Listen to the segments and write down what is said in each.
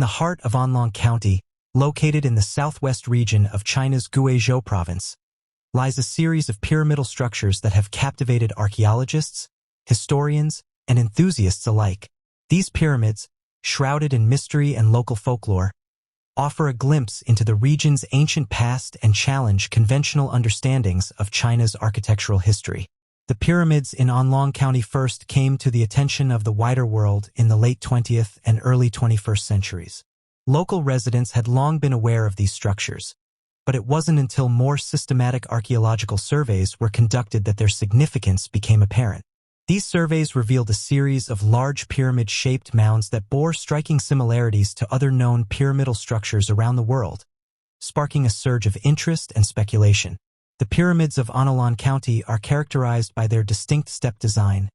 the heart of Anlong County, located in the southwest region of China's Guizhou province, lies a series of pyramidal structures that have captivated archaeologists, historians, and enthusiasts alike. These pyramids, shrouded in mystery and local folklore, offer a glimpse into the region's ancient past and challenge conventional understandings of China's architectural history. The pyramids in Anlong County first came to the attention of the wider world in the late 20th and early 21st centuries. Local residents had long been aware of these structures, but it wasn't until more systematic archaeological surveys were conducted that their significance became apparent. These surveys revealed a series of large pyramid-shaped mounds that bore striking similarities to other known pyramidal structures around the world, sparking a surge of interest and speculation. The pyramids of Anlong County are characterized by their distinct step design,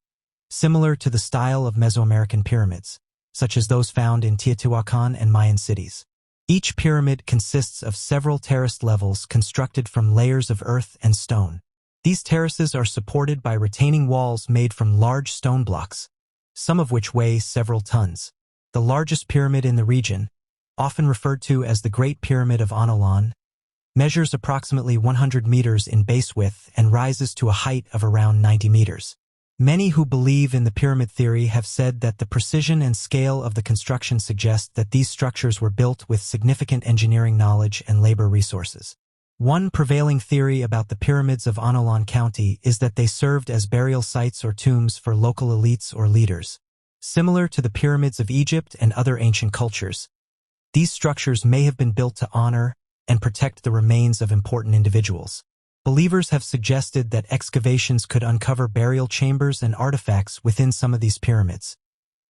similar to the style of Mesoamerican pyramids, such as those found in Teotihuacan and Mayan cities. Each pyramid consists of several terraced levels constructed from layers of earth and stone. These terraces are supported by retaining walls made from large stone blocks, some of which weigh several tons. The largest pyramid in the region, often referred to as the Great Pyramid of Anlong, measures approximately 100 meters in base width and rises to a height of around 90 meters. Many who believe in the pyramid theory have said that the precision and scale of the construction suggest that these structures were built with significant engineering knowledge and labor resources. One prevailing theory about the pyramids of Anlong County is that they served as burial sites or tombs for local elites or leaders. Similar to the pyramids of Egypt and other ancient cultures, these structures may have been built to honor and protect the remains of important individuals. Believers have suggested that excavations could uncover burial chambers and artifacts within some of these pyramids,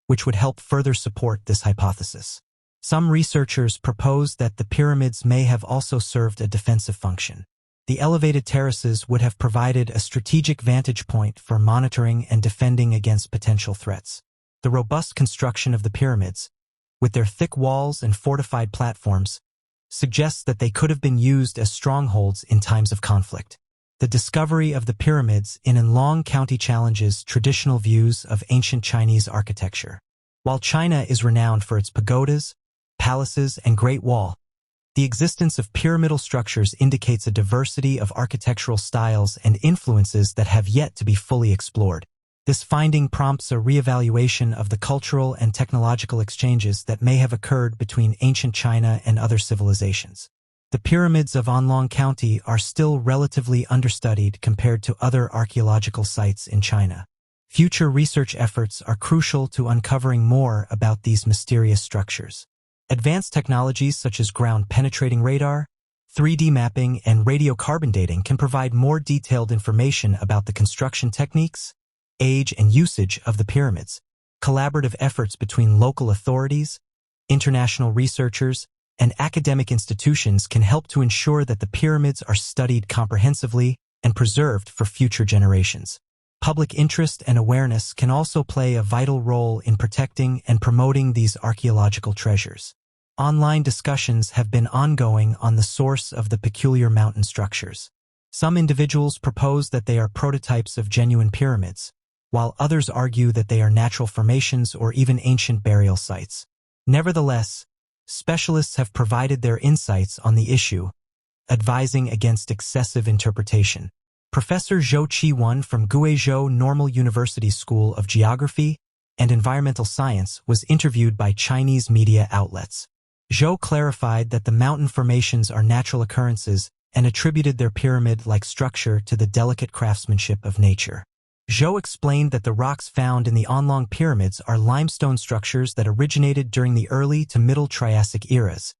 which would help further support this hypothesis. Some researchers propose that the pyramids may have also served a defensive function. The elevated terraces would have provided a strategic vantage point for monitoring and defending against potential threats. The robust construction of the pyramids, with their thick walls and fortified platforms, suggests that they could have been used as strongholds in times of conflict. The discovery of the pyramids in Anlong County challenges traditional views of ancient Chinese architecture. While China is renowned for its pagodas, palaces, and Great Wall, the existence of pyramidal structures indicates a diversity of architectural styles and influences that have yet to be fully explored. This finding prompts a reevaluation of the cultural and technological exchanges that may have occurred between ancient China and other civilizations. The pyramids of Anlong County are still relatively understudied compared to other archaeological sites in China. Future research efforts are crucial to uncovering more about these mysterious structures. Advanced technologies such as ground-penetrating radar, 3D mapping, and radiocarbon dating can provide more detailed information about the construction techniques, age, and usage of the pyramids. Collaborative efforts between local authorities, international researchers, and academic institutions can help to ensure that the pyramids are studied comprehensively and preserved for future generations. Public interest and awareness can also play a vital role in protecting and promoting these archaeological treasures. Online discussions have been ongoing on the source of the peculiar mountain structures. Some individuals propose that they are prototypes of genuine pyramids, while others argue that they are natural formations or even ancient burial sites. Nevertheless, specialists have provided their insights on the issue, advising against excessive interpretation. Professor Zhou Qi-wen from Guizhou Normal University School of Geography and Environmental Science was interviewed by Chinese media outlets. Zhou clarified that the mountain formations are natural occurrences and attributed their pyramid-like structure to the delicate craftsmanship of nature. Zhou explained that the rocks found in the Anlong pyramids are limestone structures that originated during the early to middle Triassic eras,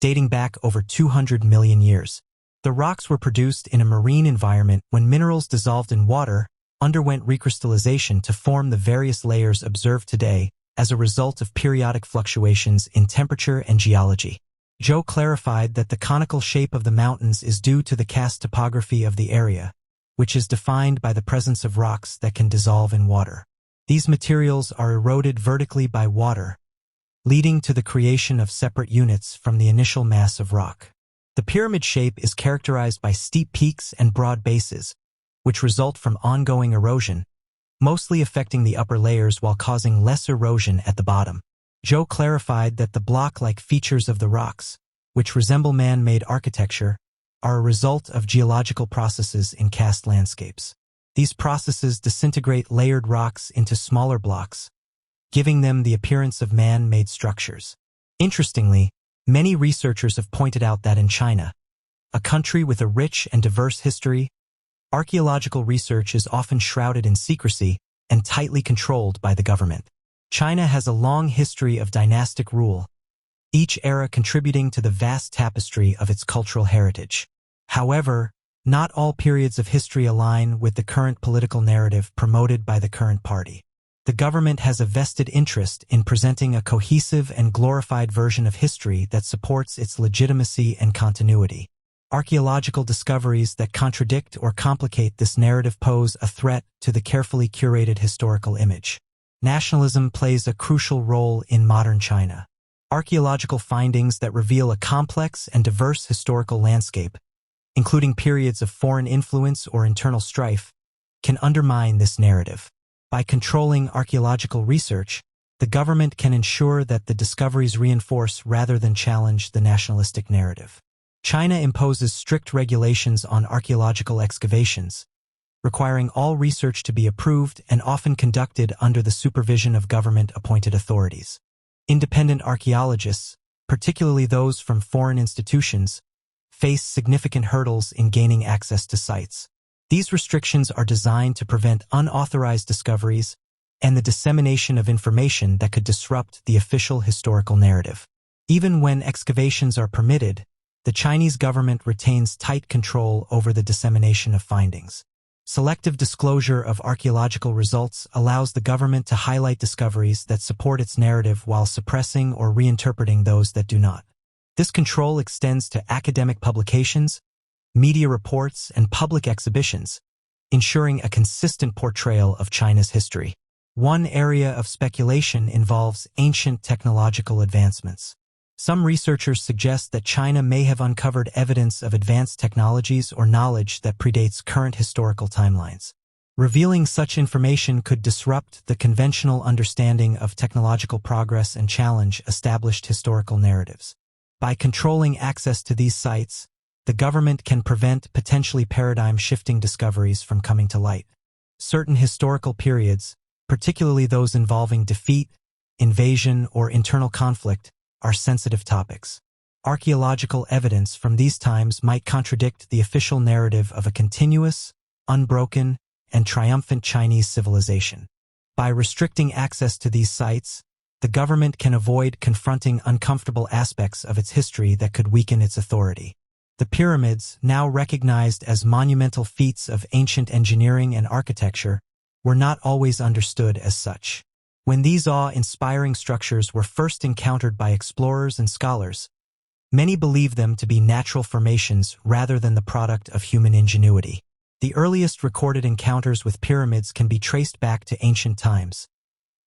dating back over 200 million years. The rocks were produced in a marine environment when minerals dissolved in water underwent recrystallization to form the various layers observed today as a result of periodic fluctuations in temperature and geology. Zhou clarified that the conical shape of the mountains is due to the karst topography of the area, which is defined by the presence of rocks that can dissolve in water. These materials are eroded vertically by water, leading to the creation of separate units from the initial mass of rock. The pyramid shape is characterized by steep peaks and broad bases, which result from ongoing erosion, mostly affecting the upper layers while causing less erosion at the bottom. Zhou clarified that the block-like features of the rocks, which resemble man-made architecture, are a result of geological processes in karst landscapes. These processes disintegrate layered rocks into smaller blocks, giving them the appearance of man-made structures. Interestingly, many researchers have pointed out that in China, a country with a rich and diverse history, archaeological research is often shrouded in secrecy and tightly controlled by the government. China has a long history of dynastic rule, each era contributing to the vast tapestry of its cultural heritage. However, not all periods of history align with the current political narrative promoted by the current party. The government has a vested interest in presenting a cohesive and glorified version of history that supports its legitimacy and continuity. Archaeological discoveries that contradict or complicate this narrative pose a threat to the carefully curated historical image. Nationalism plays a crucial role in modern China. Archaeological findings that reveal a complex and diverse historical landscape, including periods of foreign influence or internal strife, can undermine this narrative. By controlling archaeological research, the government can ensure that the discoveries reinforce rather than challenge the nationalistic narrative. China imposes strict regulations on archaeological excavations, requiring all research to be approved and often conducted under the supervision of government-appointed authorities. Independent archaeologists, particularly those from foreign institutions, face significant hurdles in gaining access to sites. These restrictions are designed to prevent unauthorized discoveries and the dissemination of information that could disrupt the official historical narrative. Even when excavations are permitted, the Chinese government retains tight control over the dissemination of findings. Selective disclosure of archaeological results allows the government to highlight discoveries that support its narrative while suppressing or reinterpreting those that do not. This control extends to academic publications, media reports, and public exhibitions, ensuring a consistent portrayal of China's history. One area of speculation involves ancient technological advancements. Some researchers suggest that China may have uncovered evidence of advanced technologies or knowledge that predates current historical timelines. Revealing such information could disrupt the conventional understanding of technological progress and challenge established historical narratives. By controlling access to these sites, the government can prevent potentially paradigm-shifting discoveries from coming to light. Certain historical periods, particularly those involving defeat, invasion, or internal conflict, are sensitive topics. Archaeological evidence from these times might contradict the official narrative of a continuous, unbroken, and triumphant Chinese civilization. By restricting access to these sites, the government can avoid confronting uncomfortable aspects of its history that could weaken its authority. The pyramids, now recognized as monumental feats of ancient engineering and architecture, were not always understood as such. When these awe-inspiring structures were first encountered by explorers and scholars, many believed them to be natural formations rather than the product of human ingenuity. The earliest recorded encounters with pyramids can be traced back to ancient times,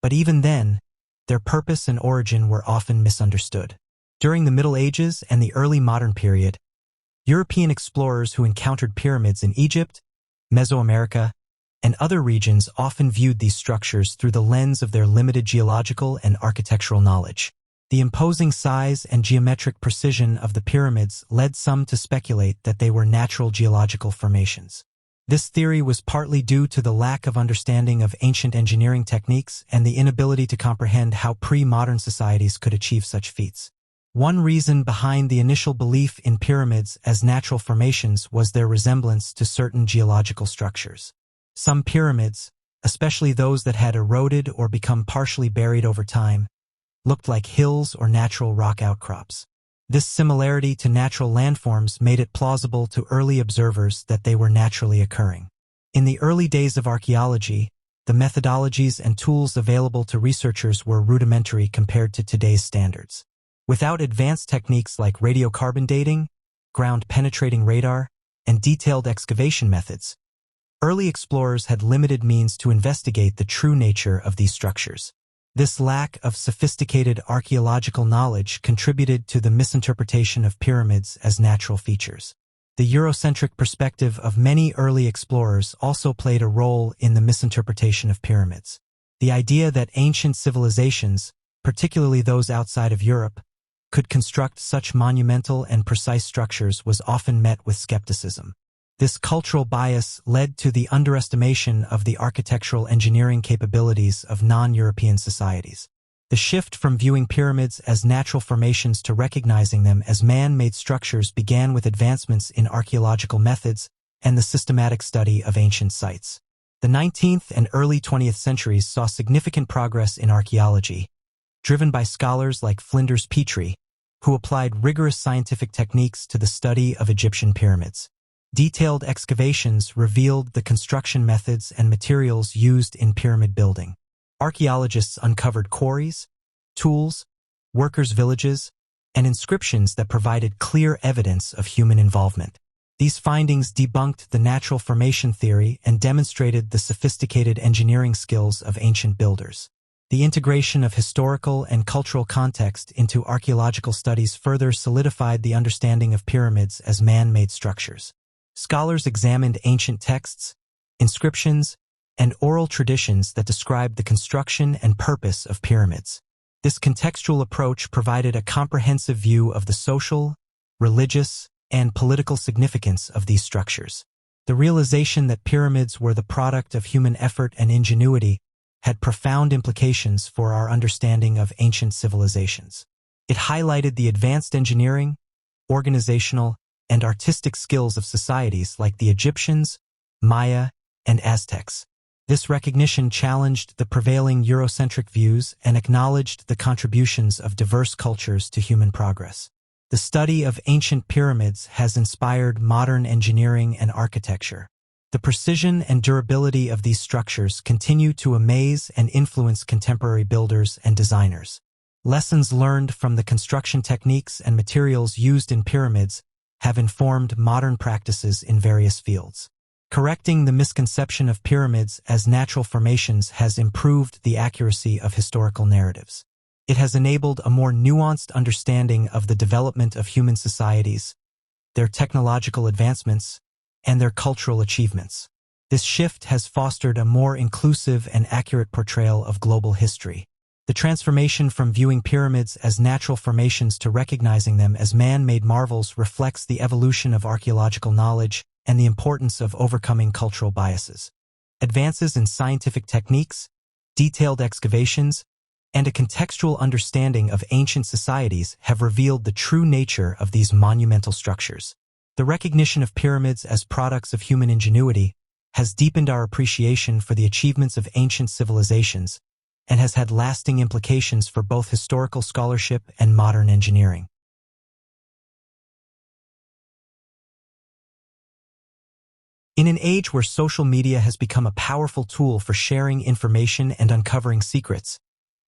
but even then, their purpose and origin were often misunderstood. During the Middle Ages and the early modern period, European explorers who encountered pyramids in Egypt, Mesoamerica, and other regions often viewed these structures through the lens of their limited geological and architectural knowledge. The imposing size and geometric precision of the pyramids led some to speculate that they were natural geological formations. This theory was partly due to the lack of understanding of ancient engineering techniques and the inability to comprehend how pre-modern societies could achieve such feats. One reason behind the initial belief in pyramids as natural formations was their resemblance to certain geological structures. Some pyramids, especially those that had eroded or become partially buried over time, looked like hills or natural rock outcrops. This similarity to natural landforms made it plausible to early observers that they were naturally occurring. In the early days of archaeology, the methodologies and tools available to researchers were rudimentary compared to today's standards. Without advanced techniques like radiocarbon dating, ground-penetrating radar, and detailed excavation methods, early explorers had limited means to investigate the true nature of these structures. This lack of sophisticated archaeological knowledge contributed to the misinterpretation of pyramids as natural features. The Eurocentric perspective of many early explorers also played a role in the misinterpretation of pyramids. The idea that ancient civilizations, particularly those outside of Europe, could construct such monumental and precise structures was often met with skepticism. This cultural bias led to the underestimation of the architectural engineering capabilities of non-European societies. The shift from viewing pyramids as natural formations to recognizing them as man-made structures began with advancements in archaeological methods and the systematic study of ancient sites. The 19th and early 20th centuries saw significant progress in archaeology, driven by scholars like Flinders Petrie, who applied rigorous scientific techniques to the study of Egyptian pyramids. Detailed excavations revealed the construction methods and materials used in pyramid building. Archaeologists uncovered quarries, tools, workers' villages, and inscriptions that provided clear evidence of human involvement. These findings debunked the natural formation theory and demonstrated the sophisticated engineering skills of ancient builders. The integration of historical and cultural context into archaeological studies further solidified the understanding of pyramids as man-made structures. Scholars examined ancient texts, inscriptions, and oral traditions that described the construction and purpose of pyramids. This contextual approach provided a comprehensive view of the social, religious, and political significance of these structures. The realization that pyramids were the product of human effort and ingenuity had profound implications for our understanding of ancient civilizations. It highlighted the advanced engineering, organizational, and artistic skills of societies like the Egyptians, Maya, and Aztecs. This recognition challenged the prevailing Eurocentric views and acknowledged the contributions of diverse cultures to human progress. The study of ancient pyramids has inspired modern engineering and architecture. The precision and durability of these structures continue to amaze and influence contemporary builders and designers. Lessons learned from the construction techniques and materials used in pyramids have informed modern practices in various fields. Correcting the misconception of pyramids as natural formations has improved the accuracy of historical narratives. It has enabled a more nuanced understanding of the development of human societies, their technological advancements, and their cultural achievements. This shift has fostered a more inclusive and accurate portrayal of global history. The transformation from viewing pyramids as natural formations to recognizing them as man-made marvels reflects the evolution of archaeological knowledge and the importance of overcoming cultural biases. Advances in scientific techniques, detailed excavations, and a contextual understanding of ancient societies have revealed the true nature of these monumental structures. The recognition of pyramids as products of human ingenuity has deepened our appreciation for the achievements of ancient civilizations and has had lasting implications for both historical scholarship and modern engineering. In an age where social media has become a powerful tool for sharing information and uncovering secrets,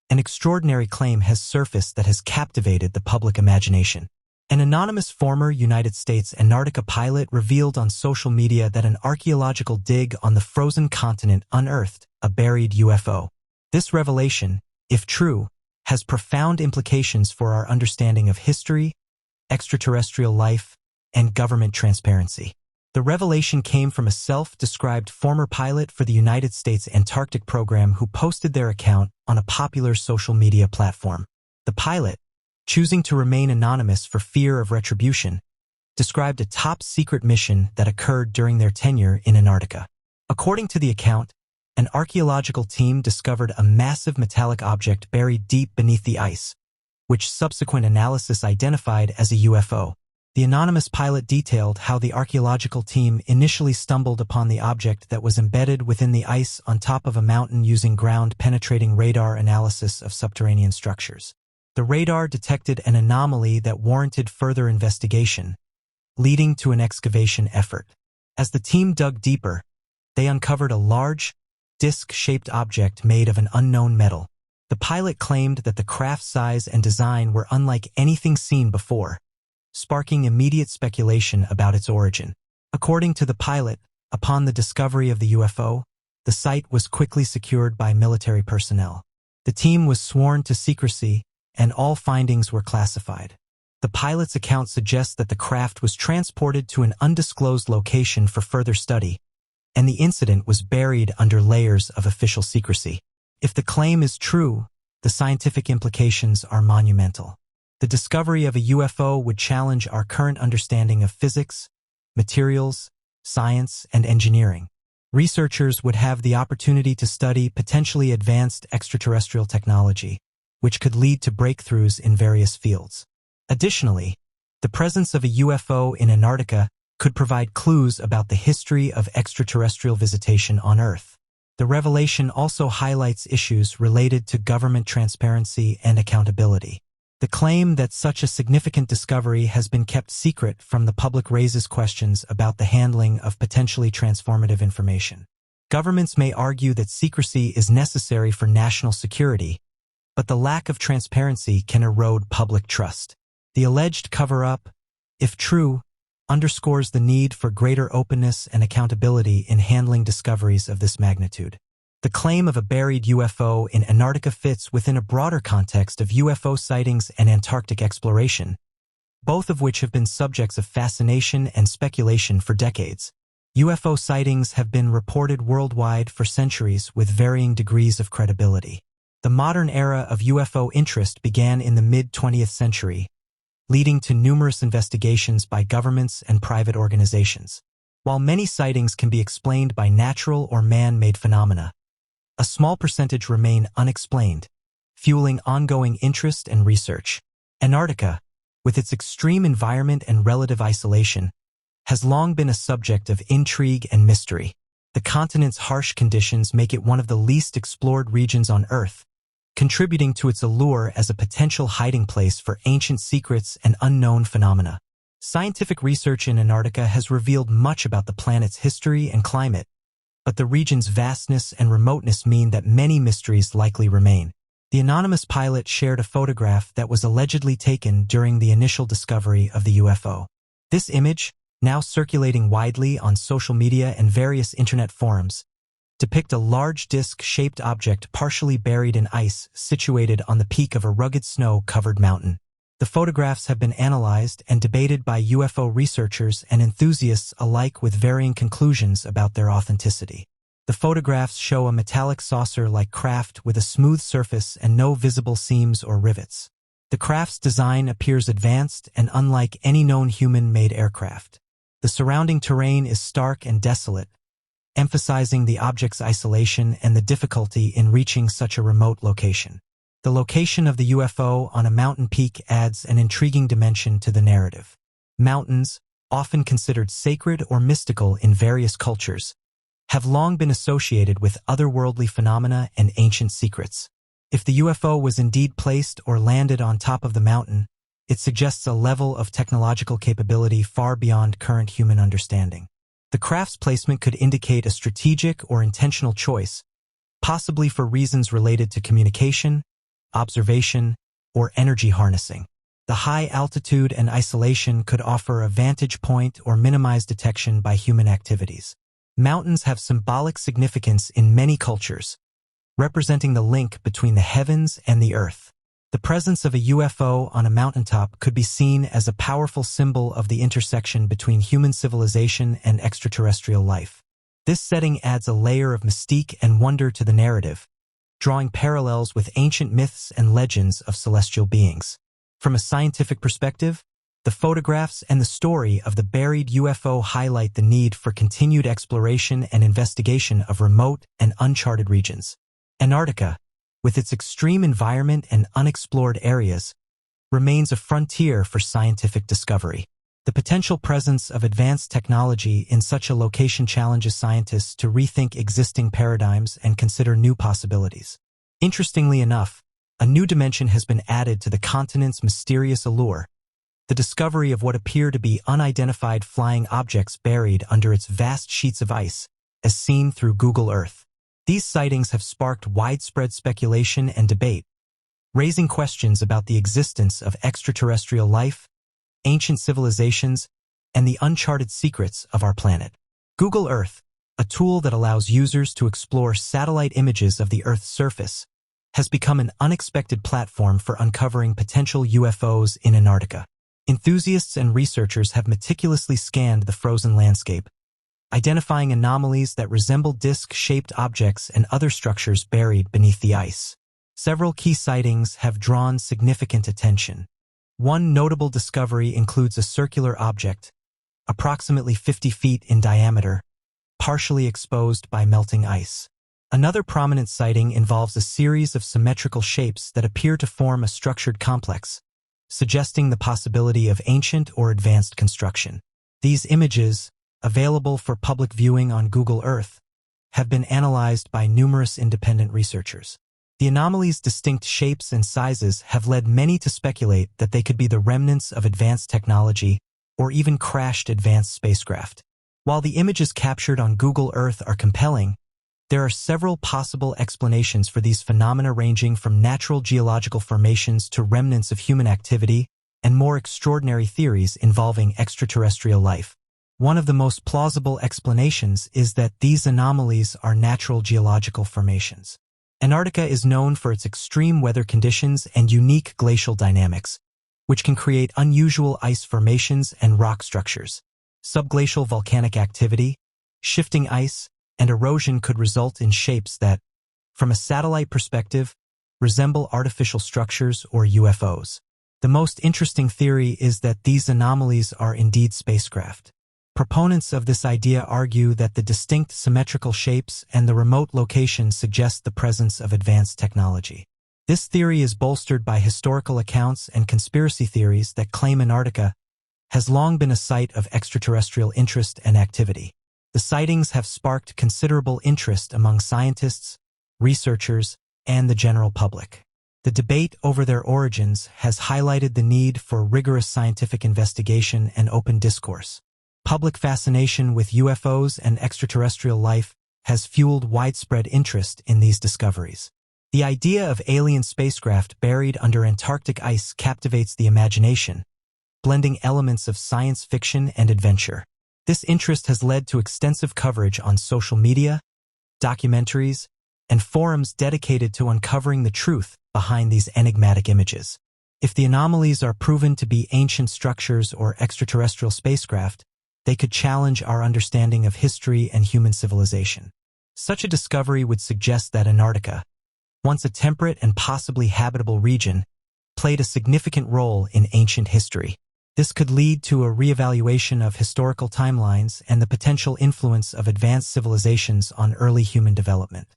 an extraordinary claim has surfaced that has captivated the public imagination. An anonymous former United States Antarctica pilot revealed on social media that an archaeological dig on the frozen continent unearthed a buried UFO. This revelation, if true, has profound implications for our understanding of history, extraterrestrial life, and government transparency. The revelation came from a self-described former pilot for the United States Antarctic program who posted their account on a popular social media platform. The pilot, choosing to remain anonymous for fear of retribution, described a top-secret mission that occurred during their tenure in Antarctica. According to the account, an archaeological team discovered a massive metallic object buried deep beneath the ice, which subsequent analysis identified as a UFO. The anonymous pilot detailed how the archaeological team initially stumbled upon the object that was embedded within the ice on top of a mountain using ground-penetrating radar analysis of subterranean structures. The radar detected an anomaly that warranted further investigation, leading to an excavation effort. As the team dug deeper, they uncovered a large, disc-shaped object made of an unknown metal. The pilot claimed that the craft's size and design were unlike anything seen before, sparking immediate speculation about its origin. According to the pilot, upon the discovery of the UFO, the site was quickly secured by military personnel. The team was sworn to secrecy, and all findings were classified. The pilot's account suggests that the craft was transported to an undisclosed location for further study, and the incident was buried under layers of official secrecy. If the claim is true, the scientific implications are monumental. The discovery of a UFO would challenge our current understanding of physics, materials, science, and engineering. Researchers would have the opportunity to study potentially advanced extraterrestrial technology, which could lead to breakthroughs in various fields. Additionally, the presence of a UFO in Antarctica could provide clues about the history of extraterrestrial visitation on Earth. The revelation also highlights issues related to government transparency and accountability. The claim that such a significant discovery has been kept secret from the public raises questions about the handling of potentially transformative information. Governments may argue that secrecy is necessary for national security, but the lack of transparency can erode public trust. The alleged cover-up, if true, underscores the need for greater openness and accountability in handling discoveries of this magnitude. The claim of a buried UFO in Antarctica fits within a broader context of UFO sightings and Antarctic exploration, both of which have been subjects of fascination and speculation for decades. UFO sightings have been reported worldwide for centuries with varying degrees of credibility. The modern era of UFO interest began in the mid-20th century, leading to numerous investigations by governments and private organizations. While many sightings can be explained by natural or man-made phenomena, a small percentage remain unexplained, fueling ongoing interest and research. Antarctica, with its extreme environment and relative isolation, has long been a subject of intrigue and mystery. The continent's harsh conditions make it one of the least explored regions on Earth, contributing to its allure as a potential hiding place for ancient secrets and unknown phenomena. Scientific research in Antarctica has revealed much about the planet's history and climate, but the region's vastness and remoteness mean that many mysteries likely remain. The anonymous pilot shared a photograph that was allegedly taken during the initial discovery of the UFO. This image, now circulating widely on social media and various internet forums, depict a large disc-shaped object partially buried in ice situated on the peak of a rugged snow-covered mountain. The photographs have been analyzed and debated by UFO researchers and enthusiasts alike with varying conclusions about their authenticity. The photographs show a metallic saucer-like craft with a smooth surface and no visible seams or rivets. The craft's design appears advanced and unlike any known human-made aircraft. The surrounding terrain is stark and desolate, emphasizing the object's isolation and the difficulty in reaching such a remote location. The location of the UFO on a mountain peak adds an intriguing dimension to the narrative. Mountains, often considered sacred or mystical in various cultures, have long been associated with otherworldly phenomena and ancient secrets. If the UFO was indeed placed or landed on top of the mountain, it suggests a level of technological capability far beyond current human understanding. The craft's placement could indicate a strategic or intentional choice, possibly for reasons related to communication, observation, or energy harnessing. The high altitude and isolation could offer a vantage point or minimize detection by human activities. Mountains have symbolic significance in many cultures, representing the link between the heavens and the earth. The presence of a UFO on a mountaintop could be seen as a powerful symbol of the intersection between human civilization and extraterrestrial life. This setting adds a layer of mystique and wonder to the narrative, drawing parallels with ancient myths and legends of celestial beings. From a scientific perspective, the photographs and the story of the buried UFO highlight the need for continued exploration and investigation of remote and uncharted regions. Antarctica, with its extreme environment and unexplored areas, remains a frontier for scientific discovery. The potential presence of advanced technology in such a location challenges scientists to rethink existing paradigms and consider new possibilities. Interestingly enough, a new dimension has been added to the continent's mysterious allure: the discovery of what appear to be unidentified flying objects buried under its vast sheets of ice, as seen through Google Earth. These sightings have sparked widespread speculation and debate, raising questions about the existence of extraterrestrial life, ancient civilizations, and the uncharted secrets of our planet. Google Earth, a tool that allows users to explore satellite images of the Earth's surface, has become an unexpected platform for uncovering potential UFOs in Antarctica. Enthusiasts and researchers have meticulously scanned the frozen landscape, identifying anomalies that resemble disc-shaped objects and other structures buried beneath the ice. Several key sightings have drawn significant attention. One notable discovery includes a circular object, approximately 50 feet in diameter, partially exposed by melting ice. Another prominent sighting involves a series of symmetrical shapes that appear to form a structured complex, suggesting the possibility of ancient or advanced construction. These images, available for public viewing on Google Earth, have been analyzed by numerous independent researchers. The anomaly's distinct shapes and sizes have led many to speculate that they could be the remnants of advanced technology or even crashed advanced spacecraft. While the images captured on Google Earth are compelling, there are several possible explanations for these phenomena ranging from natural geological formations to remnants of human activity and more extraordinary theories involving extraterrestrial life. One of the most plausible explanations is that these anomalies are natural geological formations. Antarctica is known for its extreme weather conditions and unique glacial dynamics, which can create unusual ice formations and rock structures. Subglacial volcanic activity, shifting ice, and erosion could result in shapes that, from a satellite perspective, resemble artificial structures or UFOs. The most interesting theory is that these anomalies are indeed spacecraft. Proponents of this idea argue that the distinct symmetrical shapes and the remote location suggest the presence of advanced technology. This theory is bolstered by historical accounts and conspiracy theories that claim Antarctica has long been a site of extraterrestrial interest and activity. The sightings have sparked considerable interest among scientists, researchers, and the general public. The debate over their origins has highlighted the need for rigorous scientific investigation and open discourse. Public fascination with UFOs and extraterrestrial life has fueled widespread interest in these discoveries. The idea of alien spacecraft buried under Antarctic ice captivates the imagination, blending elements of science fiction and adventure. This interest has led to extensive coverage on social media, documentaries, and forums dedicated to uncovering the truth behind these enigmatic images. If the anomalies are proven to be ancient structures or extraterrestrial spacecraft, they could challenge our understanding of history and human civilization. Such a discovery would suggest that Antarctica, once a temperate and possibly habitable region, played a significant role in ancient history. This could lead to a reevaluation of historical timelines and the potential influence of advanced civilizations on early human development.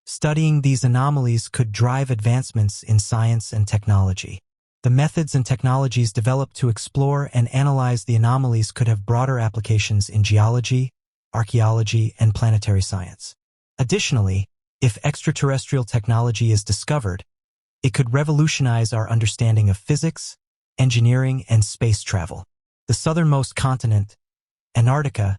Studying these anomalies could drive advancements in science and technology. The methods and technologies developed to explore and analyze the anomalies could have broader applications in geology, archaeology, and planetary science. Additionally, if extraterrestrial technology is discovered, it could revolutionize our understanding of physics, engineering, and space travel. The southernmost continent, Antarctica,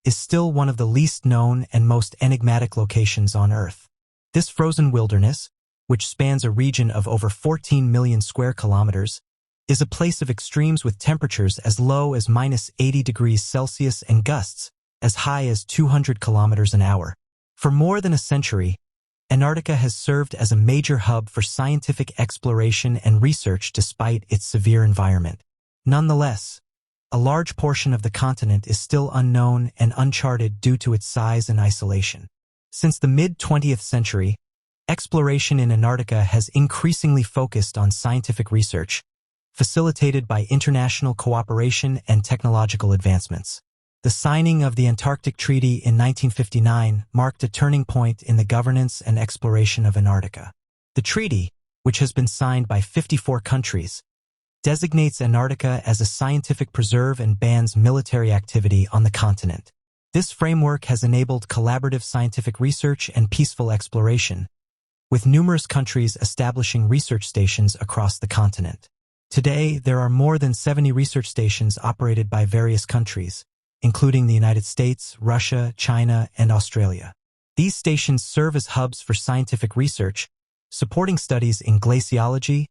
is still one of the least known and most enigmatic locations on Earth. This frozen wilderness, which spans a region of over 14 million square kilometers, is a place of extremes with temperatures as low as -80 degrees Celsius and gusts as high as 200 kilometers an hour. For more than a century, Antarctica has served as a major hub for scientific exploration and research despite its severe environment. Nonetheless, a large portion of the continent is still unknown and uncharted due to its size and isolation. Since the mid-20th century, exploration in Antarctica has increasingly focused on scientific research, facilitated by international cooperation and technological advancements. The signing of the Antarctic Treaty in 1959 marked a turning point in the governance and exploration of Antarctica. The treaty, which has been signed by 54 countries, designates Antarctica as a scientific preserve and bans military activity on the continent. This framework has enabled collaborative scientific research and peaceful exploration, with numerous countries establishing research stations across the continent. Today, there are more than 70 research stations operated by various countries, including the United States, Russia, China, and Australia. These stations serve as hubs for scientific research, supporting studies in glaciology,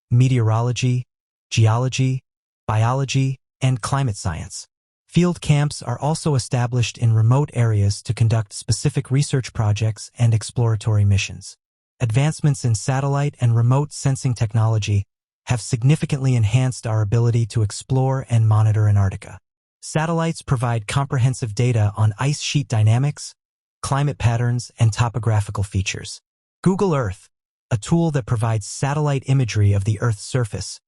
meteorology, geology, biology, and climate science. Field camps are also established in remote areas to conduct specific research projects and exploratory missions. Advancements in satellite and remote sensing technology have significantly enhanced our ability to explore and monitor Antarctica. Satellites provide comprehensive data on ice sheet dynamics, climate patterns, and topographical features. Google Earth, a tool that provides satellite imagery of the Earth's surface,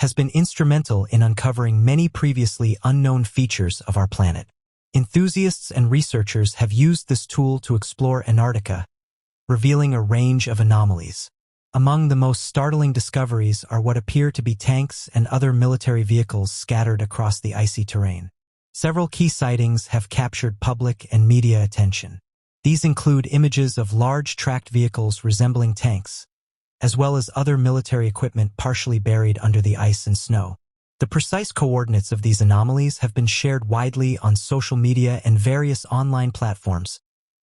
has been instrumental in uncovering many previously unknown features of our planet. Enthusiasts and researchers have used this tool to explore Antarctica, revealing a range of anomalies. Among the most startling discoveries are what appear to be tanks and other military vehicles scattered across the icy terrain. Several key sightings have captured public and media attention. These include images of large tracked vehicles resembling tanks, as well as other military equipment partially buried under the ice and snow. The precise coordinates of these anomalies have been shared widely on social media and various online platforms,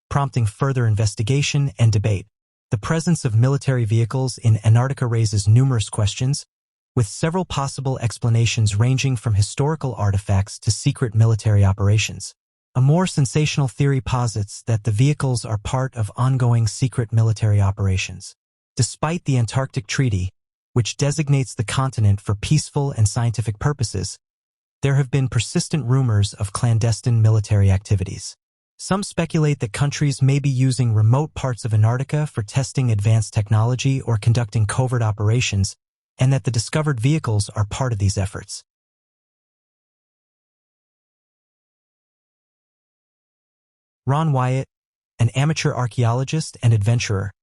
prompting further investigation and debate. The presence of military vehicles in Antarctica raises numerous questions, with several possible explanations ranging from historical artifacts to secret military operations. A more sensational theory posits that the vehicles are part of ongoing secret military operations. Despite the Antarctic Treaty, which designates the continent for peaceful and scientific purposes, there have been persistent rumors of clandestine military activities. Some speculate that countries may be using remote parts of Antarctica for testing advanced technology or conducting covert operations, and that the discovered vehicles are part of these efforts. Ron Wyatt, an amateur archaeologist and adventurer,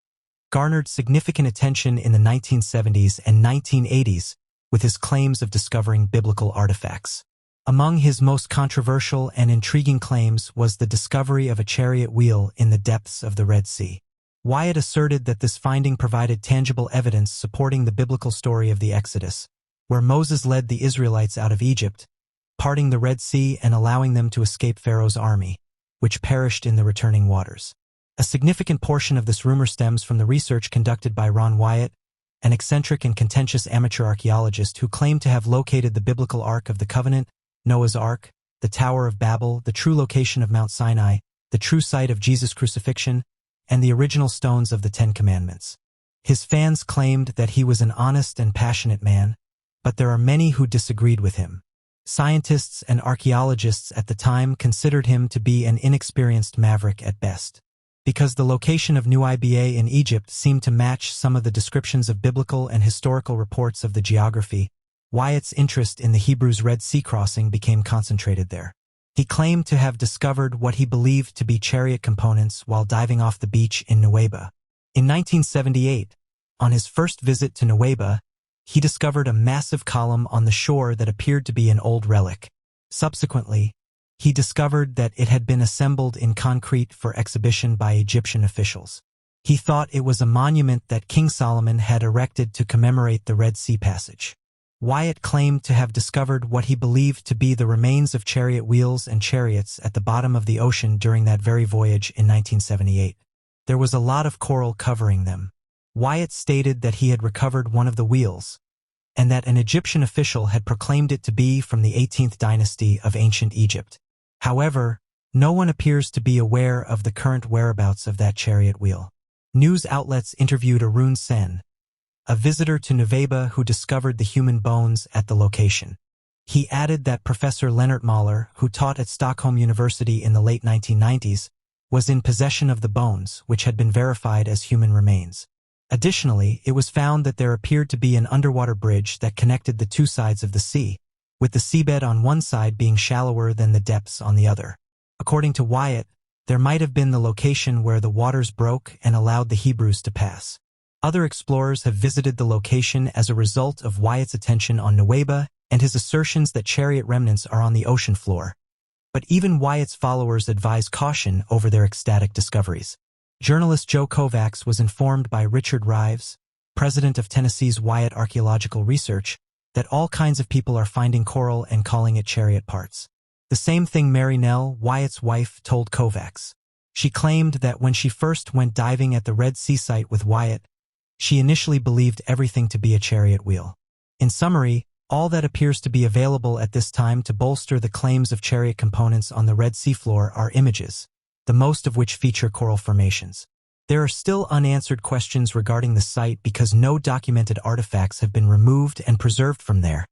garnered significant attention in the 1970s and 1980s with his claims of discovering biblical artifacts. Among his most controversial and intriguing claims was the discovery of a chariot wheel in the depths of the Red Sea. Wyatt asserted that this finding provided tangible evidence supporting the biblical story of the Exodus, where Moses led the Israelites out of Egypt, parting the Red Sea and allowing them to escape Pharaoh's army, which perished in the returning waters. A significant portion of this rumor stems from the research conducted by Ron Wyatt, an eccentric and contentious amateur archaeologist who claimed to have located the biblical Ark of the Covenant, Noah's Ark, the Tower of Babel, the true location of Mount Sinai, the true site of Jesus' crucifixion, and the original stones of the Ten Commandments. His fans claimed that he was an honest and passionate man, but there are many who disagreed with him. Scientists and archaeologists at the time considered him to be an inexperienced maverick at best. Because the location of New Iba in Egypt seemed to match some of the descriptions of biblical and historical reports of the geography, Wyatt's interest in the Hebrews' Red Sea crossing became concentrated there. He claimed to have discovered what he believed to be chariot components while diving off the beach in Nuweiba. In 1978, on his first visit to Nuweiba, he discovered a massive column on the shore that appeared to be an old relic. Subsequently, he discovered that it had been assembled in concrete for exhibition by Egyptian officials. He thought it was a monument that King Solomon had erected to commemorate the Red Sea passage. Wyatt claimed to have discovered what he believed to be the remains of chariot wheels and chariots at the bottom of the ocean during that very voyage in 1978. There was a lot of coral covering them. Wyatt stated that he had recovered one of the wheels, and that an Egyptian official had proclaimed it to be from the 18th dynasty of ancient Egypt. However, no one appears to be aware of the current whereabouts of that chariot wheel. News outlets interviewed Arun Sen, a visitor to Nuweiba who discovered the human bones at the location. He added that Professor Lennart Mahler, who taught at Stockholm University in the late 1990s, was in possession of the bones, which had been verified as human remains. Additionally, it was found that there appeared to be an underwater bridge that connected the two sides of the sea, with the seabed on one side being shallower than the depths on the other. According to Wyatt, there might have been the location where the waters broke and allowed the Hebrews to pass. Other explorers have visited the location as a result of Wyatt's attention on Nuweiba and his assertions that chariot remnants are on the ocean floor. But even Wyatt's followers advise caution over their ecstatic discoveries. Journalist Joe Kovacs was informed by Richard Rives, president of Tennessee's Wyatt Archaeological Research, that all kinds of people are finding coral and calling it chariot parts. The same thing Mary Nell, Wyatt's wife, told Kovacs. She claimed that when she first went diving at the Red Sea site with Wyatt, she initially believed everything to be a chariot wheel. In summary, all that appears to be available at this time to bolster the claims of chariot components on the Red Sea floor are images, the most of which feature coral formations. There are still unanswered questions regarding the site because no documented artifacts have been removed and preserved from there,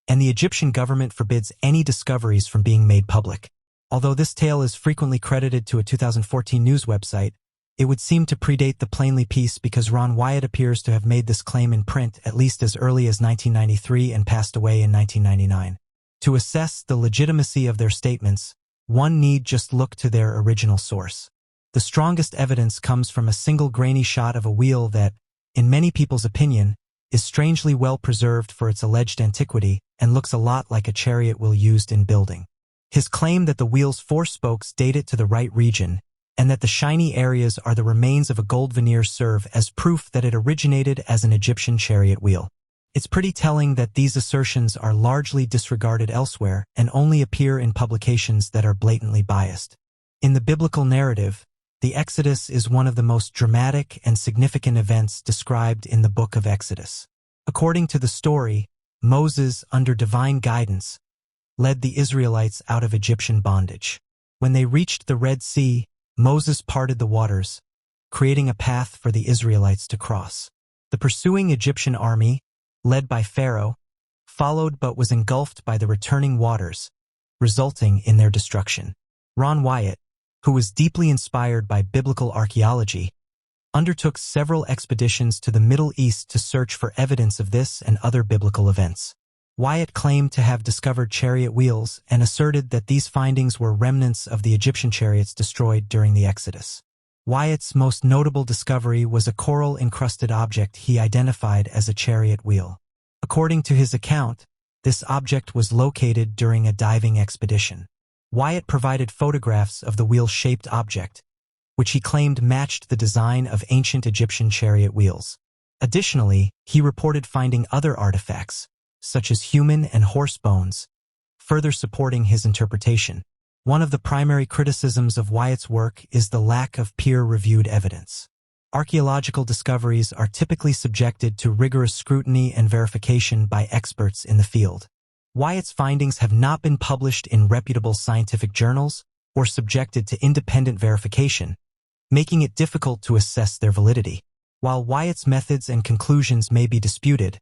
and the Egyptian government forbids any discoveries from being made public. Although this tale is frequently credited to a 2014 news website, It would seem to predate the Plainly piece because Ron Wyatt appears to have made this claim in print at least as early as 1993 and passed away in 1999. To assess the legitimacy of their statements, one need just look to their original source. The strongest evidence comes from a single grainy shot of a wheel that, in many people's opinion, is strangely well preserved for its alleged antiquity and looks a lot like a chariot wheel used in building. His claim that the wheel's 4 spokes date it to the right region and that the shiny areas are the remains of a gold veneer serve as proof that it originated as an Egyptian chariot wheel. It's pretty telling that these assertions are largely disregarded elsewhere and only appear in publications that are blatantly biased. In the biblical narrative, the Exodus is one of the most dramatic and significant events described in the book of Exodus. According to the story, Moses, under divine guidance, led the Israelites out of Egyptian bondage. When they reached the Red Sea, Moses parted the waters, creating a path for the Israelites to cross. The pursuing Egyptian army, led by Pharaoh, followed but was engulfed by the returning waters, resulting in their destruction. Ron Wyatt, who was deeply inspired by biblical archaeology, undertook several expeditions to the Middle East to search for evidence of this and other biblical events. Wyatt claimed to have discovered chariot wheels and asserted that these findings were remnants of the Egyptian chariots destroyed during the Exodus. Wyatt's most notable discovery was a coral-encrusted object he identified as a chariot wheel. According to his account, this object was located during a diving expedition. Wyatt provided photographs of the wheel-shaped object, which he claimed matched the design of ancient Egyptian chariot wheels. Additionally, he reported finding other artifacts, such as human and horse bones, further supporting his interpretation. One of the primary criticisms of Wyatt's work is the lack of peer-reviewed evidence. Archaeological discoveries are typically subjected to rigorous scrutiny and verification by experts in the field. Wyatt's findings have not been published in reputable scientific journals or subjected to independent verification, making it difficult to assess their validity. While Wyatt's methods and conclusions may be disputed,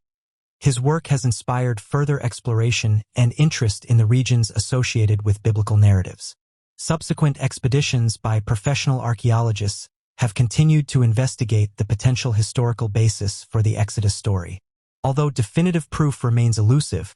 his work has inspired further exploration and interest in the regions associated with biblical narratives. Subsequent expeditions by professional archaeologists have continued to investigate the potential historical basis for the Exodus story. Although definitive proof remains elusive,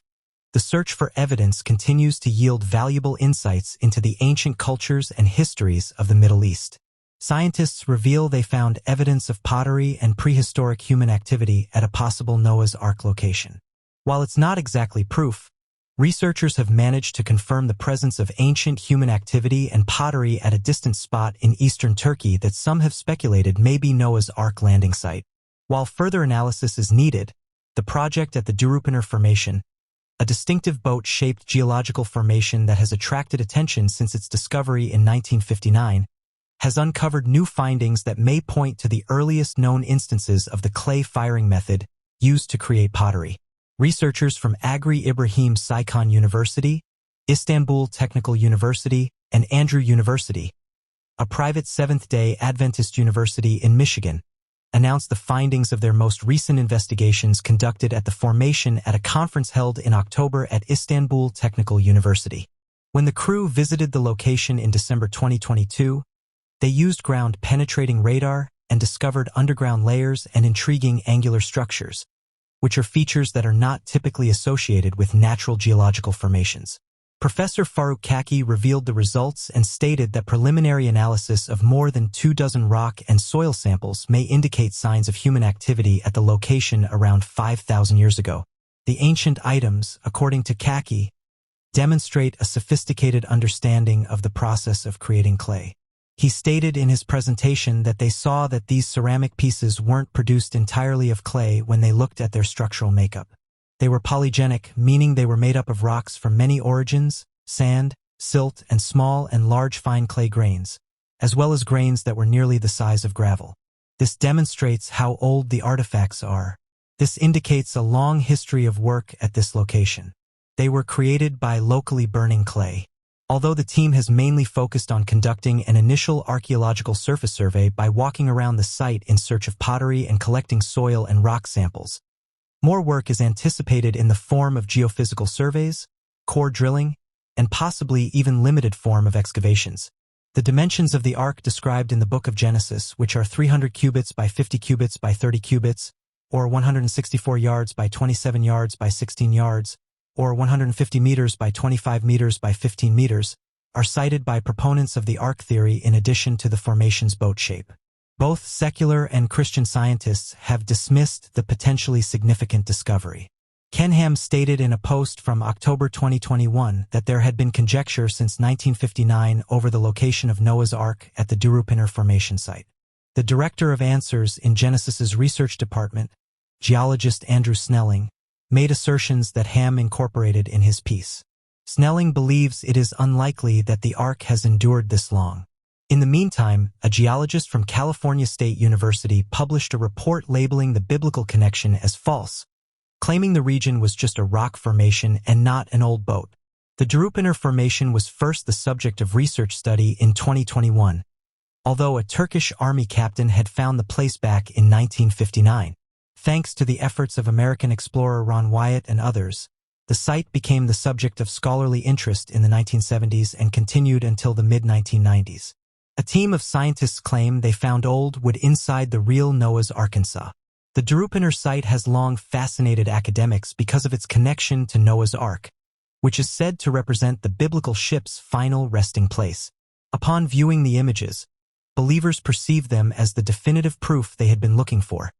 the search for evidence continues to yield valuable insights into the ancient cultures and histories of the Middle East. Scientists reveal they found evidence of pottery and prehistoric human activity at a possible Noah's Ark location. While it's not exactly proof, researchers have managed to confirm the presence of ancient human activity and pottery at a distant spot in eastern Turkey that some have speculated may be Noah's Ark landing site. While further analysis is needed, the project at the Durupanar Formation, a distinctive boat-shaped geological formation that has attracted attention since its discovery in 1959, has uncovered new findings that may point to the earliest known instances of the clay firing method used to create pottery. Researchers from Agri Ibrahim Saikhan University, Istanbul Technical University, and Andrew University, a private Seventh-day Adventist university in Michigan, announced the findings of their most recent investigations conducted at the formation at a conference held in October at Istanbul Technical University. When the crew visited the location in December 2022, they used ground-penetrating radar and discovered underground layers and intriguing angular structures, which are features that are not typically associated with natural geological formations. Professor Farooq Kaki revealed the results and stated that preliminary analysis of more than 24 rock and soil samples may indicate signs of human activity at the location around 5,000 years ago. The ancient items, according to Kaki, demonstrate a sophisticated understanding of the process of creating clay. He stated in his presentation that they saw that these ceramic pieces weren't produced entirely of clay when they looked at their structural makeup. They were polygenic, meaning they were made up of rocks from many origins, sand, silt, and small and large fine clay grains, as well as grains that were nearly the size of gravel. This demonstrates how old the artifacts are. This indicates a long history of work at this location. They were created by locally burning clay. Although the team has mainly focused on conducting an initial archaeological surface survey by walking around the site in search of pottery and collecting soil and rock samples, more work is anticipated in the form of geophysical surveys, core drilling, and possibly even limited form of excavations. The dimensions of the ark described in the book of Genesis, which are 300 cubits by 50 cubits by 30 cubits, or 164 yards by 27 yards by 16 yards, or 150 meters by 25 meters by 15 meters, are cited by proponents of the ark theory in addition to the formation's boat shape. Both secular and Christian scientists have dismissed the potentially significant discovery. Ken Ham stated in a post from October 2021 that there had been conjecture since 1959 over the location of Noah's Ark at the Durupinner Formation site. The director of Answers in Genesis's research department, geologist Andrew Snelling, made assertions that Ham incorporated in his piece. Snelling believes it is unlikely that the Ark has endured this long. In the meantime, a geologist from California State University published a report labeling the biblical connection as false, claiming the region was just a rock formation and not an old boat. The Durupinner Formation was first the subject of research study in 2021, although a Turkish army captain had found the place back in 1959. Thanks to the efforts of American explorer Ron Wyatt and others, the site became the subject of scholarly interest in the 1970s and continued until the mid-1990s. A team of scientists claim they found old wood inside the real Noah's Arkansas. The Durupinner site has long fascinated academics because of its connection to Noah's Ark, which is said to represent the biblical ship's final resting place. Upon viewing the images, believers perceived them as the definitive proof they had been looking for,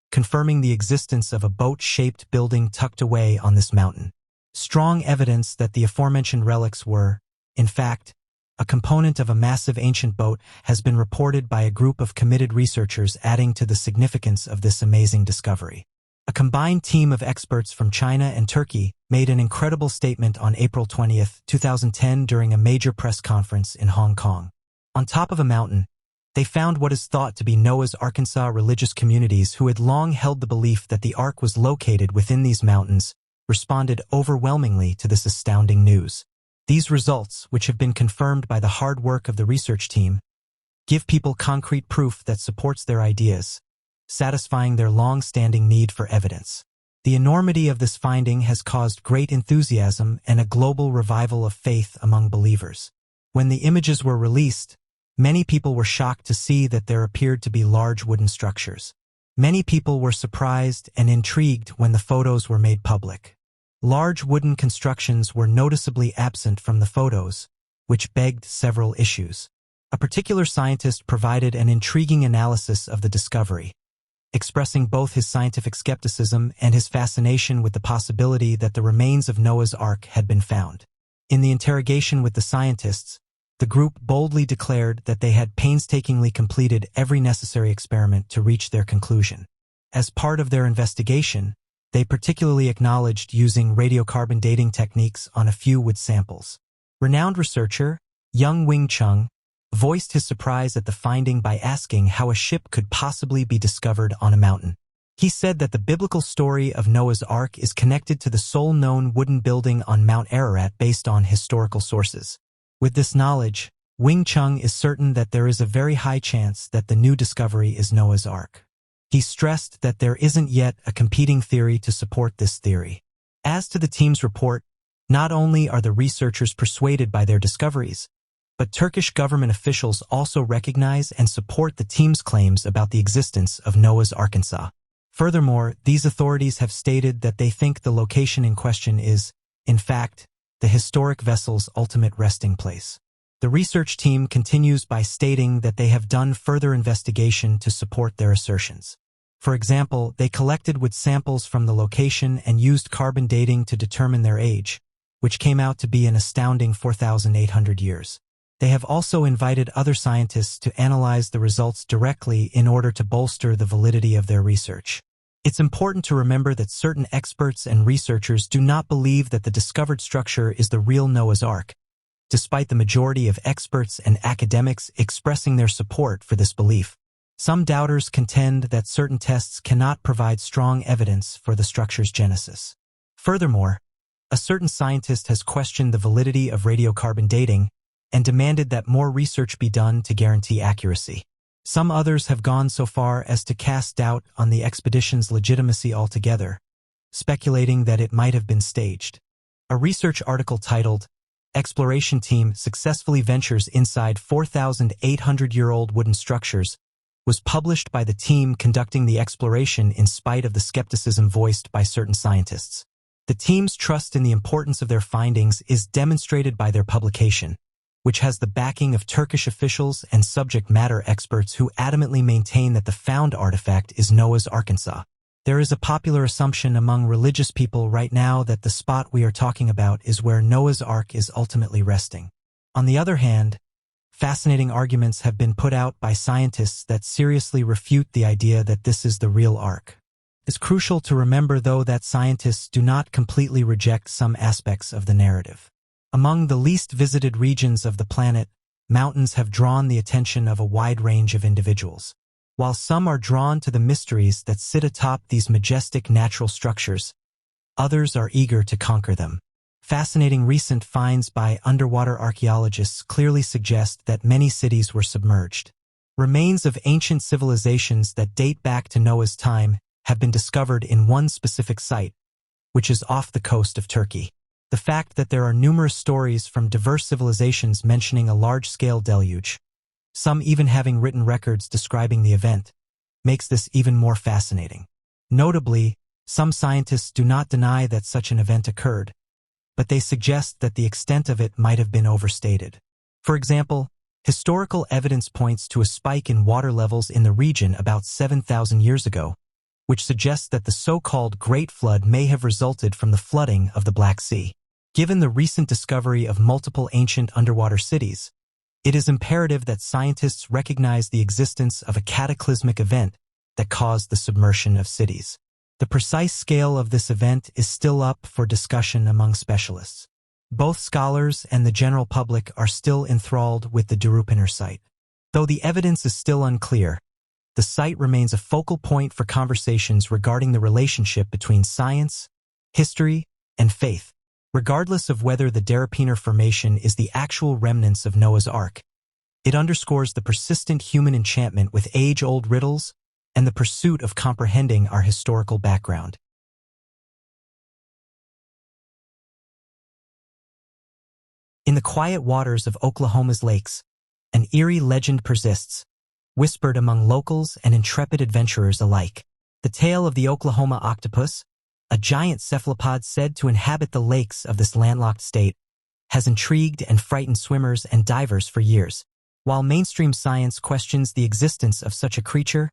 confirming the existence of a boat-shaped building tucked away on this mountain. Strong evidence that the aforementioned relics were, in fact, a component of a massive ancient boat has been reported by a group of committed researchers, adding to the significance of this amazing discovery. A combined team of experts from China and Turkey made an incredible statement on April 20, 2010 during a major press conference in Hong Kong. On top of a mountain, they found what is thought to be Noah's Arkansas. Religious communities who had long held the belief that the Ark was located within these mountains responded overwhelmingly to this astounding news. These results, which have been confirmed by the hard work of the research team, give people concrete proof that supports their ideas, satisfying their long-standing need for evidence. The enormity of this finding has caused great enthusiasm and a global revival of faith among believers. When the images were released, many people were shocked to see that there appeared to be large wooden structures. Many people were surprised and intrigued when the photos were made public. Large wooden constructions were noticeably absent from the photos, which begged several issues. A particular scientist provided an intriguing analysis of the discovery, expressing both his scientific skepticism and his fascination with the possibility that the remains of Noah's Ark had been found. In the interrogation with the scientists, the group boldly declared that they had painstakingly completed every necessary experiment to reach their conclusion. As part of their investigation, they particularly acknowledged using radiocarbon dating techniques on a few wood samples. Renowned researcher Young Wing Chung voiced his surprise at the finding by asking how a ship could possibly be discovered on a mountain. He said that the biblical story of Noah's Ark is connected to the sole known wooden building on Mount Ararat based on historical sources. With this knowledge, Wing Chung is certain that there is a very high chance that the new discovery is Noah's Ark. He stressed that there isn't yet a competing theory to support this theory. As to the team's report, not only are the researchers persuaded by their discoveries, but Turkish government officials also recognize and support the team's claims about the existence of Noah's Arkansas. Furthermore, these authorities have stated that they think the location in question is, in fact, the historic vessel's ultimate resting place. The research team continues by stating that they have done further investigation to support their assertions. For example, they collected wood samples from the location and used carbon dating to determine their age, which came out to be an astounding 4,800 years. They have also invited other scientists to analyze the results directly in order to bolster the validity of their research. It's important to remember that certain experts and researchers do not believe that the discovered structure is the real Noah's Ark, despite the majority of experts and academics expressing their support for this belief. Some doubters contend that certain tests cannot provide strong evidence for the structure's genesis. Furthermore, a certain scientist has questioned the validity of radiocarbon dating and demanded that more research be done to guarantee accuracy. Some others have gone so far as to cast doubt on the expedition's legitimacy altogether, speculating that it might have been staged. A research article titled, exploration team successfully ventures inside 4,800-year-old wooden structures was published by the team conducting the exploration in spite of the skepticism voiced by certain scientists. The team's trust in the importance of their findings is demonstrated by their publication, which has the backing of Turkish officials and subject matter experts who adamantly maintain that the found artifact is Noah's Arkansas. There is a popular assumption among religious people right now that the spot we are talking about is where Noah's Ark is ultimately resting. On the other hand, fascinating arguments have been put out by scientists that seriously refute the idea that this is the real Ark. It's crucial to remember, though, that scientists do not completely reject some aspects of the narrative. Among the least visited regions of the planet, mountains have drawn the attention of a wide range of individuals. While some are drawn to the mysteries that sit atop these majestic natural structures, others are eager to conquer them. Fascinating recent finds by underwater archaeologists clearly suggest that many cities were submerged. Remains of ancient civilizations that date back to Noah's time have been discovered in one specific site, which is off the coast of Turkey. The fact that there are numerous stories from diverse civilizations mentioning a large-scale deluge, some even having written records describing the event, makes this even more fascinating. Notably, some scientists do not deny that such an event occurred, but they suggest that the extent of it might have been overstated. For example, historical evidence points to a spike in water levels in the region about 7,000 years ago, which suggests that the so-called Great Flood may have resulted from the flooding of the Black Sea. Given the recent discovery of multiple ancient underwater cities, it is imperative that scientists recognize the existence of a cataclysmic event that caused the submersion of cities. The precise scale of this event is still up for discussion among specialists. Both scholars and the general public are still enthralled with the Durupınar site. Though the evidence is still unclear, the site remains a focal point for conversations regarding the relationship between science, history, and faith. Regardless of whether the Durupınar formation is the actual remnants of Noah's Ark, it underscores the persistent human enchantment with age-old riddles and the pursuit of comprehending our historical background. In the quiet waters of Oklahoma's lakes, an eerie legend persists, whispered among locals and intrepid adventurers alike. The tale of the Oklahoma octopus, a giant cephalopod said to inhabit the lakes of this landlocked state, has intrigued and frightened swimmers and divers for years. While mainstream science questions the existence of such a creature,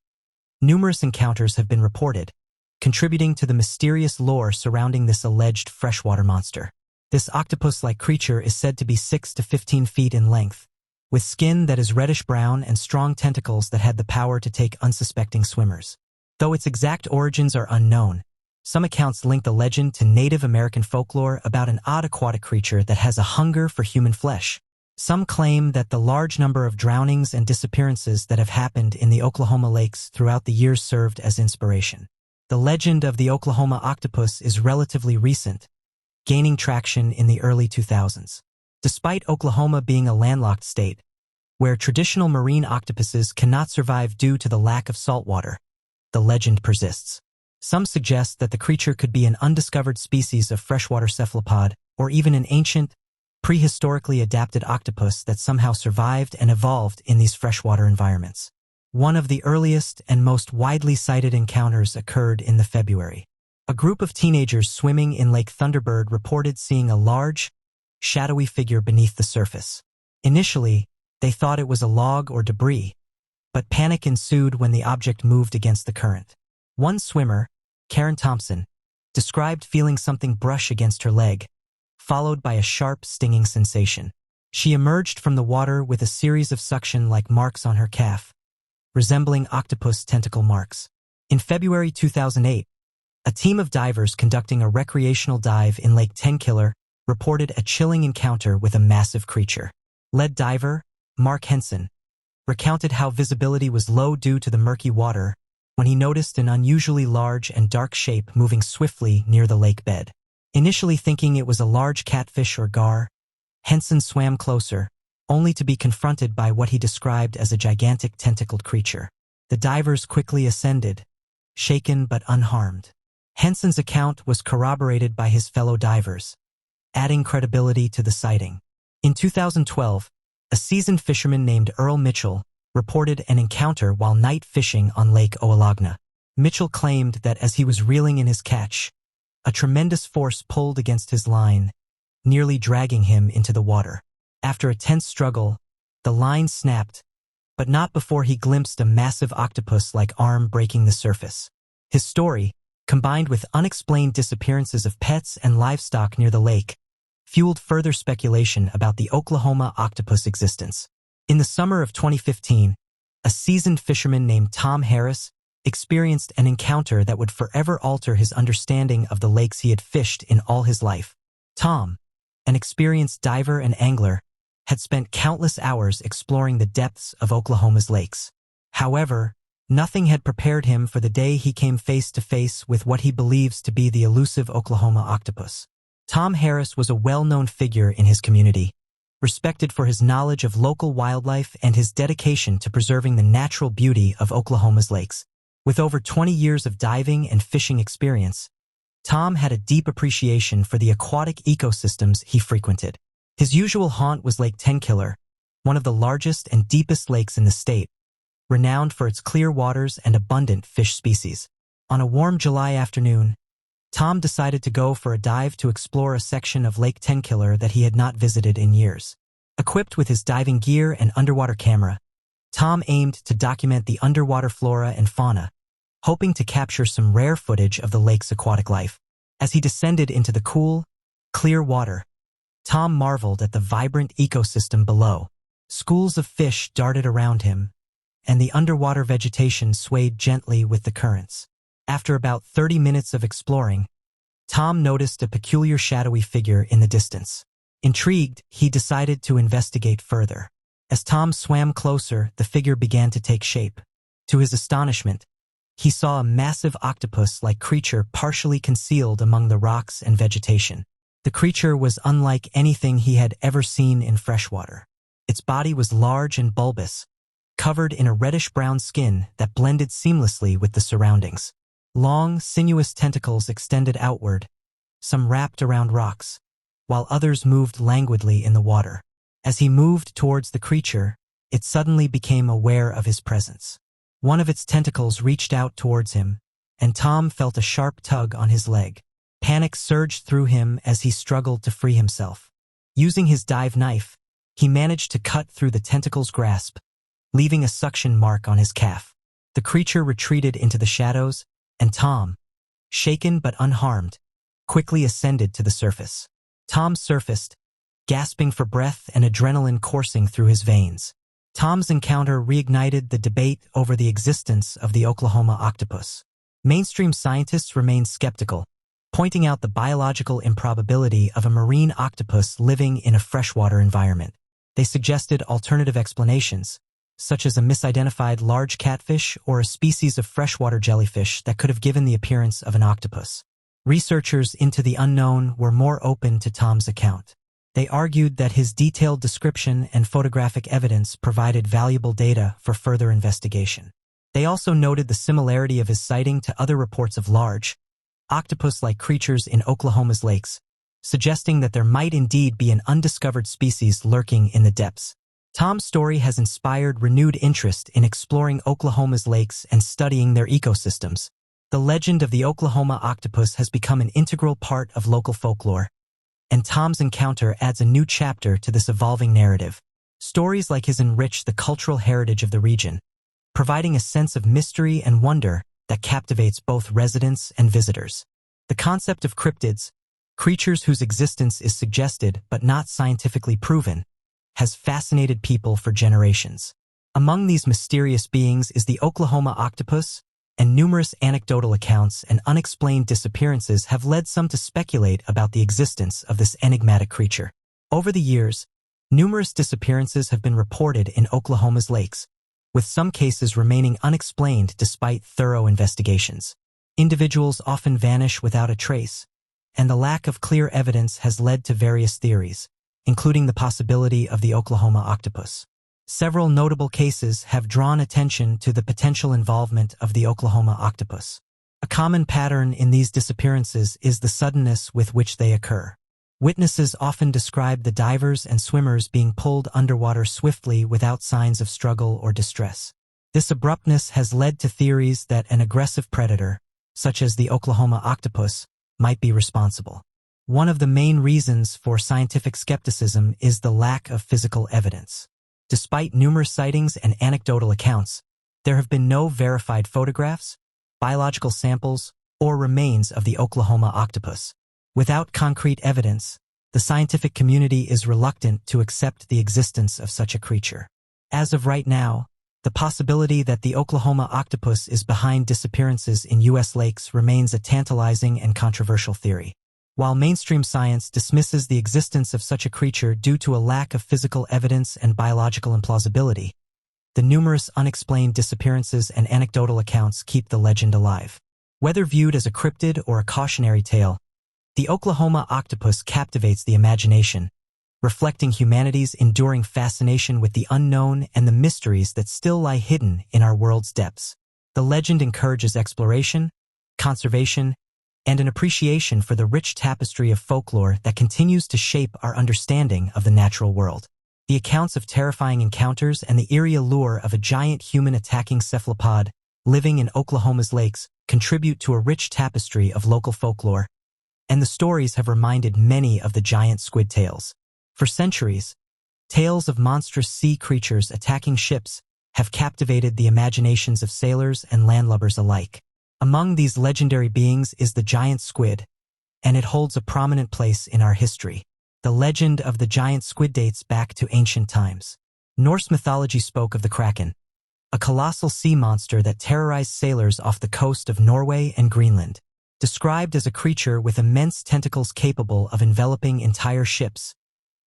numerous encounters have been reported, contributing to the mysterious lore surrounding this alleged freshwater monster. This octopus-like creature is said to be 6 to 15 feet in length, with skin that is reddish-brown and strong tentacles that had the power to take unsuspecting swimmers. Though its exact origins are unknown, some accounts link the legend to Native American folklore about an odd aquatic creature that has a hunger for human flesh. Some claim that the large number of drownings and disappearances that have happened in the Oklahoma lakes throughout the years served as inspiration. The legend of the Oklahoma octopus is relatively recent, gaining traction in the early 2000s. Despite Oklahoma being a landlocked state, where traditional marine octopuses cannot survive due to the lack of salt water, the legend persists. Some suggest that the creature could be an undiscovered species of freshwater cephalopod, or even an ancient, prehistorically adapted octopus that somehow survived and evolved in these freshwater environments. One of the earliest and most widely cited encounters occurred in February. A group of teenagers swimming in Lake Thunderbird reported seeing a large, shadowy figure beneath the surface. Initially, they thought it was a log or debris, but panic ensued when the object moved against the current. One swimmer, Karen Thompson, described feeling something brush against her leg, followed by a sharp, stinging sensation. She emerged from the water with a series of suction-like marks on her calf, resembling octopus tentacle marks. In February 2008, a team of divers conducting a recreational dive in Lake Tenkiller reported a chilling encounter with a massive creature. Lead diver, Mark Henson, recounted how visibility was low due to the murky water when he noticed an unusually large and dark shape moving swiftly near the lake bed. Initially thinking it was a large catfish or gar, Henson swam closer, only to be confronted by what he described as a gigantic tentacled creature. The divers quickly ascended, shaken but unharmed. Henson's account was corroborated by his fellow divers, adding credibility to the sighting. In 2012, a seasoned fisherman named Earl Mitchell reported an encounter while night fishing on Lake Oalagna. Mitchell claimed that as he was reeling in his catch, a tremendous force pulled against his line, nearly dragging him into the water. After a tense struggle, the line snapped, but not before he glimpsed a massive octopus-like arm breaking the surface. His story, combined with unexplained disappearances of pets and livestock near the lake, fueled further speculation about the Oklahoma octopus existence. In the summer of 2015, a seasoned fisherman named Tom Harris experienced an encounter that would forever alter his understanding of the lakes he had fished in all his life. Tom, an experienced diver and angler, had spent countless hours exploring the depths of Oklahoma's lakes. However, nothing had prepared him for the day he came face to face with what he believes to be the elusive Oklahoma octopus. Tom Harris was a well-known figure in his community, respected for his knowledge of local wildlife and his dedication to preserving the natural beauty of Oklahoma's lakes. With over 20 years of diving and fishing experience, Tom had a deep appreciation for the aquatic ecosystems he frequented. His usual haunt was Lake Tenkiller, one of the largest and deepest lakes in the state, renowned for its clear waters and abundant fish species. On a warm July afternoon, Tom decided to go for a dive to explore a section of Lake Tenkiller that he had not visited in years. Equipped with his diving gear and underwater camera, Tom aimed to document the underwater flora and fauna, hoping to capture some rare footage of the lake's aquatic life. As he descended into the cool, clear water, Tom marveled at the vibrant ecosystem below. Schools of fish darted around him, and the underwater vegetation swayed gently with the currents. After about 30 minutes of exploring, Tom noticed a peculiar shadowy figure in the distance. Intrigued, he decided to investigate further. As Tom swam closer, the figure began to take shape. To his astonishment, he saw a massive octopus-like creature partially concealed among the rocks and vegetation. The creature was unlike anything he had ever seen in freshwater. Its body was large and bulbous, covered in a reddish-brown skin that blended seamlessly with the surroundings. Long, sinuous tentacles extended outward, some wrapped around rocks, while others moved languidly in the water. As he moved towards the creature, it suddenly became aware of his presence. One of its tentacles reached out towards him, and Tom felt a sharp tug on his leg. Panic surged through him as he struggled to free himself. Using his dive knife, he managed to cut through the tentacle's grasp, leaving a suction mark on his calf. The creature retreated into the shadows, and Tom, shaken but unharmed, quickly ascended to the surface. Tom surfaced, gasping for breath and adrenaline coursing through his veins. Tom's encounter reignited the debate over the existence of the Oklahoma octopus. Mainstream scientists remained skeptical, pointing out the biological improbability of a marine octopus living in a freshwater environment. They suggested alternative explanations, such as a misidentified large catfish or a species of freshwater jellyfish that could have given the appearance of an octopus. Researchers into the unknown were more open to Tom's account. They argued that his detailed description and photographic evidence provided valuable data for further investigation. They also noted the similarity of his sighting to other reports of large, octopus-like creatures in Oklahoma's lakes, suggesting that there might indeed be an undiscovered species lurking in the depths. Tom's story has inspired renewed interest in exploring Oklahoma's lakes and studying their ecosystems. The legend of the Oklahoma octopus has become an integral part of local folklore, and Tom's encounter adds a new chapter to this evolving narrative. Stories like his enrich the cultural heritage of the region, providing a sense of mystery and wonder that captivates both residents and visitors. The concept of cryptids, creatures whose existence is suggested but not scientifically proven, has fascinated people for generations. Among these mysterious beings is the Oklahoma octopus, and numerous anecdotal accounts and unexplained disappearances have led some to speculate about the existence of this enigmatic creature. Over the years, numerous disappearances have been reported in Oklahoma's lakes, with some cases remaining unexplained despite thorough investigations. Individuals often vanish without a trace, and the lack of clear evidence has led to various theories, including the possibility of the Oklahoma octopus. Several notable cases have drawn attention to the potential involvement of the Oklahoma octopus. A common pattern in these disappearances is the suddenness with which they occur. Witnesses often describe the divers and swimmers being pulled underwater swiftly without signs of struggle or distress. This abruptness has led to theories that an aggressive predator, such as the Oklahoma octopus, might be responsible. One of the main reasons for scientific skepticism is the lack of physical evidence. Despite numerous sightings and anecdotal accounts, there have been no verified photographs, biological samples, or remains of the Oklahoma octopus. Without concrete evidence, the scientific community is reluctant to accept the existence of such a creature. As of right now, the possibility that the Oklahoma octopus is behind disappearances in U.S. lakes remains a tantalizing and controversial theory. While mainstream science dismisses the existence of such a creature due to a lack of physical evidence and biological implausibility, the numerous unexplained disappearances and anecdotal accounts keep the legend alive. Whether viewed as a cryptid or a cautionary tale, the Oklahoma octopus captivates the imagination, reflecting humanity's enduring fascination with the unknown and the mysteries that still lie hidden in our world's depths. The legend encourages exploration, conservation, and an appreciation for the rich tapestry of folklore that continues to shape our understanding of the natural world. The accounts of terrifying encounters and the eerie allure of a giant human-attacking cephalopod living in Oklahoma's lakes contribute to a rich tapestry of local folklore, and the stories have reminded many of the giant squid tales. For centuries, tales of monstrous sea creatures attacking ships have captivated the imaginations of sailors and landlubbers alike. Among these legendary beings is the giant squid, and it holds a prominent place in our history. The legend of the giant squid dates back to ancient times. Norse mythology spoke of the kraken, a colossal sea monster that terrorized sailors off the coast of Norway and Greenland. Described as a creature with immense tentacles capable of enveloping entire ships,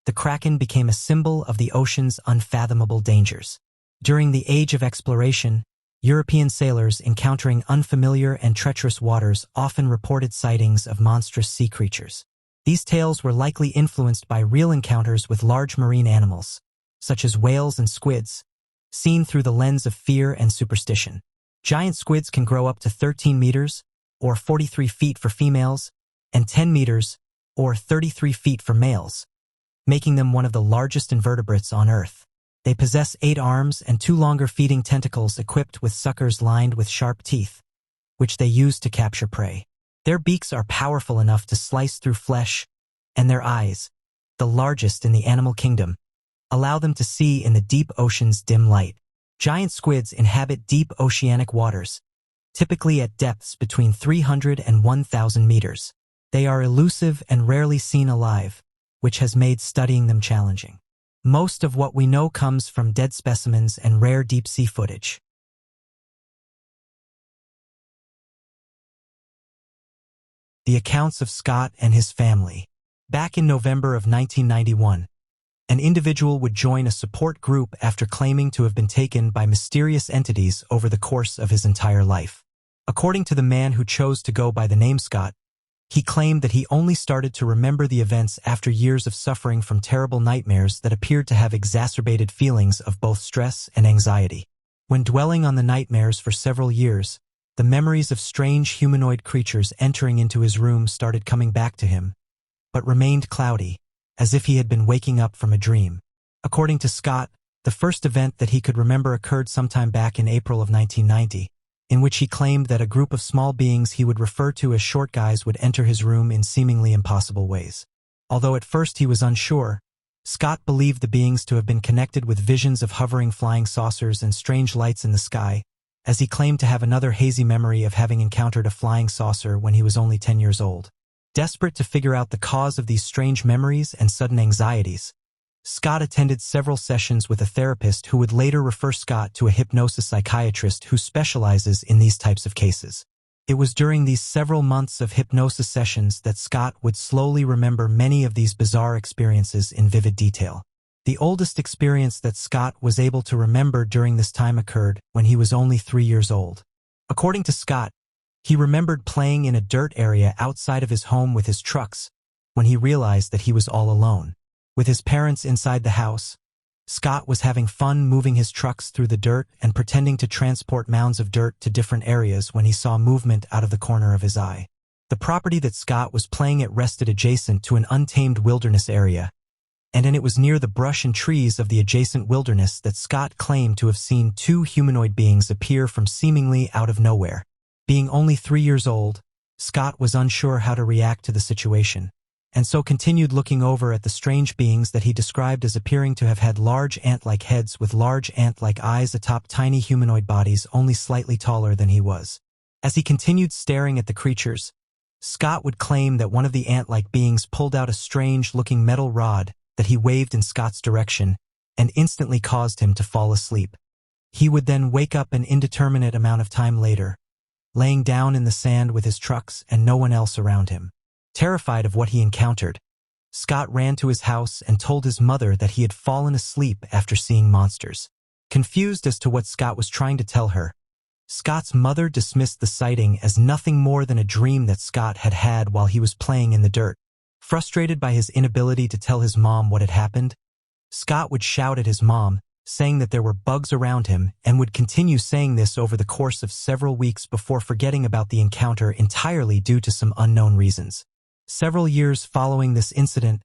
the kraken became a symbol of the ocean's unfathomable dangers. During the Age of Exploration, European sailors encountering unfamiliar and treacherous waters often reported sightings of monstrous sea creatures. These tales were likely influenced by real encounters with large marine animals, such as whales and squids, seen through the lens of fear and superstition. Giant squids can grow up to 13 meters, or 43 feet for females, and 10 meters, or 33 feet for males, making them one of the largest invertebrates on Earth. They possess 8 arms and 2 longer feeding tentacles equipped with suckers lined with sharp teeth, which they use to capture prey. Their beaks are powerful enough to slice through flesh, and their eyes, the largest in the animal kingdom, allow them to see in the deep ocean's dim light. Giant squids inhabit deep oceanic waters, typically at depths between 300 and 1,000 meters. They are elusive and rarely seen alive, which has made studying them challenging. Most of what we know comes from dead specimens and rare deep-sea footage. The accounts of Scott and his family. Back in November of 1991, an individual would join a support group after claiming to have been taken by mysterious entities over the course of his entire life. According to the man who chose to go by the name Scott, he claimed that he only started to remember the events after years of suffering from terrible nightmares that appeared to have exacerbated feelings of both stress and anxiety. When dwelling on the nightmares for several years, the memories of strange humanoid creatures entering into his room started coming back to him, but remained cloudy, as if he had been waking up from a dream. According to Scott, the first event that he could remember occurred sometime back in April of 1990, in which he claimed that a group of small beings he would refer to as short guys would enter his room in seemingly impossible ways. Although at first he was unsure, Scott believed the beings to have been connected with visions of hovering flying saucers and strange lights in the sky, as he claimed to have another hazy memory of having encountered a flying saucer when he was only 10 years old. Desperate to figure out the cause of these strange memories and sudden anxieties, Scott attended several sessions with a therapist who would later refer Scott to a hypnosis psychiatrist who specializes in these types of cases. It was during these several months of hypnosis sessions that Scott would slowly remember many of these bizarre experiences in vivid detail. The oldest experience that Scott was able to remember during this time occurred when he was only 3 years old. According to Scott, he remembered playing in a dirt area outside of his home with his trucks when he realized that he was all alone. With his parents inside the house, Scott was having fun moving his trucks through the dirt and pretending to transport mounds of dirt to different areas when he saw movement out of the corner of his eye. The property that Scott was playing at rested adjacent to an untamed wilderness area, and it was near the brush and trees of the adjacent wilderness that Scott claimed to have seen two humanoid beings appear from seemingly out of nowhere. Being only 3 years old, Scott was unsure how to react to the situation, and so continued looking over at the strange beings that he described as appearing to have had large ant-like heads with large ant-like eyes atop tiny humanoid bodies only slightly taller than he was. As he continued staring at the creatures, Scott would claim that one of the ant-like beings pulled out a strange-looking metal rod that he waved in Scott's direction and instantly caused him to fall asleep. He would then wake up an indeterminate amount of time later, laying down in the sand with his trucks and no one else around him. Terrified of what he encountered, Scott ran to his house and told his mother that he had fallen asleep after seeing monsters. Confused as to what Scott was trying to tell her, Scott's mother dismissed the sighting as nothing more than a dream that Scott had had while he was playing in the dirt. Frustrated by his inability to tell his mom what had happened, Scott would shout at his mom, saying that there were bugs around him, and would continue saying this over the course of several weeks before forgetting about the encounter entirely due to some unknown reasons. Several years following this incident,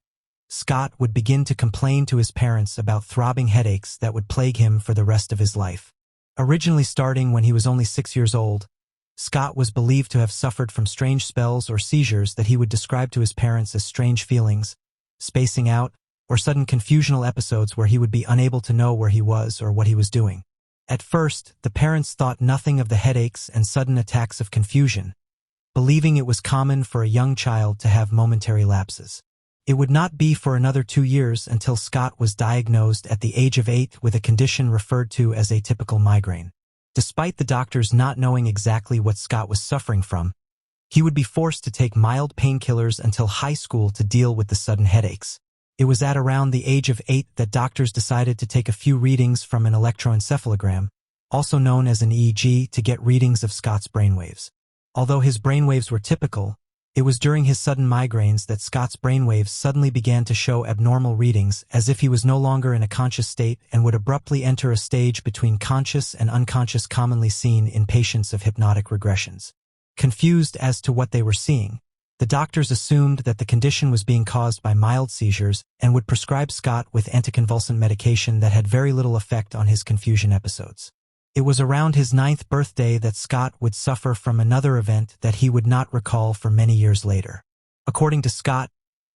Scott would begin to complain to his parents about throbbing headaches that would plague him for the rest of his life. Originally starting when he was only 6 years old, Scott was believed to have suffered from strange spells or seizures that he would describe to his parents as strange feelings, spacing out, or sudden confusional episodes where he would be unable to know where he was or what he was doing. At first, the parents thought nothing of the headaches and sudden attacks of confusion, believing it was common for a young child to have momentary lapses. It would not be for another 2 years until Scott was diagnosed at the age of 8 with a condition referred to as atypical migraine. Despite the doctors not knowing exactly what Scott was suffering from, he would be forced to take mild painkillers until high school to deal with the sudden headaches. It was at around the age of 8 that doctors decided to take a few readings from an electroencephalogram, also known as an EEG, to get readings of Scott's brainwaves. Although his brainwaves were typical, it was during his sudden migraines that Scott's brainwaves suddenly began to show abnormal readings, as if he was no longer in a conscious state and would abruptly enter a stage between conscious and unconscious commonly seen in patients of hypnotic regressions. Confused as to what they were seeing, the doctors assumed that the condition was being caused by mild seizures and would prescribe Scott with anticonvulsant medication that had very little effect on his confusion episodes. It was around his 9th birthday that Scott would suffer from another event that he would not recall for many years later. According to Scott,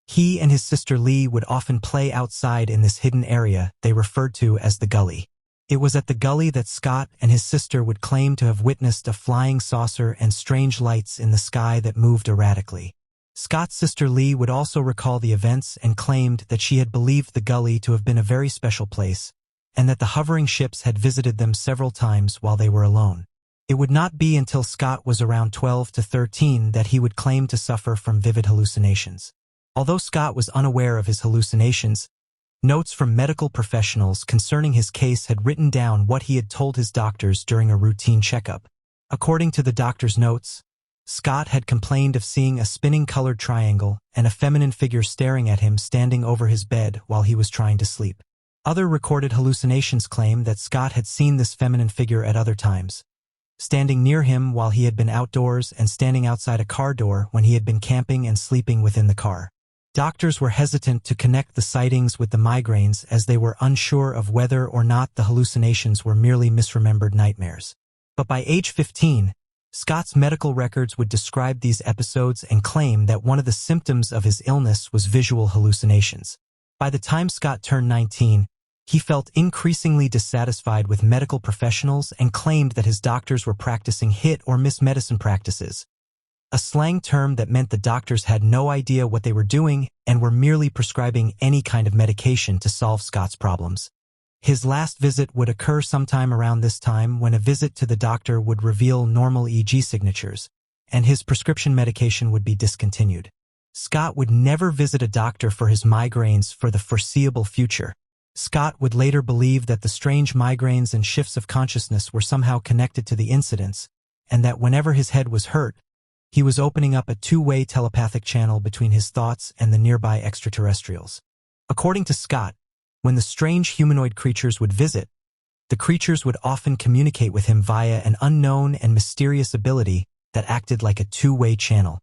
he and his sister Lee would often play outside in this hidden area they referred to as the gully. It was at the gully that Scott and his sister would claim to have witnessed a flying saucer and strange lights in the sky that moved erratically. Scott's sister Lee would also recall the events and claimed that she had believed the gully to have been a very special place, and that the hovering ships had visited them several times while they were alone. It would not be until Scott was around 12 to 13 that he would claim to suffer from vivid hallucinations. Although Scott was unaware of his hallucinations, notes from medical professionals concerning his case had written down what he had told his doctors during a routine checkup. According to the doctor's notes, Scott had complained of seeing a spinning colored triangle and a feminine figure staring at him standing over his bed while he was trying to sleep. Other recorded hallucinations claim that Scott had seen this feminine figure at other times, standing near him while he had been outdoors and standing outside a car door when he had been camping and sleeping within the car. Doctors were hesitant to connect the sightings with the migraines as they were unsure of whether or not the hallucinations were merely misremembered nightmares. But by age 15, Scott's medical records would describe these episodes and claim that one of the symptoms of his illness was visual hallucinations. By the time Scott turned 19, he felt increasingly dissatisfied with medical professionals and claimed that his doctors were practicing hit or miss medicine practices, a slang term that meant the doctors had no idea what they were doing and were merely prescribing any kind of medication to solve Scott's problems. His last visit would occur sometime around this time, when a visit to the doctor would reveal normal EEG signatures, and his prescription medication would be discontinued. Scott would never visit a doctor for his migraines for the foreseeable future. Scott would later believe that the strange migraines and shifts of consciousness were somehow connected to the incidents, and that whenever his head was hurt, he was opening up a two-way telepathic channel between his thoughts and the nearby extraterrestrials. According to Scott, when the strange humanoid creatures would visit, the creatures would often communicate with him via an unknown and mysterious ability that acted like a two-way channel.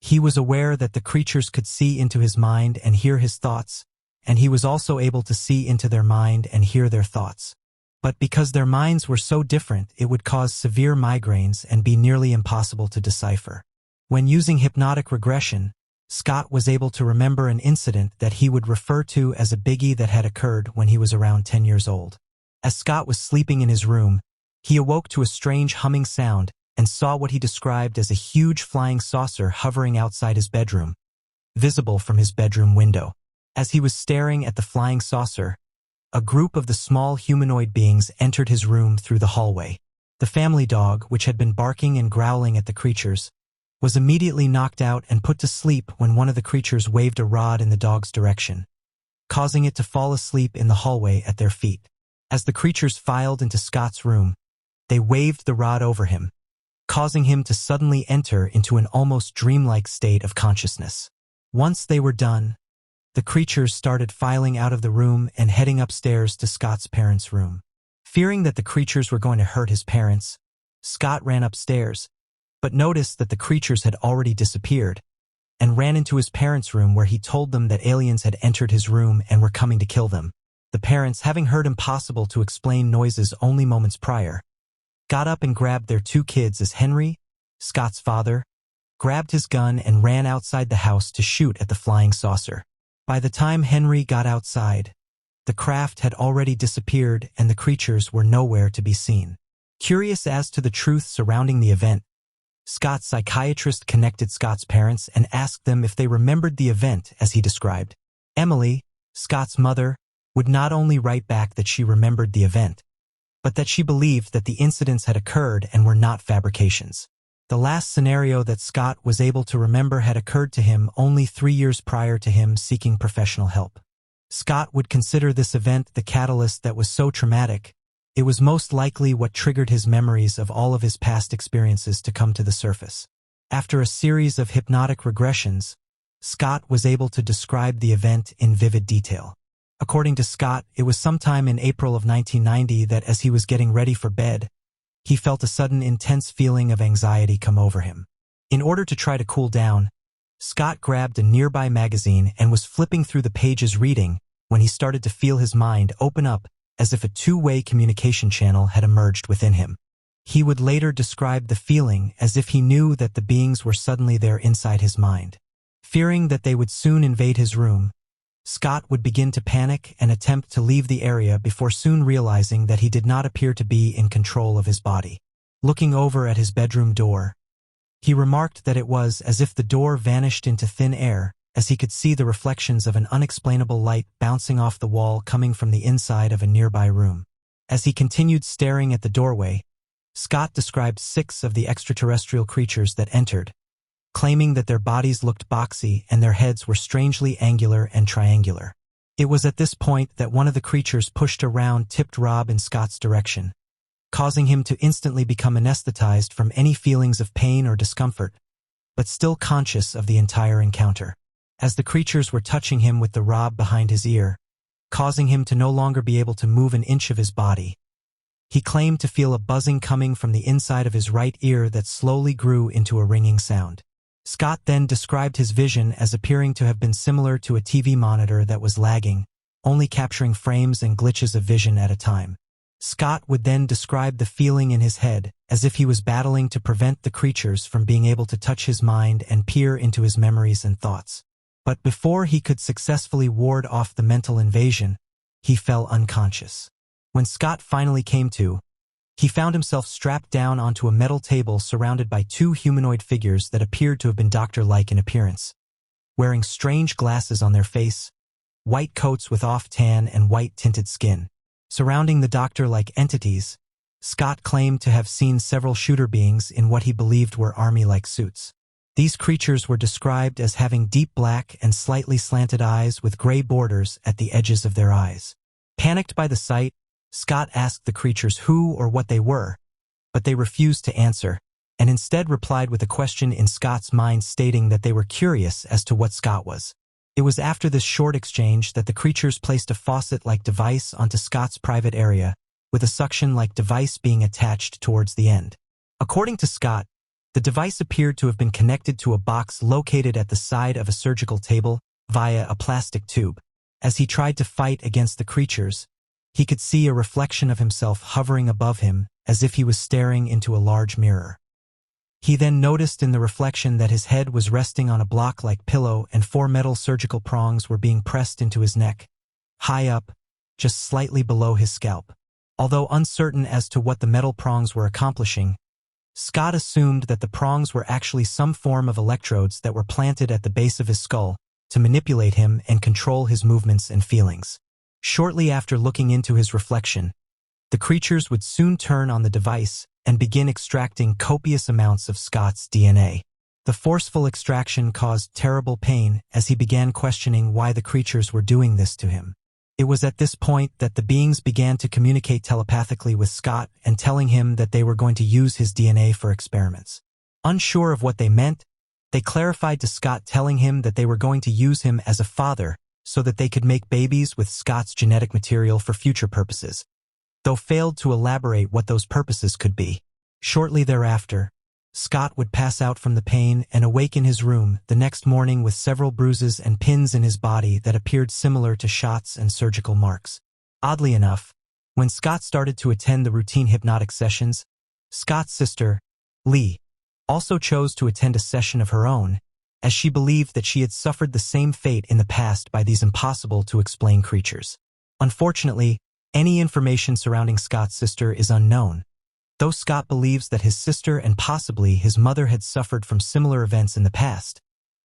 He was aware that the creatures could see into his mind and hear his thoughts, and he was also able to see into their mind and hear their thoughts. But because their minds were so different, it would cause severe migraines and be nearly impossible to decipher. When using hypnotic regression, Scott was able to remember an incident that he would refer to as a biggie that had occurred when he was around 10 years old. As Scott was sleeping in his room, he awoke to a strange humming sound and saw what he described as a huge flying saucer hovering outside his bedroom, visible from his bedroom window. As he was staring at the flying saucer, a group of the small humanoid beings entered his room through the hallway. The family dog, which had been barking and growling at the creatures, was immediately knocked out and put to sleep when one of the creatures waved a rod in the dog's direction, causing it to fall asleep in the hallway at their feet. As the creatures filed into Scott's room, they waved the rod over him, causing him to suddenly enter into an almost dreamlike state of consciousness. Once they were done, the creatures started filing out of the room and heading upstairs to Scott's parents' room. Fearing that the creatures were going to hurt his parents, Scott ran upstairs, but noticed that the creatures had already disappeared, and ran into his parents' room where he told them that aliens had entered his room and were coming to kill them. The parents, having heard impossible to explain noises only moments prior, got up and grabbed their two kids as Henry, Scott's father, grabbed his gun and ran outside the house to shoot at the flying saucer. By the time Henry got outside, the craft had already disappeared and the creatures were nowhere to be seen. Curious as to the truth surrounding the event, Scott's psychiatrist connected Scott's parents and asked them if they remembered the event as he described. Emily, Scott's mother, would not only write back that she remembered the event, but that she believed that the incidents had occurred and were not fabrications. The last scenario that Scott was able to remember had occurred to him only 3 years prior to him seeking professional help. Scott would consider this event the catalyst that was so traumatic. It was most likely what triggered his memories of all of his past experiences to come to the surface. After a series of hypnotic regressions, Scott was able to describe the event in vivid detail. According to Scott, it was sometime in April of 1990 that as he was getting ready for bed, he felt a sudden intense feeling of anxiety come over him. In order to try to cool down, Scott grabbed a nearby magazine and was flipping through the pages reading when he started to feel his mind open up as if a two-way communication channel had emerged within him. He would later describe the feeling as if he knew that the beings were suddenly there inside his mind. Fearing that they would soon invade his room, Scott would begin to panic and attempt to leave the area before soon realizing that he did not appear to be in control of his body. Looking over at his bedroom door, he remarked that it was as if the door vanished into thin air, as he could see the reflections of an unexplainable light bouncing off the wall coming from the inside of a nearby room. As he continued staring at the doorway, Scott described 6 of the extraterrestrial creatures that entered, claiming that their bodies looked boxy and their heads were strangely angular and triangular. It was at this point that one of the creatures pushed a round tipped Rob in Scott's direction, causing him to instantly become anesthetized from any feelings of pain or discomfort, but still conscious of the entire encounter. As the creatures were touching him with the Rob behind his ear, causing him to no longer be able to move an inch of his body, he claimed to feel a buzzing coming from the inside of his right ear that slowly grew into a ringing sound. Scott then described his vision as appearing to have been similar to a TV monitor that was lagging, only capturing frames and glitches of vision at a time. Scott would then describe the feeling in his head as if he was battling to prevent the creatures from being able to touch his mind and peer into his memories and thoughts. But before he could successfully ward off the mental invasion, he fell unconscious. When Scott finally came to, he found himself strapped down onto a metal table surrounded by 2 humanoid figures that appeared to have been doctor-like in appearance, wearing strange glasses on their face, white coats with off-tan and white-tinted skin. Surrounding the doctor-like entities, Scott claimed to have seen several shooter beings in what he believed were army-like suits. These creatures were described as having deep black and slightly slanted eyes with gray borders at the edges of their eyes. Panicked by the sight, Scott asked the creatures who or what they were, but they refused to answer, and instead replied with a question in Scott's mind stating that they were curious as to what Scott was. It was after this short exchange that the creatures placed a faucet-like device onto Scott's private area, with a suction-like device being attached towards the end. According to Scott, The device appeared to have been connected to a box located at the side of a surgical table via a plastic tube. As he tried to fight against the creatures, he could see a reflection of himself hovering above him as if he was staring into a large mirror. He then noticed in the reflection that his head was resting on a block-like pillow and 4 metal surgical prongs were being pressed into his neck, high up, just slightly below his scalp. Although uncertain as to what the metal prongs were accomplishing, Scott assumed that the prongs were actually some form of electrodes that were planted at the base of his skull to manipulate him and control his movements and feelings. Shortly after looking into his reflection, the creatures would soon turn on the device and begin extracting copious amounts of Scott's DNA. The forceful extraction caused terrible pain as he began questioning why the creatures were doing this to him. It was at this point that the beings began to communicate telepathically with Scott and telling him that they were going to use his DNA for experiments. Unsure of what they meant, they clarified to Scott, telling him that they were going to use him as a father so that they could make babies with Scott's genetic material for future purposes, though failed to elaborate what those purposes could be. Shortly thereafter, Scott would pass out from the pain and awake in his room the next morning with several bruises and pins in his body that appeared similar to shots and surgical marks. Oddly enough, when Scott started to attend the routine hypnotic sessions, Scott's sister, Lee, also chose to attend a session of her own, as she believed that she had suffered the same fate in the past by these impossible-to-explain creatures. Unfortunately, any information surrounding Scott's sister is unknown, though Scott believes that his sister and possibly his mother had suffered from similar events in the past,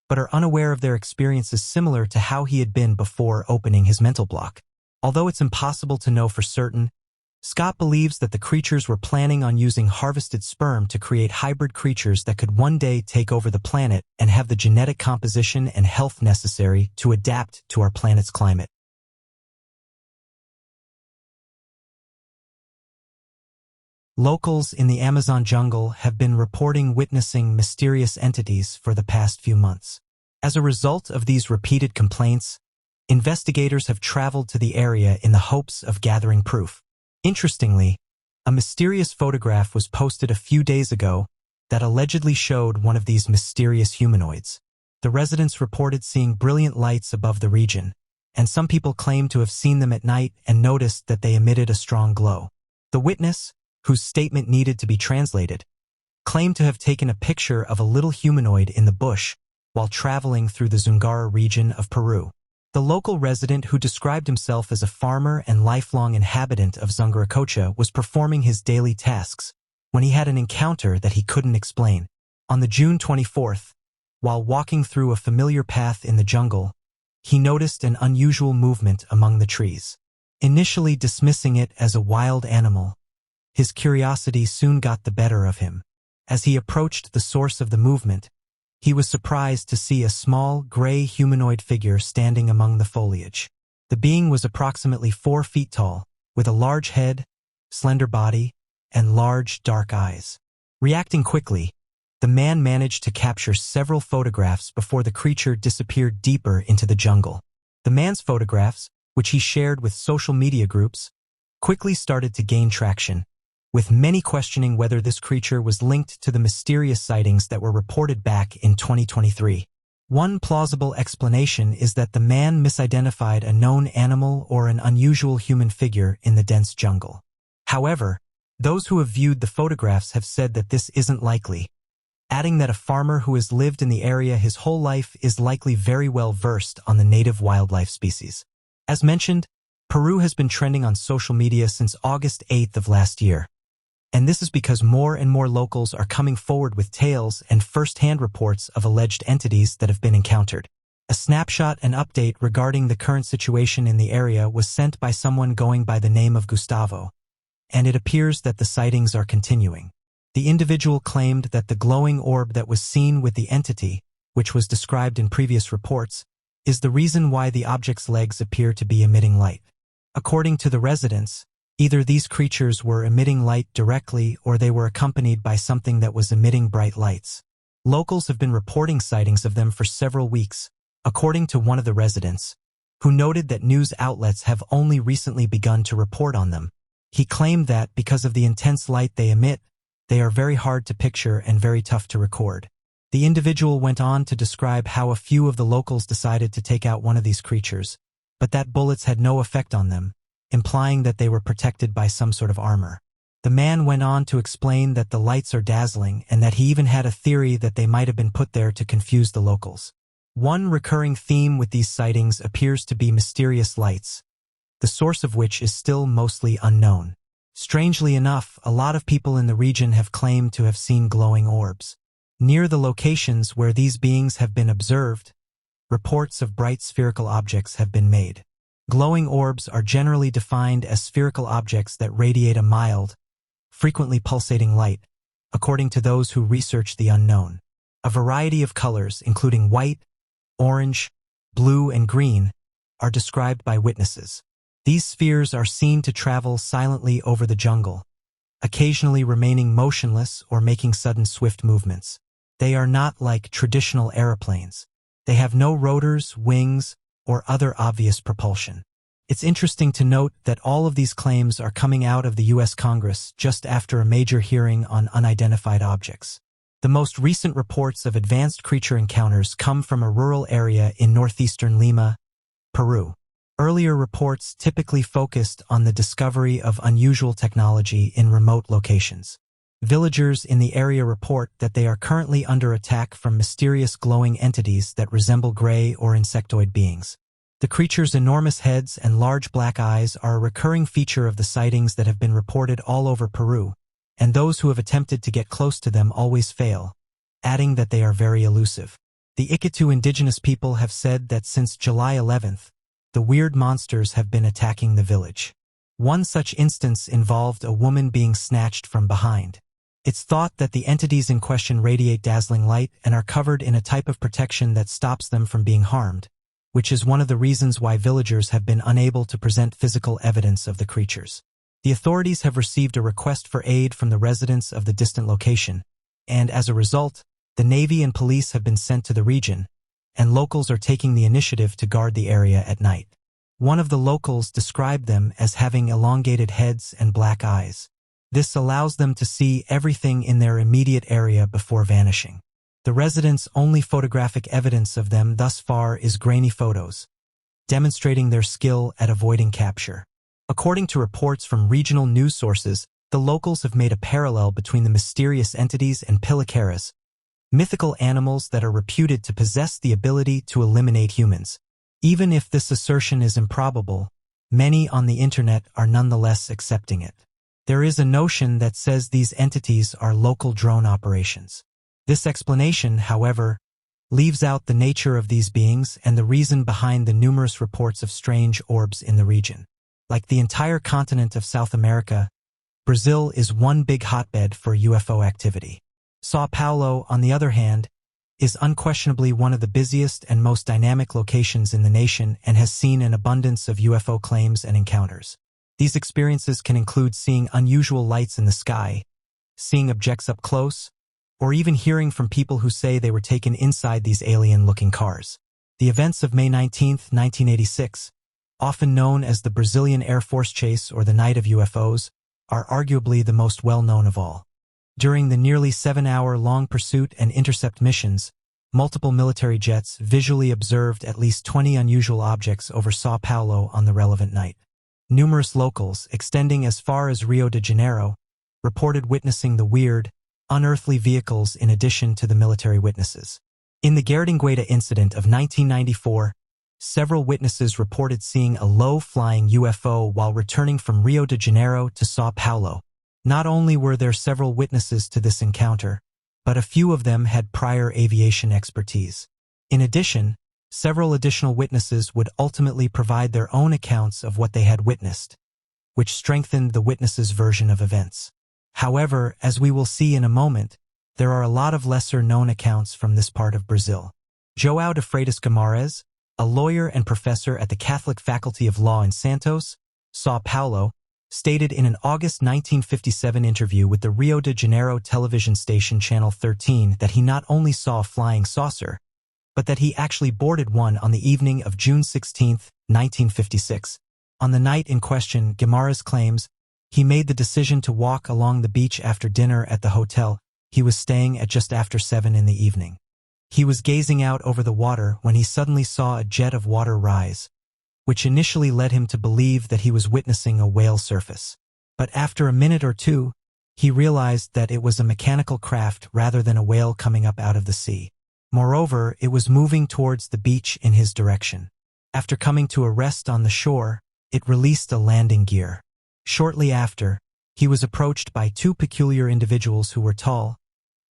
but are unaware of their experiences similar to how he had been before opening his mental block. Although it's impossible to know for certain, Scott believes that the creatures were planning on using harvested sperm to create hybrid creatures that could one day take over the planet and have the genetic composition and health necessary to adapt to our planet's climate. Locals in the Amazon jungle have been reporting witnessing mysterious entities for the past few months. As a result of these repeated complaints, investigators have traveled to the area in the hopes of gathering proof. Interestingly, a mysterious photograph was posted a few days ago that allegedly showed one of these mysterious humanoids. The residents reported seeing brilliant lights above the region, and some people claimed to have seen them at night and noticed that they emitted a strong glow. The witness, whose statement needed to be translated, claimed to have taken a picture of a little humanoid in the bush while traveling through the Zungara region of Peru. The local resident, who described himself as a farmer and lifelong inhabitant of Zungaracocha, was performing his daily tasks when he had an encounter that he couldn't explain. On the June 24th, while walking through a familiar path in the jungle, he noticed an unusual movement among the trees. Initially dismissing it as a wild animal, his curiosity soon got the better of him. As he approached the source of the movement, he was surprised to see a small, gray humanoid figure standing among the foliage. The being was approximately 4 feet tall, with a large head, slender body, and large, dark eyes. Reacting quickly, the man managed to capture several photographs before the creature disappeared deeper into the jungle. The man's photographs, which he shared with social media groups, quickly started to gain traction, with many questioning whether this creature was linked to the mysterious sightings that were reported back in 2023. One plausible explanation is that the man misidentified a known animal or an unusual human figure in the dense jungle. However, those who have viewed the photographs have said that this isn't likely, adding that a farmer who has lived in the area his whole life is likely very well versed on the native wildlife species. As mentioned, Peru has been trending on social media since August 8th of last year. And this is because more and more locals are coming forward with tales and first-hand reports of alleged entities that have been encountered. A snapshot and update regarding the current situation in the area was sent by someone going by the name of Gustavo, and it appears that the sightings are continuing. The individual claimed that the glowing orb that was seen with the entity, which was described in previous reports, is the reason why the object's legs appear to be emitting light. According to the residents, either these creatures were emitting light directly or they were accompanied by something that was emitting bright lights. Locals have been reporting sightings of them for several weeks, according to one of the residents, who noted that news outlets have only recently begun to report on them. He claimed that because of the intense light they emit, they are very hard to picture and very tough to record. The individual went on to describe how a few of the locals decided to take out one of these creatures, but that bullets had no effect on them, implying that they were protected by some sort of armor. The man went on to explain that the lights are dazzling and that he even had a theory that they might have been put there to confuse the locals. One recurring theme with these sightings appears to be mysterious lights, the source of which is still mostly unknown. Strangely enough, a lot of people in the region have claimed to have seen glowing orbs. Near the locations where these beings have been observed, reports of bright spherical objects have been made. Glowing orbs are generally defined as spherical objects that radiate a mild, frequently pulsating light, according to those who research the unknown. A variety of colors, including white, orange, blue, and green, are described by witnesses. These spheres are seen to travel silently over the jungle, occasionally remaining motionless or making sudden swift movements. They are not like traditional aeroplanes. They have no rotors, wings, or other obvious propulsion. It's interesting to note that all of these claims are coming out of the U.S. Congress just after a major hearing on unidentified objects. The most recent reports of advanced creature encounters come from a rural area in northeastern Lima, Peru. Earlier reports typically focused on the discovery of unusual technology in remote locations. Villagers in the area report that they are currently under attack from mysterious glowing entities that resemble gray or insectoid beings. The creatures' enormous heads and large black eyes are a recurring feature of the sightings that have been reported all over Peru, and those who have attempted to get close to them always fail, adding that they are very elusive. The Iquitu indigenous people have said that since July 11th, the weird monsters have been attacking the village. One such instance involved a woman being snatched from behind. It's thought that the entities in question radiate dazzling light and are covered in a type of protection that stops them from being harmed, which is one of the reasons why villagers have been unable to present physical evidence of the creatures. The authorities have received a request for aid from the residents of the distant location, and as a result, the Navy and police have been sent to the region, and locals are taking the initiative to guard the area at night. One of the locals described them as having elongated heads and black eyes. This allows them to see everything in their immediate area before vanishing. The residents' only photographic evidence of them thus far is grainy photos, demonstrating their skill at avoiding capture. According to reports from regional news sources, the locals have made a parallel between the mysterious entities and pilicaras, mythical animals that are reputed to possess the ability to eliminate humans. Even if this assertion is improbable, many on the internet are nonetheless accepting it. There is a notion that says these entities are local drone operations. This explanation, however, leaves out the nature of these beings and the reason behind the numerous reports of strange orbs in the region. Like the entire continent of South America, Brazil is one big hotbed for UFO activity. São Paulo, on the other hand, is unquestionably one of the busiest and most dynamic locations in the nation and has seen an abundance of UFO claims and encounters. These experiences can include seeing unusual lights in the sky, seeing objects up close, or even hearing from people who say they were taken inside these alien-looking cars. The events of May 19, 1986, often known as the Brazilian Air Force Chase or the Night of UFOs, are arguably the most well-known of all. During the nearly 7-hour-long pursuit and intercept missions, multiple military jets visually observed at least 20 unusual objects over São Paulo on the relevant night. Numerous locals, extending as far as Rio de Janeiro, reported witnessing the weird, unearthly vehicles in addition to the military witnesses. In the Guaratingueta incident of 1994, several witnesses reported seeing a low-flying UFO while returning from Rio de Janeiro to São Paulo. Not only were there several witnesses to this encounter, but a few of them had prior aviation expertise. In addition, several additional witnesses would ultimately provide their own accounts of what they had witnessed, which strengthened the witnesses' version of events. However, as we will see in a moment, there are a lot of lesser-known accounts from this part of Brazil. João de Freitas Guimarães, a lawyer and professor at the Catholic Faculty of Law in Santos, São Paulo, stated in an August 1957 interview with the Rio de Janeiro television station Channel 13 that he not only saw a flying saucer, but that he actually boarded one on the evening of June 16, 1956. On the night in question, Guimarães claims He made the decision to walk along the beach after dinner at the hotel he was staying at just after 7 in the evening. He was gazing out over the water when he suddenly saw a jet of water rise, which initially led him to believe that he was witnessing a whale surface. But after a minute or two, he realized that it was a mechanical craft rather than a whale coming up out of the sea. Moreover, it was moving towards the beach in his direction. After coming to a rest on the shore, it released a landing gear. Shortly after, he was approached by two peculiar individuals who were tall,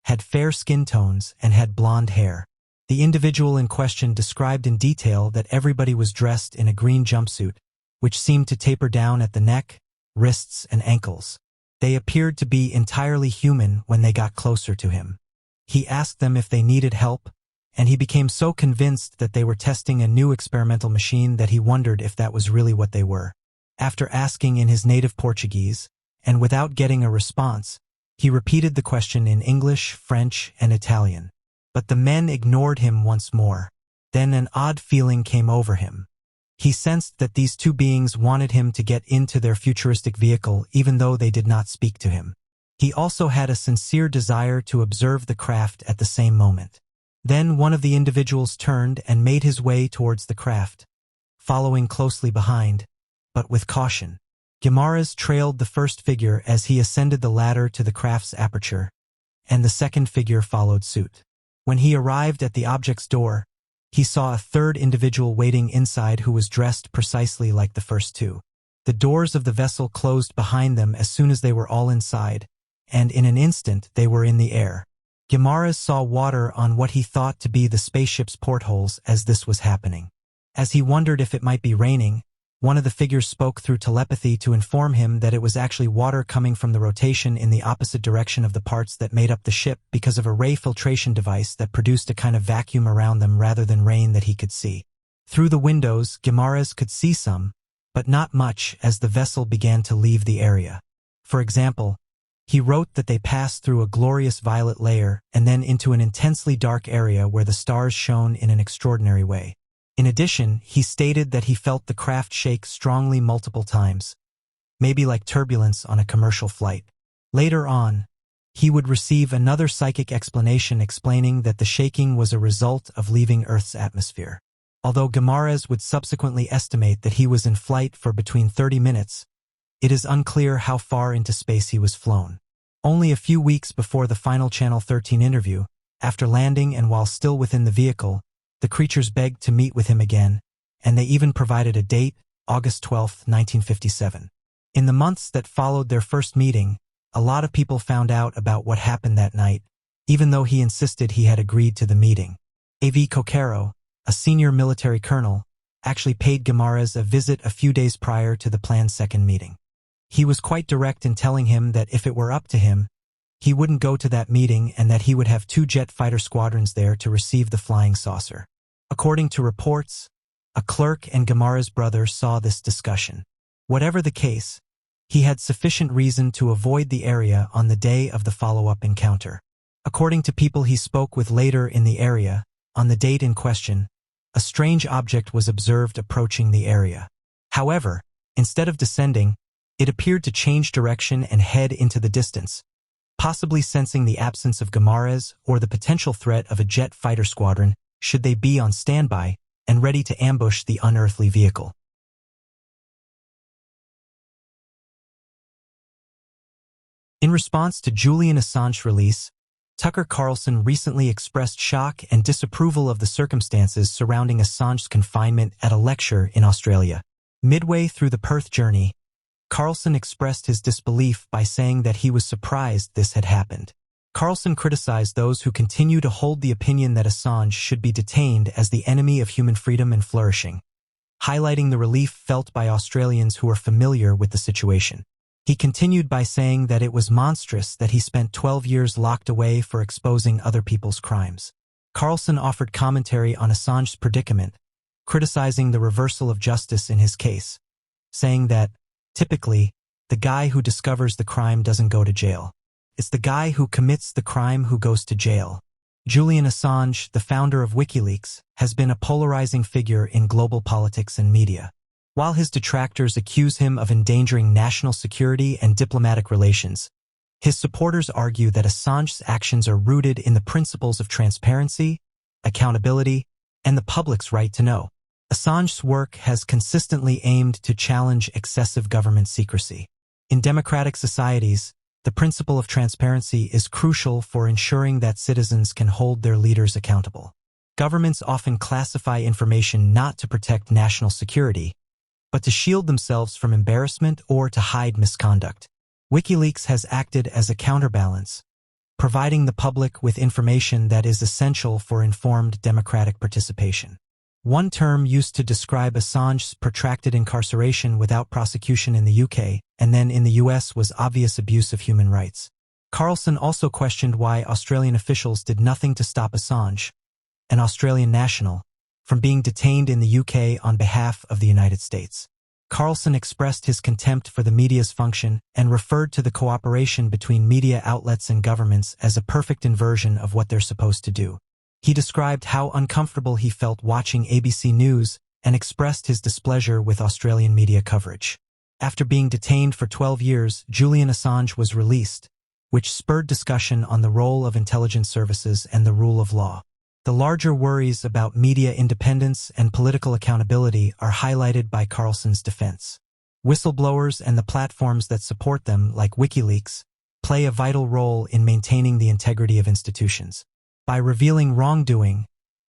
had fair skin tones, and had blonde hair. The individual in question described in detail that everybody was dressed in a green jumpsuit, which seemed to taper down at the neck, wrists, and ankles. They appeared to be entirely human when they got closer to him. He asked them if they needed help, and he became so convinced that they were testing a new experimental machine that he wondered if that was really what they were. After asking in his native Portuguese, and without getting a response, he repeated the question in English, French, and Italian. But the men ignored him once more. Then an odd feeling came over him. He sensed that these two beings wanted him to get into their futuristic vehicle even though they did not speak to him. He also had a sincere desire to observe the craft at the same moment. Then one of the individuals turned and made his way towards the craft, following closely behind, but with caution. Guimaraes trailed the first figure as he ascended the ladder to the craft's aperture, and the second figure followed suit. When he arrived at the object's door, he saw a third individual waiting inside who was dressed precisely like the first two. The doors of the vessel closed behind them as soon as they were all inside, and in an instant they were in the air. Guimaraes saw water on what he thought to be the spaceship's portholes as this was happening. As he wondered if it might be raining, one of the figures spoke through telepathy to inform him that it was actually water coming from the rotation in the opposite direction of the parts that made up the ship because of a ray filtration device that produced a kind of vacuum around them rather than rain that he could see. Through the windows, Guimaraes could see some, but not much as the vessel began to leave the area. For example, he wrote that they passed through a glorious violet layer and then into an intensely dark area where the stars shone in an extraordinary way. In addition, he stated that he felt the craft shake strongly multiple times, maybe like turbulence on a commercial flight. Later on, he would receive another psychic explanation explaining that the shaking was a result of leaving Earth's atmosphere. Although Guimaraes would subsequently estimate that he was in flight for between 30 minutes, it is unclear how far into space he was flown. Only a few weeks before the final Channel 13 interview, after landing and while still within the vehicle, the creatures begged to meet with him again, and they even provided a date, August 12, 1957. In the months that followed their first meeting, a lot of people found out about what happened that night, even though he insisted he had agreed to the meeting. A.V. Coquero, a senior military colonel, actually paid Guimaraes a visit a few days prior to the planned second meeting. He was quite direct in telling him that if it were up to him, he wouldn't go to that meeting and that he would have 2 jet fighter squadrons there to receive the flying saucer. According to reports, a clerk and Guimaraes' brother saw this discussion. Whatever the case, he had sufficient reason to avoid the area on the day of the follow-up encounter. According to people he spoke with later in the area, on the date in question, a strange object was observed approaching the area. However, instead of descending, it appeared to change direction and head into the distance, possibly sensing the absence of Guimaraes or the potential threat of a jet fighter squadron should they be on standby and ready to ambush the unearthly vehicle. In response to Julian Assange's release, Tucker Carlson recently expressed shock and disapproval of the circumstances surrounding Assange's confinement at a lecture in Australia. Midway through the Perth journey, Carlson expressed his disbelief by saying that he was surprised this had happened. Carlson criticized those who continue to hold the opinion that Assange should be detained as the enemy of human freedom and flourishing, highlighting the relief felt by Australians who are familiar with the situation. He continued by saying that it was monstrous that he spent 12 years locked away for exposing other people's crimes. Carlson offered commentary on Assange's predicament, criticizing the reversal of justice in his case, saying that, typically, the guy who discovers the crime doesn't go to jail. It's the guy who commits the crime who goes to jail. Julian Assange, the founder of WikiLeaks, has been a polarizing figure in global politics and media. While his detractors accuse him of endangering national security and diplomatic relations, his supporters argue that Assange's actions are rooted in the principles of transparency, accountability, and the public's right to know. Assange's work has consistently aimed to challenge excessive government secrecy. In democratic societies, the principle of transparency is crucial for ensuring that citizens can hold their leaders accountable. Governments often classify information not to protect national security, but to shield themselves from embarrassment or to hide misconduct. WikiLeaks has acted as a counterbalance, providing the public with information that is essential for informed democratic participation. One term used to describe Assange's protracted incarceration without prosecution in the UK and then in the US was obvious abuse of human rights. Carlson also questioned why Australian officials did nothing to stop Assange, an Australian national, from being detained in the UK on behalf of the United States. Carlson expressed his contempt for the media's function and referred to the cooperation between media outlets and governments as a perfect inversion of what they're supposed to do. He described how uncomfortable he felt watching ABC News and expressed his displeasure with Australian media coverage. After being detained for 12 years, Julian Assange was released, which spurred discussion on the role of intelligence services and the rule of law. The larger worries about media independence and political accountability are highlighted by Carlson's defense. Whistleblowers and the platforms that support them, like WikiLeaks, play a vital role in maintaining the integrity of institutions. By revealing wrongdoing,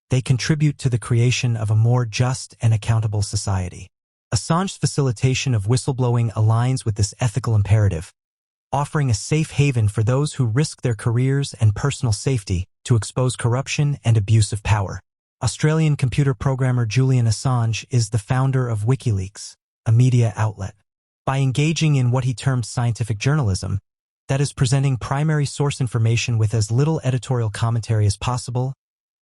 they contribute to the creation of a more just and accountable society. Assange's facilitation of whistleblowing aligns with this ethical imperative, offering a safe haven for those who risk their careers and personal safety to expose corruption and abuse of power. Australian computer programmer Julian Assange is the founder of WikiLeaks, a media outlet. By engaging in what he termed scientific journalism, that is presenting primary source information with as little editorial commentary as possible,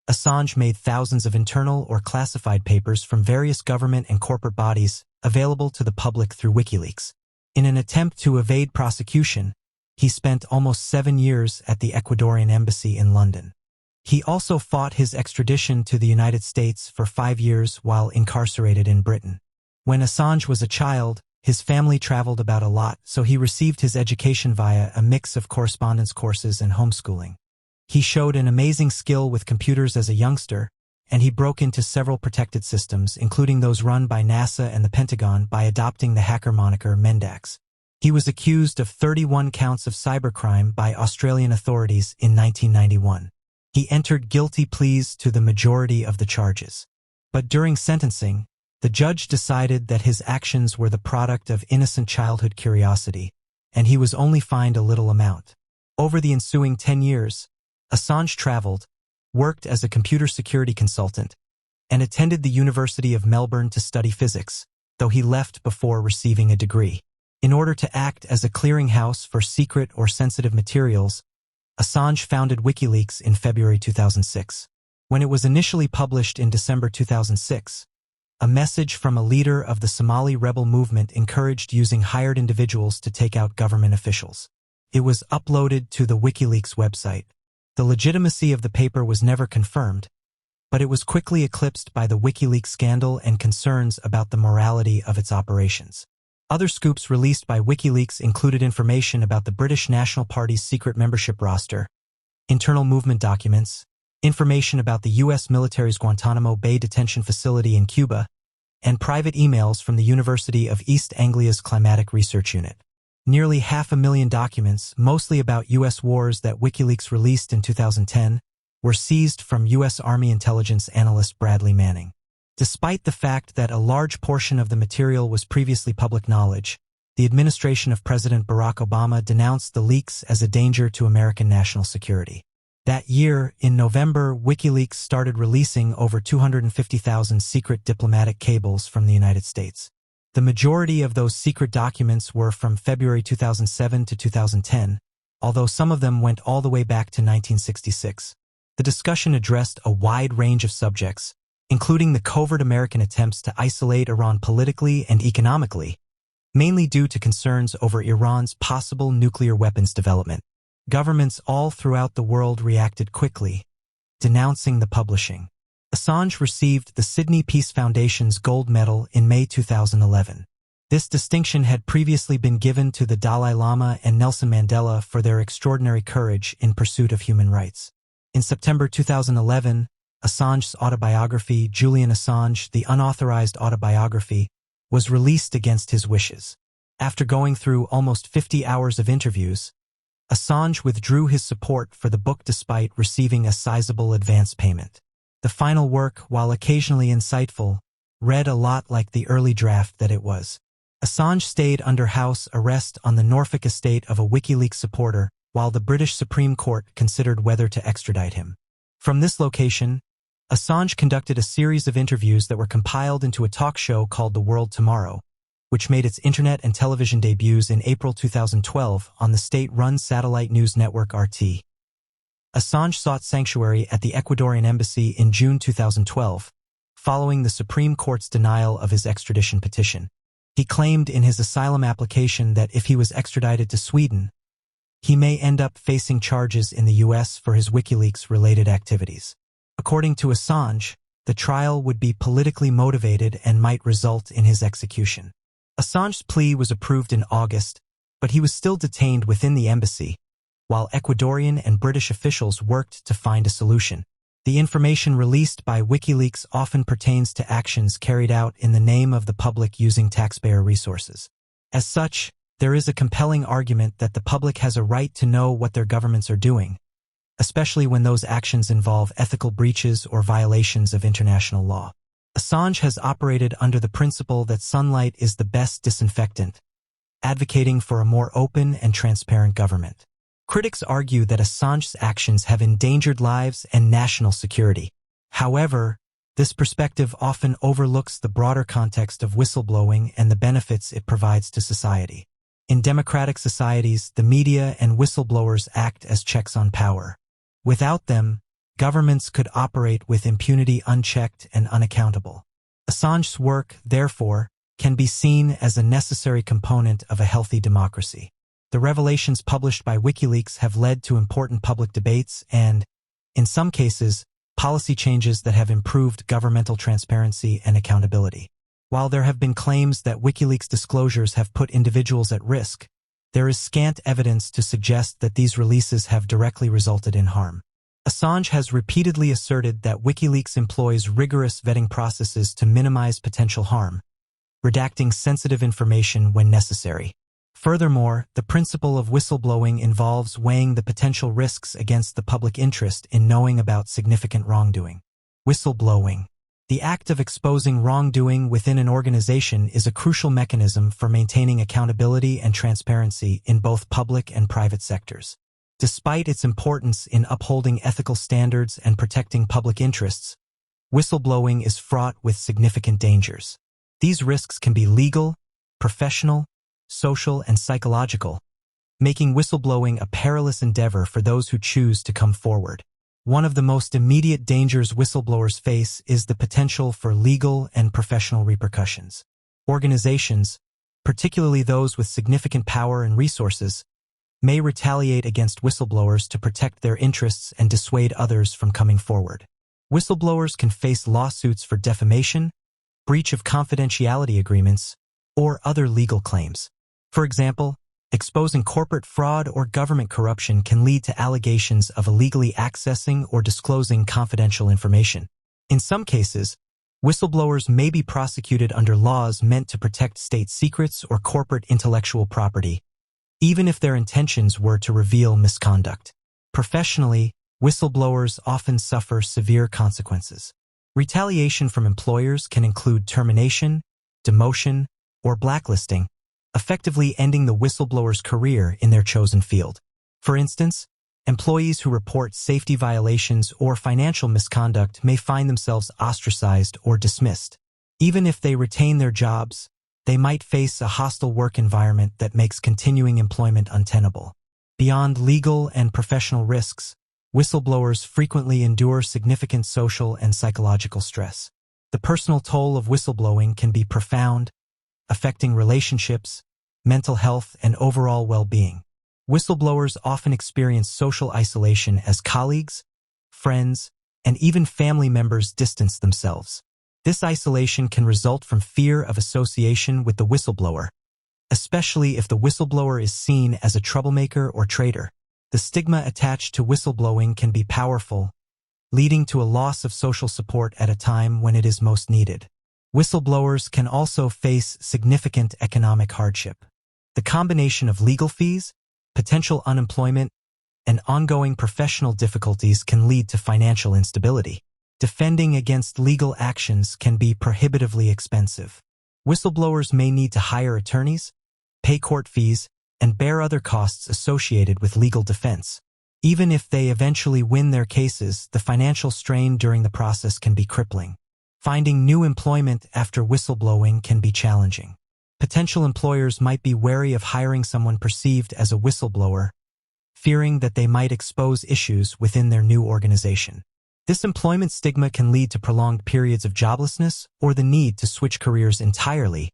Assange made thousands of internal or classified papers from various government and corporate bodies available to the public through WikiLeaks. In an attempt to evade prosecution, he spent almost 7 years at the Ecuadorian embassy in London. He also fought his extradition to the United States for 5 years while incarcerated in Britain. When Assange was a child, his family traveled about a lot, so he received his education via a mix of correspondence courses and homeschooling. He showed an amazing skill with computers as a youngster, and he broke into several protected systems, including those run by NASA and the Pentagon, by adopting the hacker moniker Mendax. He was accused of 31 counts of cybercrime by Australian authorities in 1991. He entered guilty pleas to the majority of the charges. But during sentencing, the judge decided that his actions were the product of innocent childhood curiosity, and he was only fined a little amount. Over the ensuing 10 years, Assange traveled, worked as a computer security consultant, and attended the University of Melbourne to study physics, though he left before receiving a degree. In order to act as a clearinghouse for secret or sensitive materials, Assange founded WikiLeaks in February 2006. When it was initially published in December 2006, a message from a leader of the Somali rebel movement encouraged using hired individuals to take out government officials. It was uploaded to the WikiLeaks website. The legitimacy of the paper was never confirmed, but it was quickly eclipsed by the WikiLeaks scandal and concerns about the morality of its operations. Other scoops released by WikiLeaks included information about the British National Party's secret membership roster, internal movement documents, information about the U.S. military's Guantanamo Bay detention facility in Cuba, and private emails from the University of East Anglia's Climatic Research Unit. Nearly 500,000 documents, mostly about U.S. wars that WikiLeaks released in 2010, were seized from U.S. Army intelligence analyst Bradley Manning. Despite the fact that a large portion of the material was previously public knowledge, the administration of President Barack Obama denounced the leaks as a danger to American national security. That year, in November, WikiLeaks started releasing over 250,000 secret diplomatic cables from the United States. The majority of those secret documents were from February 2007 to 2010, although some of them went all the way back to 1966. The discussion addressed a wide range of subjects, including the covert American attempts to isolate Iran politically and economically, mainly due to concerns over Iran's possible nuclear weapons development. Governments all throughout the world reacted quickly, denouncing the publishing. Assange received the Sydney Peace Foundation's Gold Medal in May 2011. This distinction had previously been given to the Dalai Lama and Nelson Mandela for their extraordinary courage in pursuit of human rights. In September 2011, Assange's autobiography, Julian Assange, the Unauthorized Autobiography, was released against his wishes. After going through almost 50 hours of interviews, Assange withdrew his support for the book despite receiving a sizable advance payment. The final work, while occasionally insightful, read a lot like the early draft that it was. Assange stayed under house arrest on the Norfolk estate of a WikiLeaks supporter while the British Supreme Court considered whether to extradite him. From this location, Assange conducted a series of interviews that were compiled into a talk show called The World Tomorrow, which made its internet and television debuts in April 2012 on the state-run satellite news network RT. Assange sought sanctuary at the Ecuadorian embassy in June 2012, following the Supreme Court's denial of his extradition petition. He claimed in his asylum application that if he was extradited to Sweden, he may end up facing charges in the U.S. for his WikiLeaks-related activities. According to Assange, the trial would be politically motivated and might result in his execution. Assange's plea was approved in August, but he was still detained within the embassy, while Ecuadorian and British officials worked to find a solution. The information released by WikiLeaks often pertains to actions carried out in the name of the public using taxpayer resources. As such, there is a compelling argument that the public has a right to know what their governments are doing, especially when those actions involve ethical breaches or violations of international law. Assange has operated under the principle that sunlight is the best disinfectant, advocating for a more open and transparent government. Critics argue that Assange's actions have endangered lives and national security. However, this perspective often overlooks the broader context of whistleblowing and the benefits it provides to society. In democratic societies, the media and whistleblowers act as checks on power. Without them, governments could operate with impunity unchecked and unaccountable. Assange's work, therefore, can be seen as a necessary component of a healthy democracy. The revelations published by WikiLeaks have led to important public debates and, in some cases, policy changes that have improved governmental transparency and accountability. While there have been claims that WikiLeaks disclosures have put individuals at risk, there is scant evidence to suggest that these releases have directly resulted in harm. Assange has repeatedly asserted that WikiLeaks employs rigorous vetting processes to minimize potential harm, redacting sensitive information when necessary. Furthermore, the principle of whistleblowing involves weighing the potential risks against the public interest in knowing about significant wrongdoing. Whistleblowing, the act of exposing wrongdoing within an organization, is a crucial mechanism for maintaining accountability and transparency in both public and private sectors. Despite its importance in upholding ethical standards and protecting public interests, whistleblowing is fraught with significant dangers. These risks can be legal, professional, social, and psychological, making whistleblowing a perilous endeavor for those who choose to come forward. One of the most immediate dangers whistleblowers face is the potential for legal and professional repercussions. Organizations, particularly those with significant power and resources, may retaliate against whistleblowers to protect their interests and dissuade others from coming forward. Whistleblowers can face lawsuits for defamation, breach of confidentiality agreements, or other legal claims. For example, exposing corporate fraud or government corruption can lead to allegations of illegally accessing or disclosing confidential information. In some cases, whistleblowers may be prosecuted under laws meant to protect state secrets or corporate intellectual property, even if their intentions were to reveal misconduct. Professionally, whistleblowers often suffer severe consequences. Retaliation from employers can include termination, demotion, or blacklisting, effectively ending the whistleblower's career in their chosen field. For instance, employees who report safety violations or financial misconduct may find themselves ostracized or dismissed. Even if they retain their jobs, they might face a hostile work environment that makes continuing employment untenable. Beyond legal and professional risks, whistleblowers frequently endure significant social and psychological stress. The personal toll of whistleblowing can be profound, affecting relationships, mental health, and overall well-being. Whistleblowers often experience social isolation as colleagues, friends, and even family members distance themselves. This isolation can result from fear of association with the whistleblower, especially if the whistleblower is seen as a troublemaker or traitor. The stigma attached to whistleblowing can be powerful, leading to a loss of social support at a time when it is most needed. Whistleblowers can also face significant economic hardship. The combination of legal fees, potential unemployment, and ongoing professional difficulties can lead to financial instability. Defending against legal actions can be prohibitively expensive. Whistleblowers may need to hire attorneys, pay court fees, and bear other costs associated with legal defense. Even if they eventually win their cases, the financial strain during the process can be crippling. Finding new employment after whistleblowing can be challenging. Potential employers might be wary of hiring someone perceived as a whistleblower, fearing that they might expose issues within their new organization. This employment stigma can lead to prolonged periods of joblessness or the need to switch careers entirely,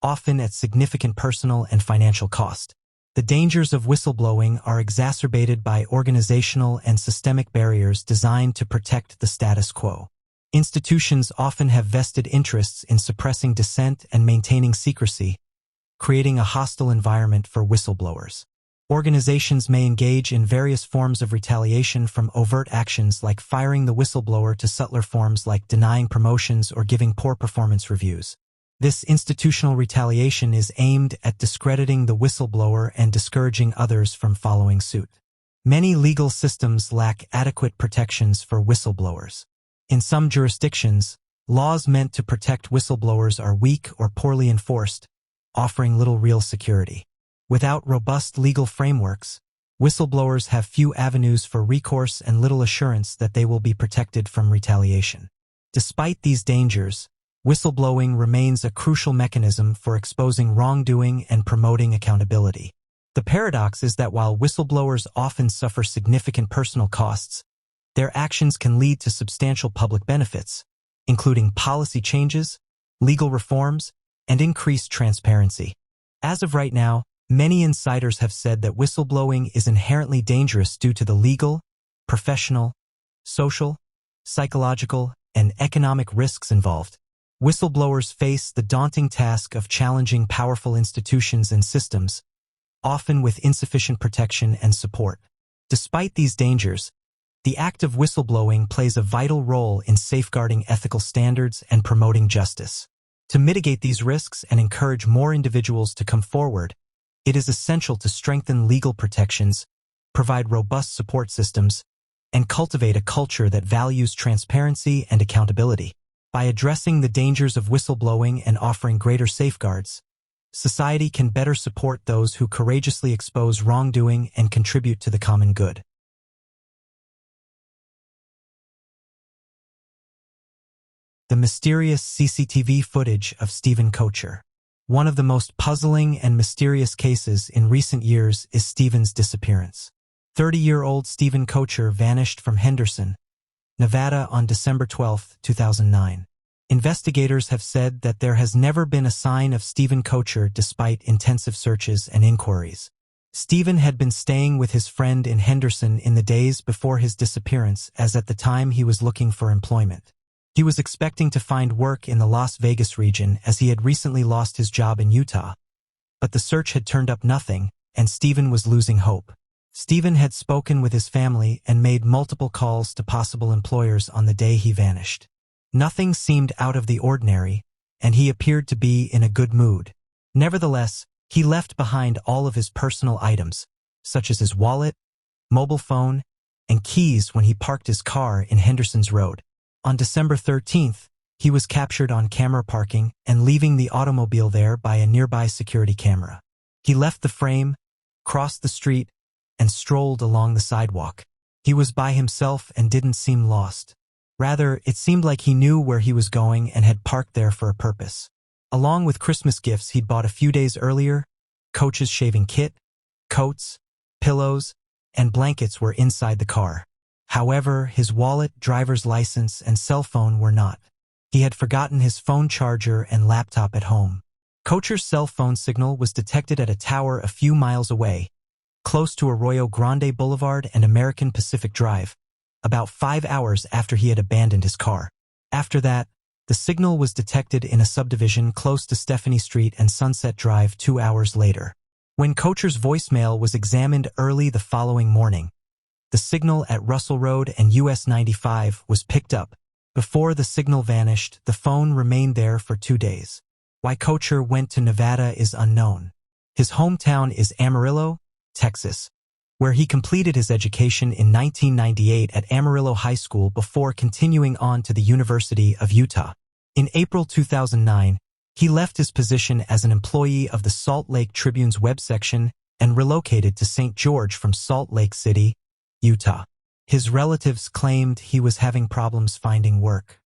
often at significant personal and financial cost. The dangers of whistleblowing are exacerbated by organizational and systemic barriers designed to protect the status quo. Institutions often have vested interests in suppressing dissent and maintaining secrecy, creating a hostile environment for whistleblowers. Organizations may engage in various forms of retaliation, from overt actions like firing the whistleblower to subtler forms like denying promotions or giving poor performance reviews. This institutional retaliation is aimed at discrediting the whistleblower and discouraging others from following suit. Many legal systems lack adequate protections for whistleblowers. In some jurisdictions, laws meant to protect whistleblowers are weak or poorly enforced, offering little real security. Without robust legal frameworks, whistleblowers have few avenues for recourse and little assurance that they will be protected from retaliation. Despite these dangers, whistleblowing remains a crucial mechanism for exposing wrongdoing and promoting accountability. The paradox is that while whistleblowers often suffer significant personal costs, their actions can lead to substantial public benefits, including policy changes, legal reforms, and increased transparency. As of right now, many insiders have said that whistleblowing is inherently dangerous due to the legal, professional, social, psychological, and economic risks involved. Whistleblowers face the daunting task of challenging powerful institutions and systems, often with insufficient protection and support. Despite these dangers, the act of whistleblowing plays a vital role in safeguarding ethical standards and promoting justice. To mitigate these risks and encourage more individuals to come forward, it is essential to strengthen legal protections, provide robust support systems, and cultivate a culture that values transparency and accountability. By addressing the dangers of whistleblowing and offering greater safeguards, society can better support those who courageously expose wrongdoing and contribute to the common good. The mysterious CCTV footage of Stephen Kocher. One of the most puzzling and mysterious cases in recent years is Stephen's disappearance. 30-year-old Stephen Kocher vanished from Henderson, Nevada on December 12, 2009. Investigators have said that there has never been a sign of Stephen Kocher despite intensive searches and inquiries. Stephen had been staying with his friend in Henderson in the days before his disappearance, as at the time he was looking for employment. He was expecting to find work in the Las Vegas region as he had recently lost his job in Utah. But the search had turned up nothing, and Stephen was losing hope. Stephen had spoken with his family and made multiple calls to possible employers on the day he vanished. Nothing seemed out of the ordinary, and he appeared to be in a good mood. Nevertheless, he left behind all of his personal items, such as his wallet, mobile phone, and keys when he parked his car in Henderson's Road. On December 13th, he was captured on camera parking and leaving the automobile there by a nearby security camera. He left the frame, crossed the street, and strolled along the sidewalk. He was by himself and didn't seem lost. Rather, it seemed like he knew where he was going and had parked there for a purpose. Along with Christmas gifts he'd bought a few days earlier, Kocher's shaving kit, coats, pillows, and blankets were inside the car. However, his wallet, driver's license, and cell phone were not. He had forgotten his phone charger and laptop at home. Kocher's cell phone signal was detected at a tower a few miles away, close to Arroyo Grande Boulevard and American Pacific Drive, about 5 hours after he had abandoned his car. After that, the signal was detected in a subdivision close to Stephanie Street and Sunset Drive 2 hours later. When Kocher's voicemail was examined early the following morning, the signal at Russell Road and US 95 was picked up. Before the signal vanished, the phone remained there for 2 days. Why Kocher went to Nevada is unknown. His hometown is Amarillo, Texas, where he completed his education in 1998 at Amarillo High School before continuing on to the University of Utah. In April 2009, he left his position as an employee of the Salt Lake Tribune's web section and relocated to St. George from Salt Lake City, Utah. His relatives claimed he was having problems finding work.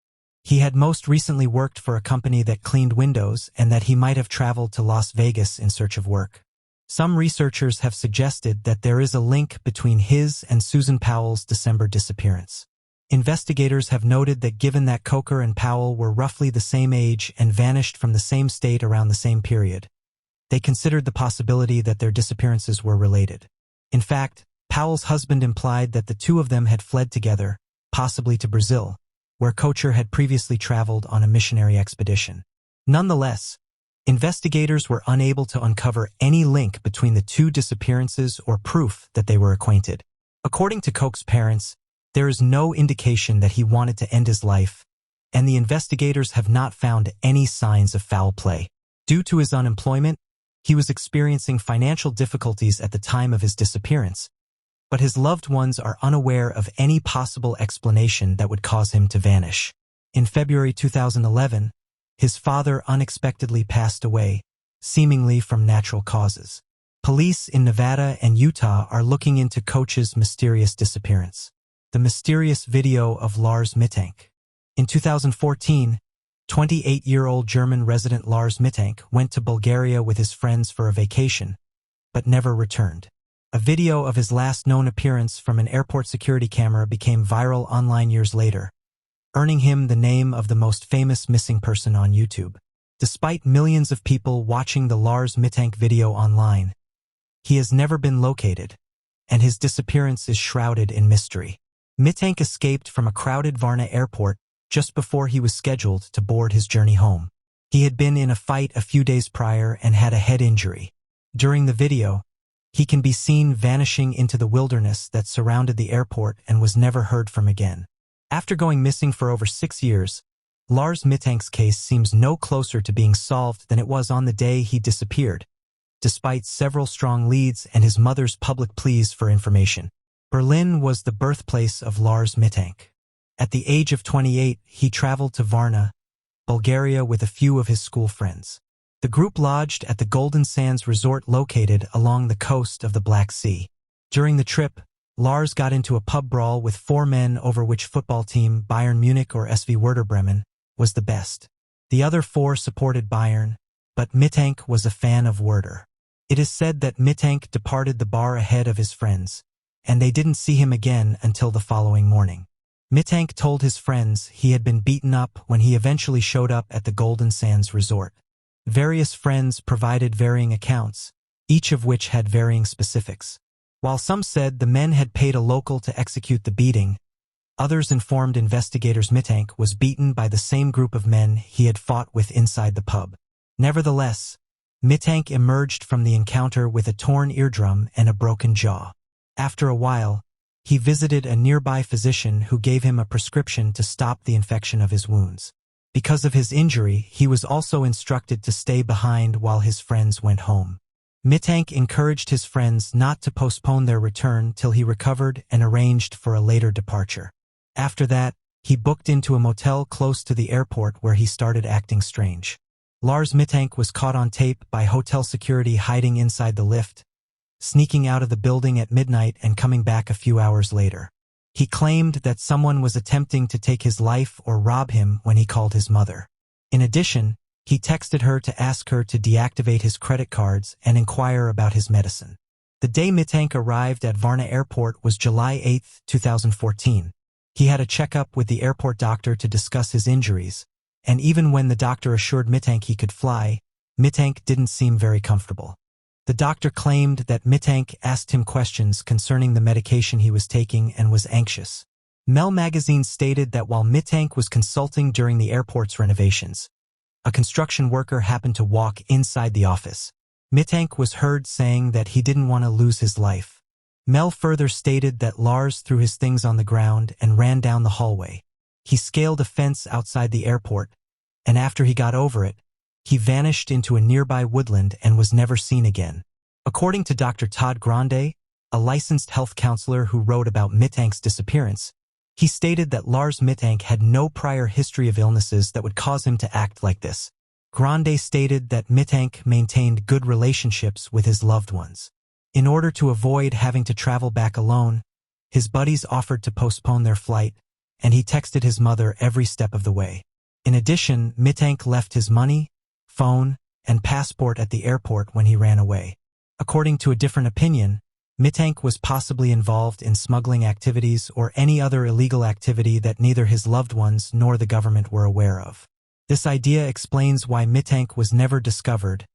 He had most recently worked for a company that cleaned windows and that he might have traveled to Las Vegas in search of work. Some researchers have suggested that there is a link between his and Susan Powell's December disappearance. Investigators have noted that given that Kocher and Powell were roughly the same age and vanished from the same state around the same period, they considered the possibility that their disappearances were related. In fact, Powell's husband implied that the two of them had fled together, possibly to Brazil, where Kocher had previously traveled on a missionary expedition. Nonetheless, investigators were unable to uncover any link between the two disappearances or proof that they were acquainted. According to Koch's parents, there is no indication that he wanted to end his life, and the investigators have not found any signs of foul play. Due to his unemployment, he was experiencing financial difficulties at the time of his disappearance, but his loved ones are unaware of any possible explanation that would cause him to vanish. In February 2011, his father unexpectedly passed away, seemingly from natural causes. Police in Nevada and Utah are looking into Kocher's mysterious disappearance. The mysterious video of Lars Mittank. In 2014, 28-year-old German resident Lars Mittank went to Bulgaria with his friends for a vacation, but never returned. A video of his last known appearance from an airport security camera became viral online years later, earning him the name of the most famous missing person on YouTube. Despite millions of people watching the Lars Mittank video online, he has never been located, and his disappearance is shrouded in mystery. Mittank escaped from a crowded Varna airport just before he was scheduled to board his journey home. He had been in a fight a few days prior and had a head injury. During the video, he can be seen vanishing into the wilderness that surrounded the airport and was never heard from again. After going missing for over 6 years, Lars Mittank's case seems no closer to being solved than it was on the day he disappeared, despite several strong leads and his mother's public pleas for information. Berlin was the birthplace of Lars Mittank. At the age of 28, he traveled to Varna, Bulgaria with a few of his school friends. The group lodged at the Golden Sands resort located along the coast of the Black Sea. During the trip, Lars got into a pub brawl with 4 men over which football team Bayern Munich or SV Werder Bremen was the best. The other 4 supported Bayern, but Mittank was a fan of Werder. It is said that Mittank departed the bar ahead of his friends, and they didn't see him again until the following morning. Mittank told his friends he had been beaten up when he eventually showed up at the Golden Sands resort. Various friends provided varying accounts, each of which had varying specifics. While some said the men had paid a local to execute the beating, others informed investigators Mittank was beaten by the same group of men he had fought with inside the pub. Nevertheless, Mittank emerged from the encounter with a torn eardrum and a broken jaw. After a while, he visited a nearby physician who gave him a prescription to stop the infection of his wounds. Because of his injury, he was also instructed to stay behind while his friends went home. Mittank encouraged his friends not to postpone their return till he recovered and arranged for a later departure. After that, he booked into a motel close to the airport where he started acting strange. Lars Mittank was caught on tape by hotel security hiding inside the lift, sneaking out of the building at midnight and coming back a few hours later. He claimed that someone was attempting to take his life or rob him when he called his mother. In addition, he texted her to ask her to deactivate his credit cards and inquire about his medicine. The day Mittank arrived at Varna Airport was July 8, 2014. He had a checkup with the airport doctor to discuss his injuries, and even when the doctor assured Mittank he could fly, Mittank didn't seem very comfortable. The doctor claimed that Mittank asked him questions concerning the medication he was taking and was anxious. Mel magazine stated that while Mittank was consulting during the airport's renovations, a construction worker happened to walk inside the office. Mittank was heard saying that he didn't want to lose his life. Mel further stated that Lars threw his things on the ground and ran down the hallway. He scaled a fence outside the airport, and after he got over it, he vanished into a nearby woodland and was never seen again. According to Dr. Todd Grande, a licensed health counselor who wrote about Mittank's disappearance, he stated that Lars Mittank had no prior history of illnesses that would cause him to act like this. Grande stated that Mittank maintained good relationships with his loved ones. In order to avoid having to travel back alone, his buddies offered to postpone their flight, and he texted his mother every step of the way. In addition, Mittank left his money, phone, and passport at the airport when he ran away. According to a different opinion, Mittank was possibly involved in smuggling activities or any other illegal activity that neither his loved ones nor the government were aware of. This idea explains why Mittank was never discovered,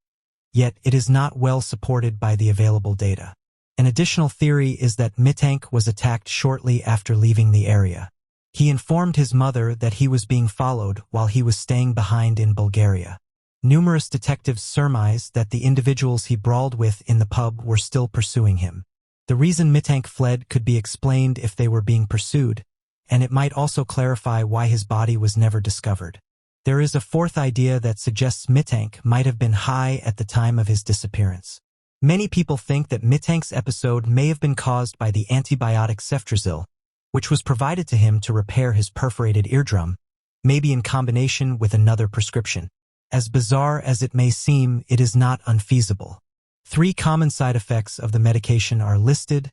yet it is not well supported by the available data. An additional theory is that Mittank was attacked shortly after leaving the area. He informed his mother that he was being followed while he was staying behind in Bulgaria. Numerous detectives surmised that the individuals he brawled with in the pub were still pursuing him. The reason Mittank fled could be explained if they were being pursued, and it might also clarify why his body was never discovered. There is a fourth idea that suggests Mittank might have been high at the time of his disappearance. Many people think that Mittank's episode may have been caused by the antibiotic ceftriaxone, which was provided to him to repair his perforated eardrum, maybe in combination with another prescription. As bizarre as it may seem, it is not unfeasible. 3 common side effects of the medication are listed: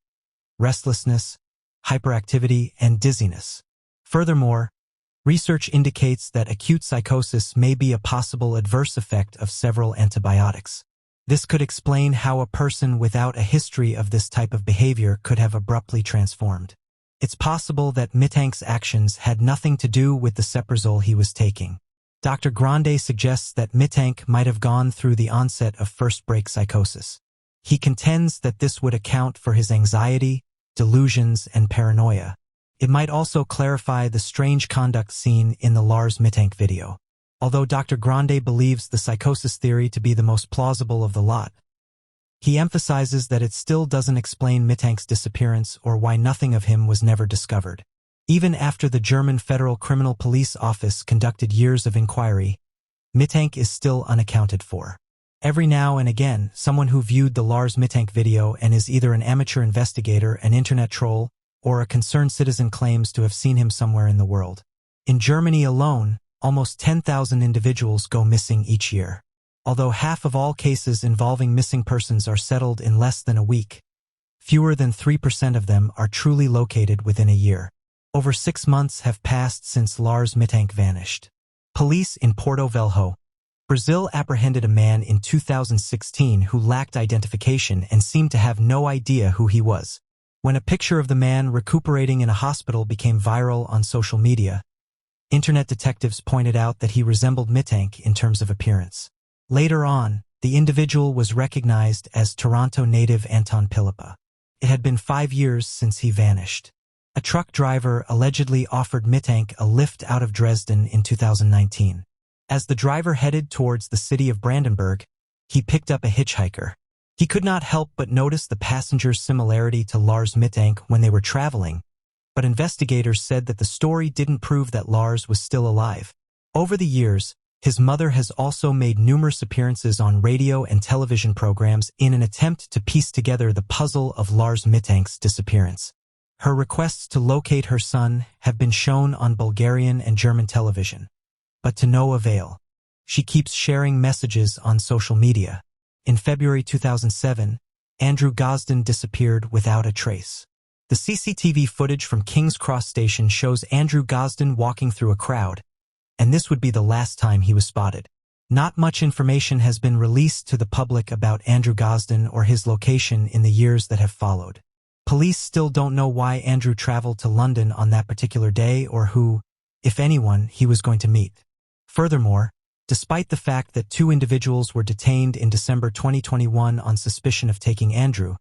restlessness, hyperactivity, and dizziness. Furthermore, research indicates that acute psychosis may be a possible adverse effect of several antibiotics. This could explain how a person without a history of this type of behavior could have abruptly transformed. It's possible that Mittank's actions had nothing to do with the ceftriaxone he was taking. Dr. Grande suggests that Mittank might have gone through the onset of first-break psychosis. He contends that this would account for his anxiety, delusions, and paranoia. It might also clarify the strange conduct seen in the Lars Mittank video. Although Dr. Grande believes the psychosis theory to be the most plausible of the lot, he emphasizes that it still doesn't explain Mittank's disappearance or why nothing of him was never discovered. Even after the German Federal Criminal Police Office conducted years of inquiry, Mittank is still unaccounted for. Every now and again, someone who viewed the Lars Mittank video and is either an amateur investigator, an internet troll, or a concerned citizen claims to have seen him somewhere in the world. In Germany alone, almost 10,000 individuals go missing each year. Although half of all cases involving missing persons are settled in less than a week, fewer than 3% of them are truly located within a year. Over 6 months have passed since Lars Mittank vanished. Police in Porto Velho, Brazil apprehended a man in 2016 who lacked identification and seemed to have no idea who he was. When a picture of the man recuperating in a hospital became viral on social media, internet detectives pointed out that he resembled Mittank in terms of appearance. Later on, the individual was recognized as Toronto native Anton Pilipa. It had been 5 years since he vanished. A truck driver allegedly offered Mittank a lift out of Dresden in 2019. As the driver headed towards the city of Brandenburg, he picked up a hitchhiker. He could not help but notice the passenger's similarity to Lars Mittank when they were traveling, but investigators said that the story didn't prove that Lars was still alive. Over the years, his mother has also made numerous appearances on radio and television programs in an attempt to piece together the puzzle of Lars Mittank's disappearance. Her requests to locate her son have been shown on Bulgarian and German television, but to no avail. She keeps sharing messages on social media. In February 2007, Andrew Gosden disappeared without a trace. The CCTV footage from King's Cross Station shows Andrew Gosden walking through a crowd, and this would be the last time he was spotted. Not much information has been released to the public about Andrew Gosden or his location in the years that have followed. Police still don't know why Andrew traveled to London on that particular day or who, if anyone, he was going to meet. Furthermore, despite the fact that 2 individuals were detained in December 2021 on suspicion of taking Andrew,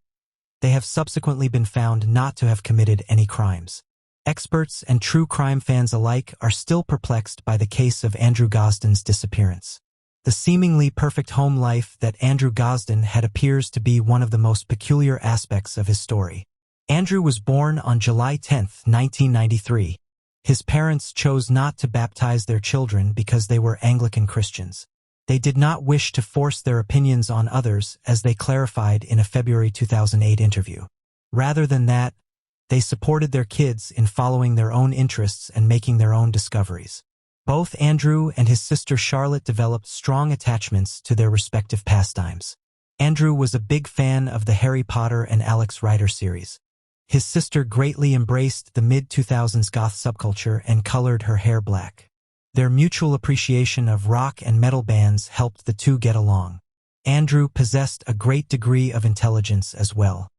they have subsequently been found not to have committed any crimes. Experts and true crime fans alike are still perplexed by the case of Andrew Gosden's disappearance. The seemingly perfect home life that Andrew Gosden had appears to be one of the most peculiar aspects of his story. Andrew was born on July 10, 1993. His parents chose not to baptize their children because they were Anglican Christians. They did not wish to force their opinions on others, as they clarified in a February 2008 interview. Rather than that, they supported their kids in following their own interests and making their own discoveries. Both Andrew and his sister Charlotte developed strong attachments to their respective pastimes. Andrew was a big fan of the Harry Potter and Alex Rider series. His sister greatly embraced the mid-2000s goth subculture and colored her hair black. Their mutual appreciation of rock and metal bands helped the two get along. Andrew possessed a great degree of intelligence as well.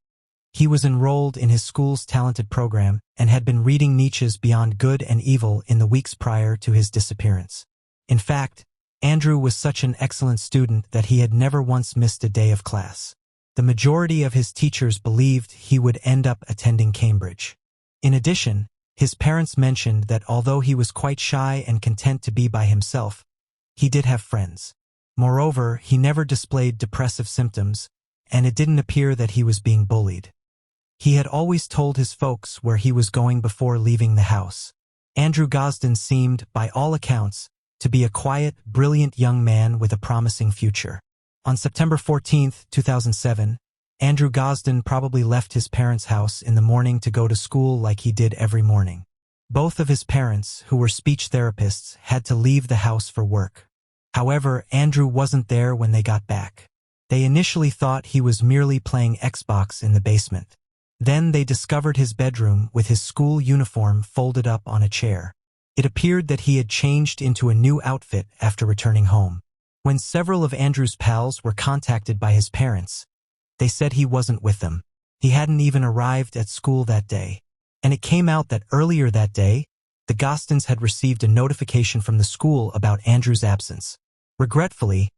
He was enrolled in his school's talented program and had been reading Nietzsche's Beyond Good and Evil in the weeks prior to his disappearance. In fact, Andrew was such an excellent student that he had never once missed a day of class. The majority of his teachers believed he would end up attending Cambridge. In addition, his parents mentioned that although he was quite shy and content to be by himself, he did have friends. Moreover, he never displayed depressive symptoms, and it didn't appear that he was being bullied. He had always told his folks where he was going before leaving the house. Andrew Gosden seemed, by all accounts, to be a quiet, brilliant young man with a promising future. On September 14, 2007, Andrew Gosden probably left his parents' house in the morning to go to school like he did every morning. Both of his parents, who were speech therapists, had to leave the house for work. However, Andrew wasn't there when they got back. They initially thought he was merely playing Xbox in the basement. Then they discovered his bedroom with his school uniform folded up on a chair. It appeared that he had changed into a new outfit after returning home. When several of Andrew's pals were contacted by his parents, they said he wasn't with them. He hadn't even arrived at school that day. And it came out that earlier that day, the Gostens had received a notification from the school about Andrew's absence. Regretfully,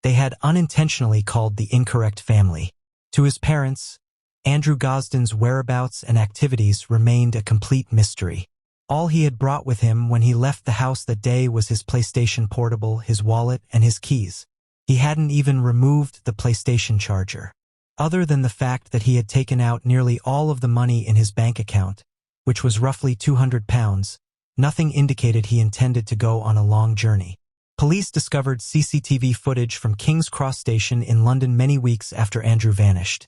they had unintentionally called the incorrect family. To his parents, Andrew Gosden's whereabouts and activities remained a complete mystery. All he had brought with him when he left the house that day was his PlayStation Portable, his wallet, and his keys. He hadn't even removed the PlayStation charger. Other than the fact that he had taken out nearly all of the money in his bank account, which was roughly £200, nothing indicated he intended to go on a long journey. Police discovered CCTV footage from King's Cross Station in London many weeks after Andrew vanished,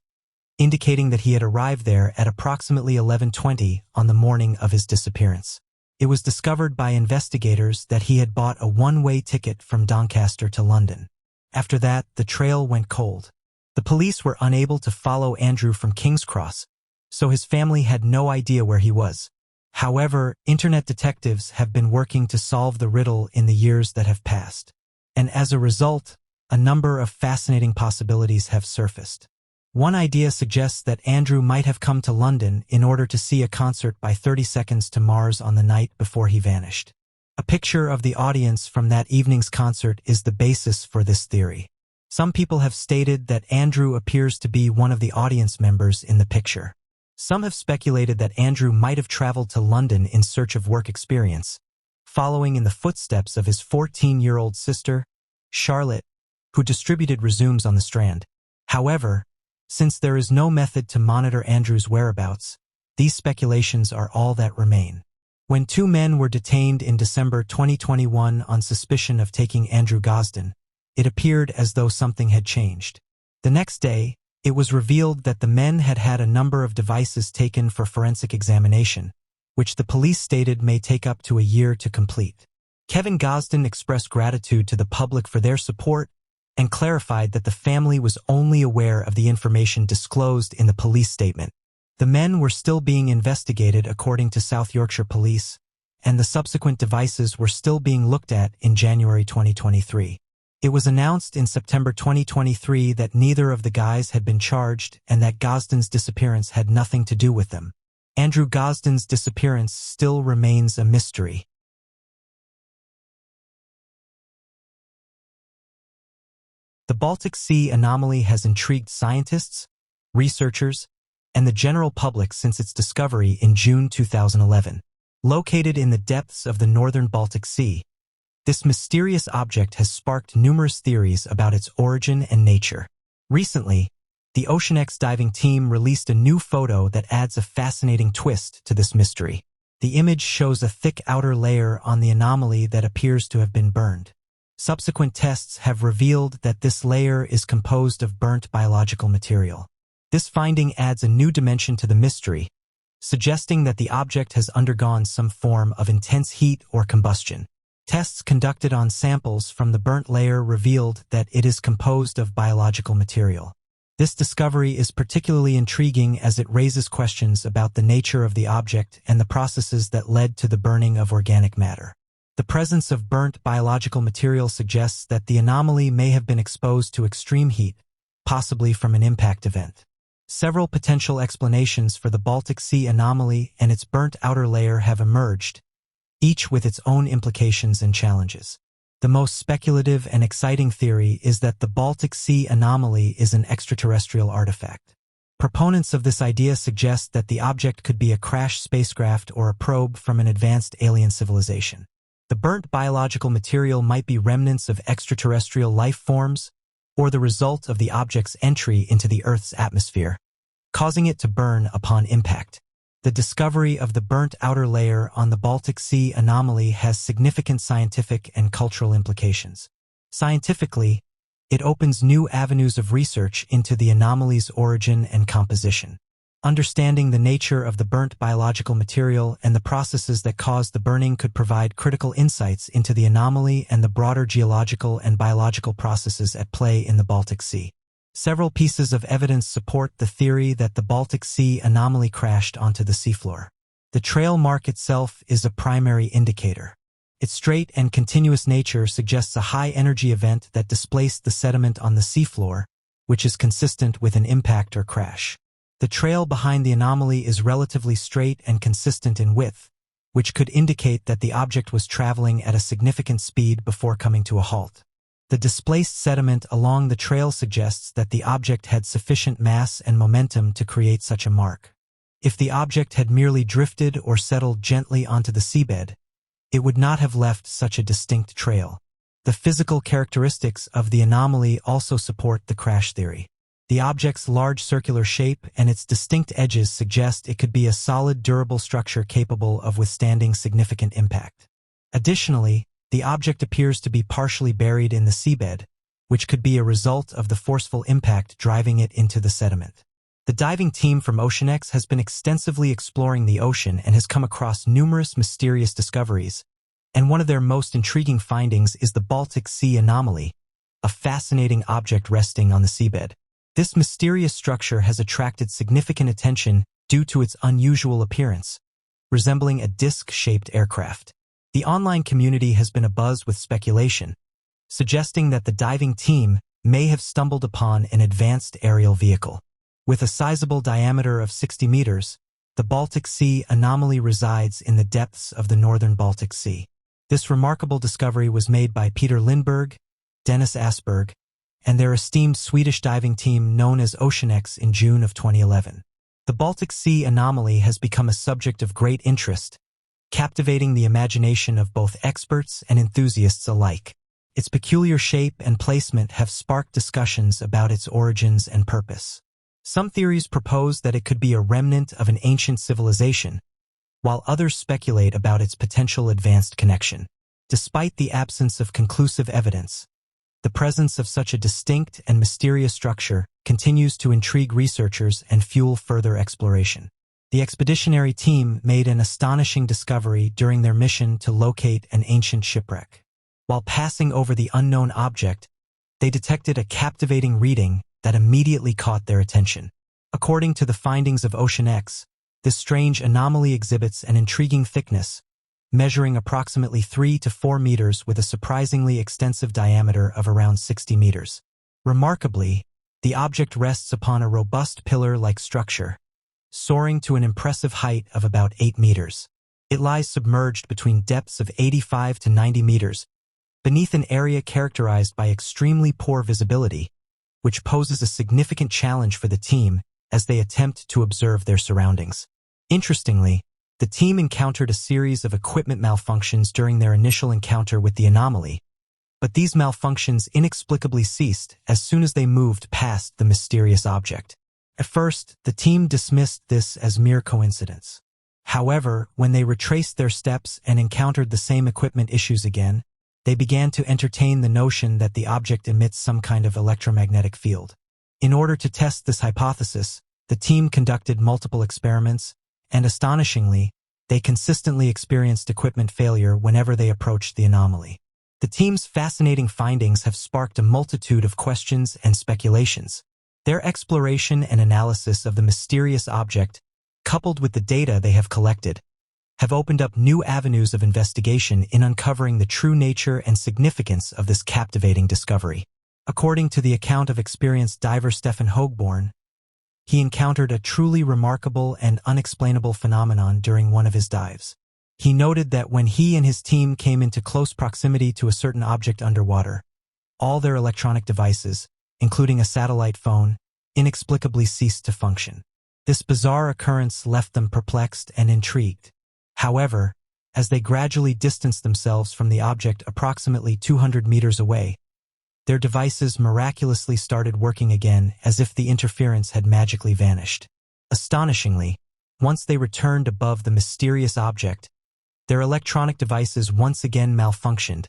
indicating that he had arrived there at approximately 11:20 on the morning of his disappearance. It was discovered by investigators that he had bought a one-way ticket from Doncaster to London. After that, the trail went cold. The police were unable to follow Andrew from King's Cross, so his family had no idea where he was. However, internet detectives have been working to solve the riddle in the years that have passed. And as a result, a number of fascinating possibilities have surfaced. One idea suggests that Andrew might have come to London in order to see a concert by 30 Seconds to Mars on the night before he vanished. A picture of the audience from that evening's concert is the basis for this theory. Some people have stated that Andrew appears to be one of the audience members in the picture. Some have speculated that Andrew might have traveled to London in search of work experience, following in the footsteps of his 14-year-old sister, Charlotte, who distributed resumes on the Strand. However, since there is no method to monitor Andrew's whereabouts, these speculations are all that remain. When two men were detained in December 2021 on suspicion of taking Andrew Gosden, it appeared as though something had changed. The next day, it was revealed that the men had had a number of devices taken for forensic examination, which the police stated may take up to a year to complete. Kevin Gosden expressed gratitude to the public for their support and clarified that the family was only aware of the information disclosed in the police statement. The men were still being investigated according to South Yorkshire Police, and the subsequent devices were still being looked at in January 2023. It was announced in September 2023 that neither of the guys had been charged and that Gosden's disappearance had nothing to do with them. Andrew Gosden's disappearance still remains a mystery. The Baltic Sea anomaly has intrigued scientists, researchers, and the general public since its discovery in June 2011. Located in the depths of the northern Baltic Sea, this mysterious object has sparked numerous theories about its origin and nature. Recently, the OceanX diving team released a new photo that adds a fascinating twist to this mystery. The image shows a thick outer layer on the anomaly that appears to have been burned. Subsequent tests have revealed that this layer is composed of burnt biological material. This finding adds a new dimension to the mystery, suggesting that the object has undergone some form of intense heat or combustion. Tests conducted on samples from the burnt layer revealed that it is composed of biological material. This discovery is particularly intriguing as it raises questions about the nature of the object and the processes that led to the burning of organic matter. The presence of burnt biological material suggests that the anomaly may have been exposed to extreme heat, possibly from an impact event. Several potential explanations for the Baltic Sea anomaly and its burnt outer layer have emerged, each with its own implications and challenges. The most speculative and exciting theory is that the Baltic Sea anomaly is an extraterrestrial artifact. Proponents of this idea suggest that the object could be a crashed spacecraft or a probe from an advanced alien civilization. The burnt biological material might be remnants of extraterrestrial life forms or the result of the object's entry into the Earth's atmosphere, causing it to burn upon impact. The discovery of the burnt outer layer on the Baltic Sea anomaly has significant scientific and cultural implications. Scientifically, it opens new avenues of research into the anomaly's origin and composition. Understanding the nature of the burnt biological material and the processes that caused the burning could provide critical insights into the anomaly and the broader geological and biological processes at play in the Baltic Sea. Several pieces of evidence support the theory that the Baltic Sea anomaly crashed onto the seafloor. The trail mark itself is a primary indicator. Its straight and continuous nature suggests a high-energy event that displaced the sediment on the seafloor, which is consistent with an impact or crash. The trail behind the anomaly is relatively straight and consistent in width, which could indicate that the object was traveling at a significant speed before coming to a halt. The displaced sediment along the trail suggests that the object had sufficient mass and momentum to create such a mark. If the object had merely drifted or settled gently onto the seabed, it would not have left such a distinct trail. The physical characteristics of the anomaly also support the crash theory. The object's large circular shape and its distinct edges suggest it could be a solid, durable structure capable of withstanding significant impact. Additionally, the object appears to be partially buried in the seabed, which could be a result of the forceful impact driving it into the sediment. The diving team from OceanX has been extensively exploring the ocean and has come across numerous mysterious discoveries, and one of their most intriguing findings is the Baltic Sea anomaly, a fascinating object resting on the seabed. This mysterious structure has attracted significant attention due to its unusual appearance, resembling a disc-shaped aircraft. The online community has been abuzz with speculation, suggesting that the diving team may have stumbled upon an advanced aerial vehicle. With a sizable diameter of 60 meters, the Baltic Sea anomaly resides in the depths of the northern Baltic Sea. This remarkable discovery was made by Peter Lindberg, Dennis Asberg, and their esteemed Swedish diving team known as OceanX in June of 2011. The Baltic Sea anomaly has become a subject of great interest, captivating the imagination of both experts and enthusiasts alike. Its peculiar shape and placement have sparked discussions about its origins and purpose. Some theories propose that it could be a remnant of an ancient civilization, while others speculate about its potential advanced connection. Despite the absence of conclusive evidence, the presence of such a distinct and mysterious structure continues to intrigue researchers and fuel further exploration. The expeditionary team made an astonishing discovery during their mission to locate an ancient shipwreck. While passing over the unknown object, they detected a captivating reading that immediately caught their attention. According to the findings of OceanX, this strange anomaly exhibits an intriguing thickness, measuring approximately 3 to 4 meters with a surprisingly extensive diameter of around 60 meters. Remarkably, the object rests upon a robust pillar-like structure, soaring to an impressive height of about 8 meters. It lies submerged between depths of 85 to 90 meters, beneath an area characterized by extremely poor visibility, which poses a significant challenge for the team as they attempt to observe their surroundings. Interestingly, the team encountered a series of equipment malfunctions during their initial encounter with the anomaly, but these malfunctions inexplicably ceased as soon as they moved past the mysterious object. At first, the team dismissed this as mere coincidence. However, when they retraced their steps and encountered the same equipment issues again, they began to entertain the notion that the object emits some kind of electromagnetic field. In order to test this hypothesis, the team conducted multiple experiments, and astonishingly, they consistently experienced equipment failure whenever they approached the anomaly. The team's fascinating findings have sparked a multitude of questions and speculations. Their exploration and analysis of the mysterious object, coupled with the data they have collected, have opened up new avenues of investigation in uncovering the true nature and significance of this captivating discovery. According to the account of experienced diver Stefan Hogborn, he encountered a truly remarkable and unexplainable phenomenon during one of his dives. He noted that when he and his team came into close proximity to a certain object underwater, all their electronic devices, including a satellite phone, inexplicably ceased to function. This bizarre occurrence left them perplexed and intrigued. However, as they gradually distanced themselves from the object approximately 200 meters away, their devices miraculously started working again as if the interference had magically vanished. Astonishingly, once they returned above the mysterious object, their electronic devices once again malfunctioned,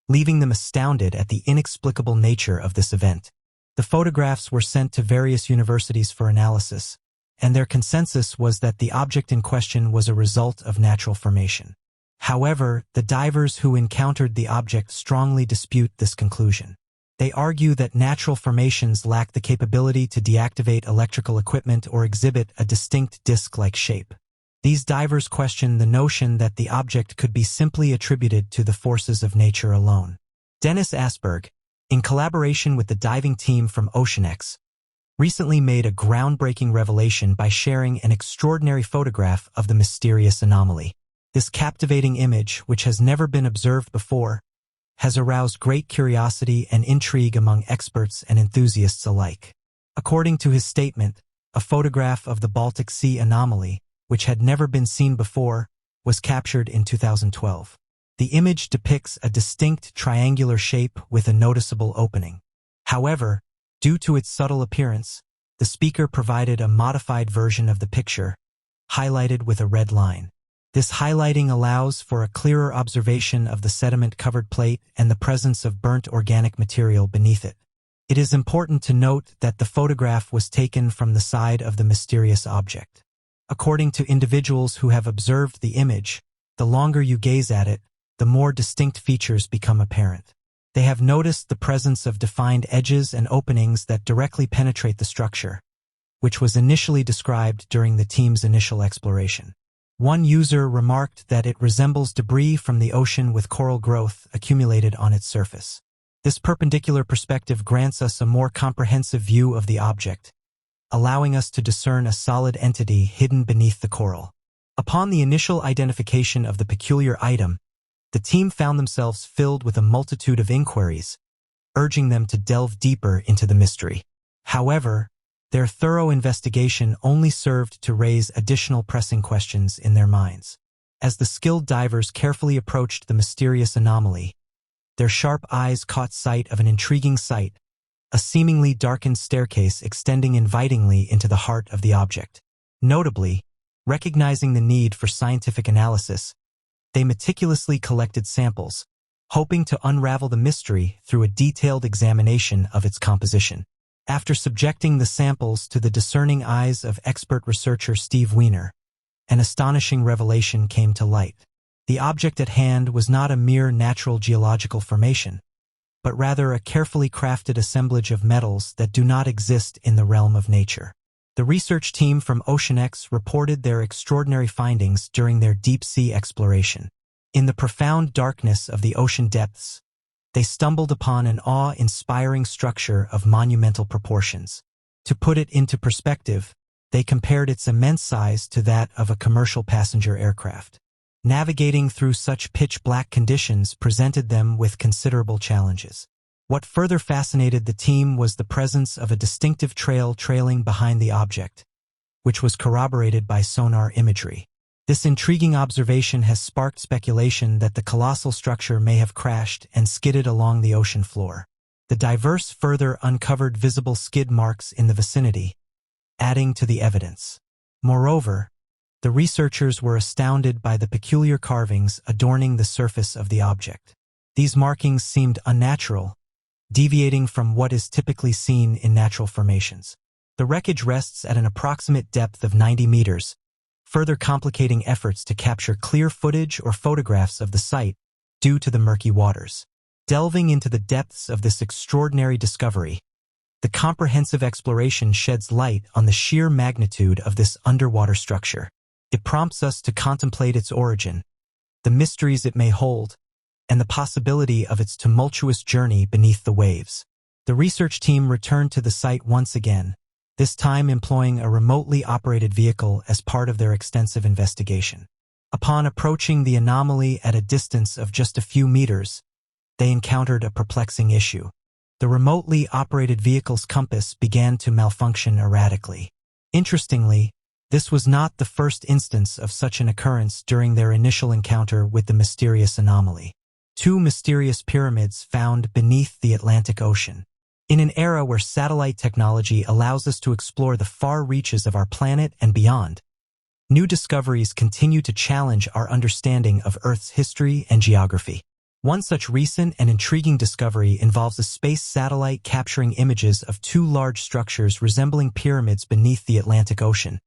leaving them astounded at the inexplicable nature of this event. The photographs were sent to various universities for analysis, and their consensus was that the object in question was a result of natural formation. However, the divers who encountered the object strongly dispute this conclusion. They argue that natural formations lack the capability to deactivate electrical equipment or exhibit a distinct disc-like shape. These divers question the notion that the object could be simply attributed to the forces of nature alone. Dennis Asberg, in collaboration with the diving team from OceanX, recently made a groundbreaking revelation by sharing an extraordinary photograph of the mysterious anomaly. This captivating image, which has never been observed before, has aroused great curiosity and intrigue among experts and enthusiasts alike. According to his statement, a photograph of the Baltic Sea anomaly, which had never been seen before, was captured in 2012. The image depicts a distinct triangular shape with a noticeable opening. However, due to its subtle appearance, the speaker provided a modified version of the picture, highlighted with a red line. This highlighting allows for a clearer observation of the sediment-covered plate and the presence of burnt organic material beneath it. It is important to note that the photograph was taken from the side of the mysterious object. According to individuals who have observed the image, the longer you gaze at it, the more distinct features become apparent. They have noticed the presence of defined edges and openings that directly penetrate the structure, which was initially described during the team's initial exploration. One user remarked that it resembles debris from the ocean with coral growth accumulated on its surface. This perpendicular perspective grants us a more comprehensive view of the object, allowing us to discern a solid entity hidden beneath the coral. Upon the initial identification of the peculiar item, the team found themselves filled with a multitude of inquiries, urging them to delve deeper into the mystery. However, their thorough investigation only served to raise additional pressing questions in their minds. As the skilled divers carefully approached the mysterious anomaly, their sharp eyes caught sight of an intriguing sight, a seemingly darkened staircase extending invitingly into the heart of the object. Notably, recognizing the need for scientific analysis, they meticulously collected samples, hoping to unravel the mystery through a detailed examination of its composition. After subjecting the samples to the discerning eyes of expert researcher Steve Weiner, an astonishing revelation came to light. The object at hand was not a mere natural geological formation, but rather a carefully crafted assemblage of metals that do not exist in the realm of nature. The research team from OceanX reported their extraordinary findings during their deep-sea exploration. In the profound darkness of the ocean depths, they stumbled upon an awe-inspiring structure of monumental proportions. To put it into perspective, they compared its immense size to that of a commercial passenger aircraft. Navigating through such pitch-black conditions presented them with considerable challenges. What further fascinated the team was the presence of a distinctive trail trailing behind the object, which was corroborated by sonar imagery. This intriguing observation has sparked speculation that the colossal structure may have crashed and skidded along the ocean floor. The diverse further uncovered visible skid marks in the vicinity, adding to the evidence. Moreover, the researchers were astounded by the peculiar carvings adorning the surface of the object. These markings seemed unnatural, deviating from what is typically seen in natural formations. The wreckage rests at an approximate depth of 90 meters, further complicating efforts to capture clear footage or photographs of the site due to the murky waters. Delving into the depths of this extraordinary discovery, the comprehensive exploration sheds light on the sheer magnitude of this underwater structure. It prompts us to contemplate its origin, the mysteries it may hold, and the possibility of its tumultuous journey beneath the waves. The research team returned to the site once again, this time employing a remotely operated vehicle as part of their extensive investigation. Upon approaching the anomaly at a distance of just a few meters, they encountered a perplexing issue. The remotely operated vehicle's compass began to malfunction erratically. Interestingly, this was not the first instance of such an occurrence during their initial encounter with the mysterious anomaly. Two mysterious pyramids found beneath the Atlantic Ocean. In an era where satellite technology allows us to explore the far reaches of our planet and beyond, new discoveries continue to challenge our understanding of Earth's history and geography. One such recent and intriguing discovery involves a space satellite capturing images of two large structures resembling pyramids beneath the Atlantic Ocean,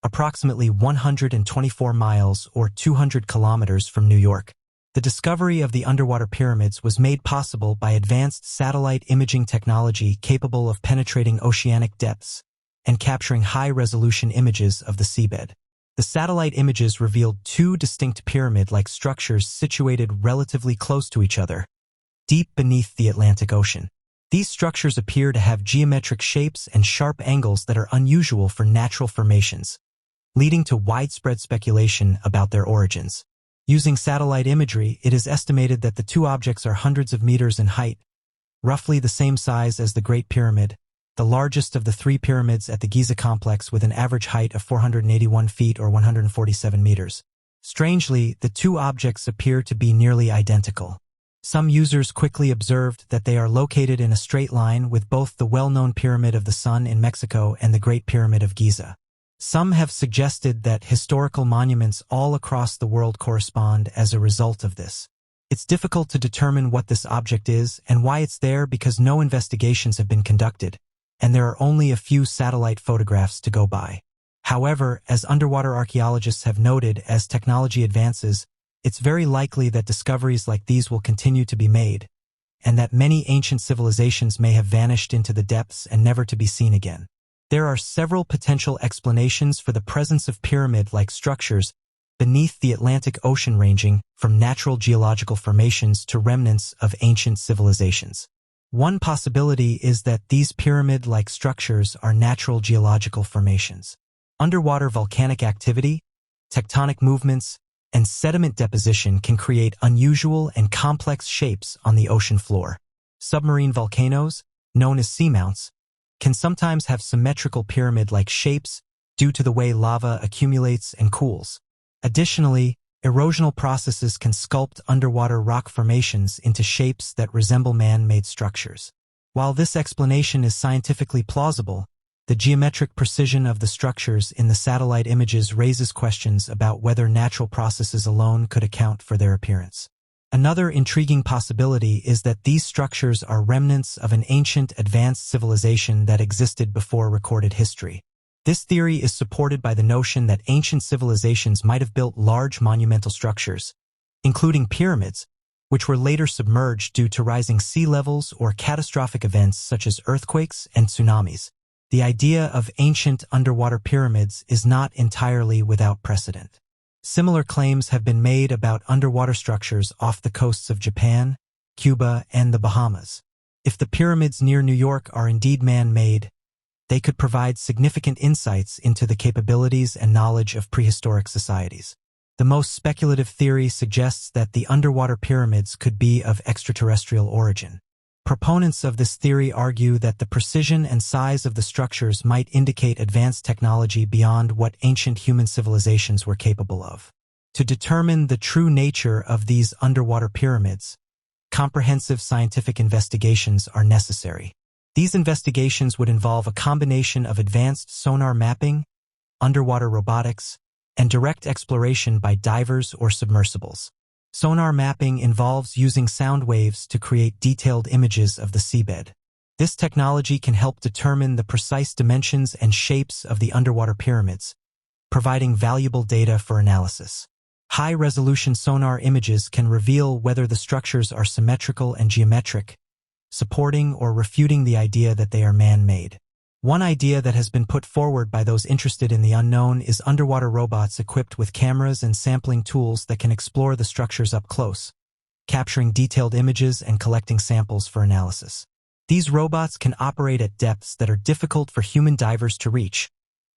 approximately 124 miles or 200 kilometers from New York. The discovery of the underwater pyramids was made possible by advanced satellite imaging technology capable of penetrating oceanic depths and capturing high-resolution images of the seabed. The satellite images revealed two distinct pyramid-like structures situated relatively close to each other, deep beneath the Atlantic Ocean. These structures appear to have geometric shapes and sharp angles that are unusual for natural formations, leading to widespread speculation about their origins. Using satellite imagery, it is estimated that the two objects are hundreds of meters in height, roughly the same size as the Great Pyramid, the largest of the three pyramids at the Giza complex with an average height of 481 feet or 147 meters. Strangely, the two objects appear to be nearly identical. Some users quickly observed that they are located in a straight line with both the well-known Pyramid of the Sun in Mexico and the Great Pyramid of Giza. Some have suggested that historical monuments all across the world correspond as a result of this. It's difficult to determine what this object is and why it's there because no investigations have been conducted, and there are only a few satellite photographs to go by. However, as underwater archaeologists have noted, as technology advances, it's very likely that discoveries like these will continue to be made, and that many ancient civilizations may have vanished into the depths and never to be seen again. There are several potential explanations for the presence of pyramid-like structures beneath the Atlantic Ocean, ranging from natural geological formations to remnants of ancient civilizations. One possibility is that these pyramid-like structures are natural geological formations. Underwater volcanic activity, tectonic movements, and sediment deposition can create unusual and complex shapes on the ocean floor. Submarine volcanoes, known as seamounts, can sometimes have symmetrical pyramid-like shapes due to the way lava accumulates and cools. Additionally, erosional processes can sculpt underwater rock formations into shapes that resemble man-made structures. While this explanation is scientifically plausible, the geometric precision of the structures in the satellite images raises questions about whether natural processes alone could account for their appearance. Another intriguing possibility is that these structures are remnants of an ancient, advanced civilization that existed before recorded history. This theory is supported by the notion that ancient civilizations might have built large monumental structures, including pyramids, which were later submerged due to rising sea levels or catastrophic events such as earthquakes and tsunamis. The idea of ancient underwater pyramids is not entirely without precedent. Similar claims have been made about underwater structures off the coasts of Japan, Cuba, and the Bahamas. If the pyramids near New York are indeed man-made, they could provide significant insights into the capabilities and knowledge of prehistoric societies. The most speculative theory suggests that the underwater pyramids could be of extraterrestrial origin, Proponents of this theory argue that the precision and size of the structures might indicate advanced technology beyond what ancient human civilizations were capable of. To determine the true nature of these underwater pyramids, comprehensive scientific investigations are necessary. These investigations would involve a combination of advanced sonar mapping, underwater robotics, and direct exploration by divers or submersibles. Sonar mapping involves using sound waves to create detailed images of the seabed. This technology can help determine the precise dimensions and shapes of the underwater pyramids, providing valuable data for analysis. High-resolution sonar images can reveal whether the structures are symmetrical and geometric, supporting or refuting the idea that they are man-made. One idea that has been put forward by those interested in the unknown is underwater robots equipped with cameras and sampling tools that can explore the structures up close, capturing detailed images and collecting samples for analysis. These robots can operate at depths that are difficult for human divers to reach,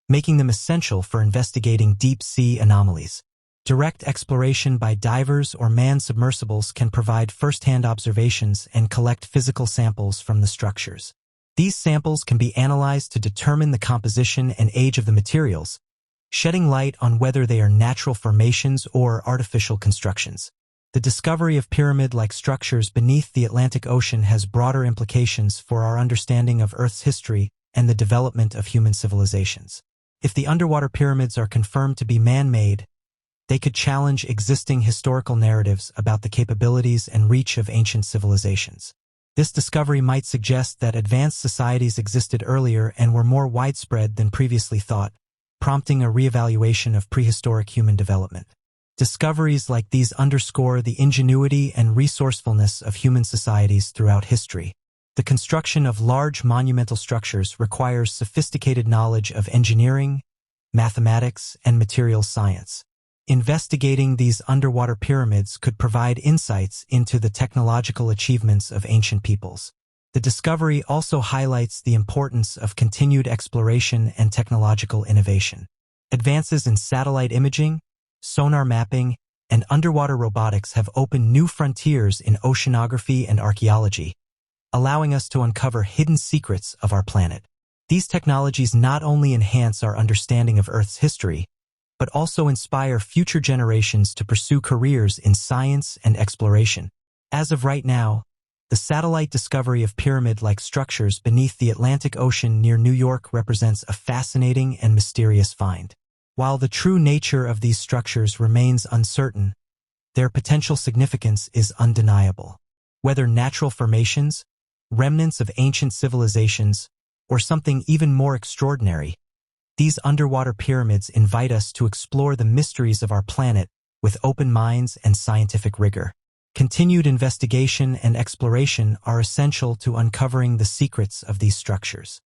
making them essential for investigating deep-sea anomalies. Direct exploration by divers or manned submersibles can provide first-hand observations and collect physical samples from the structures. These samples can be analyzed to determine the composition and age of the materials, shedding light on whether they are natural formations or artificial constructions. The discovery of pyramid-like structures beneath the Atlantic Ocean has broader implications for our understanding of Earth's history and the development of human civilizations. If the underwater pyramids are confirmed to be man-made, they could challenge existing historical narratives about the capabilities and reach of ancient civilizations. This discovery might suggest that advanced societies existed earlier and were more widespread than previously thought, prompting a reevaluation of prehistoric human development. Discoveries like these underscore the ingenuity and resourcefulness of human societies throughout history. The construction of large monumental structures requires sophisticated knowledge of engineering, mathematics, and materials science. Investigating these underwater pyramids could provide insights into the technological achievements of ancient peoples. The discovery also highlights the importance of continued exploration and technological innovation. Advances in satellite imaging, sonar mapping, and underwater robotics have opened new frontiers in oceanography and archaeology, allowing us to uncover hidden secrets of our planet. These technologies not only enhance our understanding of Earth's history, but also inspire future generations to pursue careers in science and exploration. As of right now, the satellite discovery of pyramid-like structures beneath the Atlantic Ocean near New York represents a fascinating and mysterious find. While the true nature of these structures remains uncertain, their potential significance is undeniable. Whether natural formations, remnants of ancient civilizations, or something even more extraordinary, these underwater pyramids invite us to explore the mysteries of our planet with open minds and scientific rigor. Continued investigation and exploration are essential to uncovering the secrets of these structures.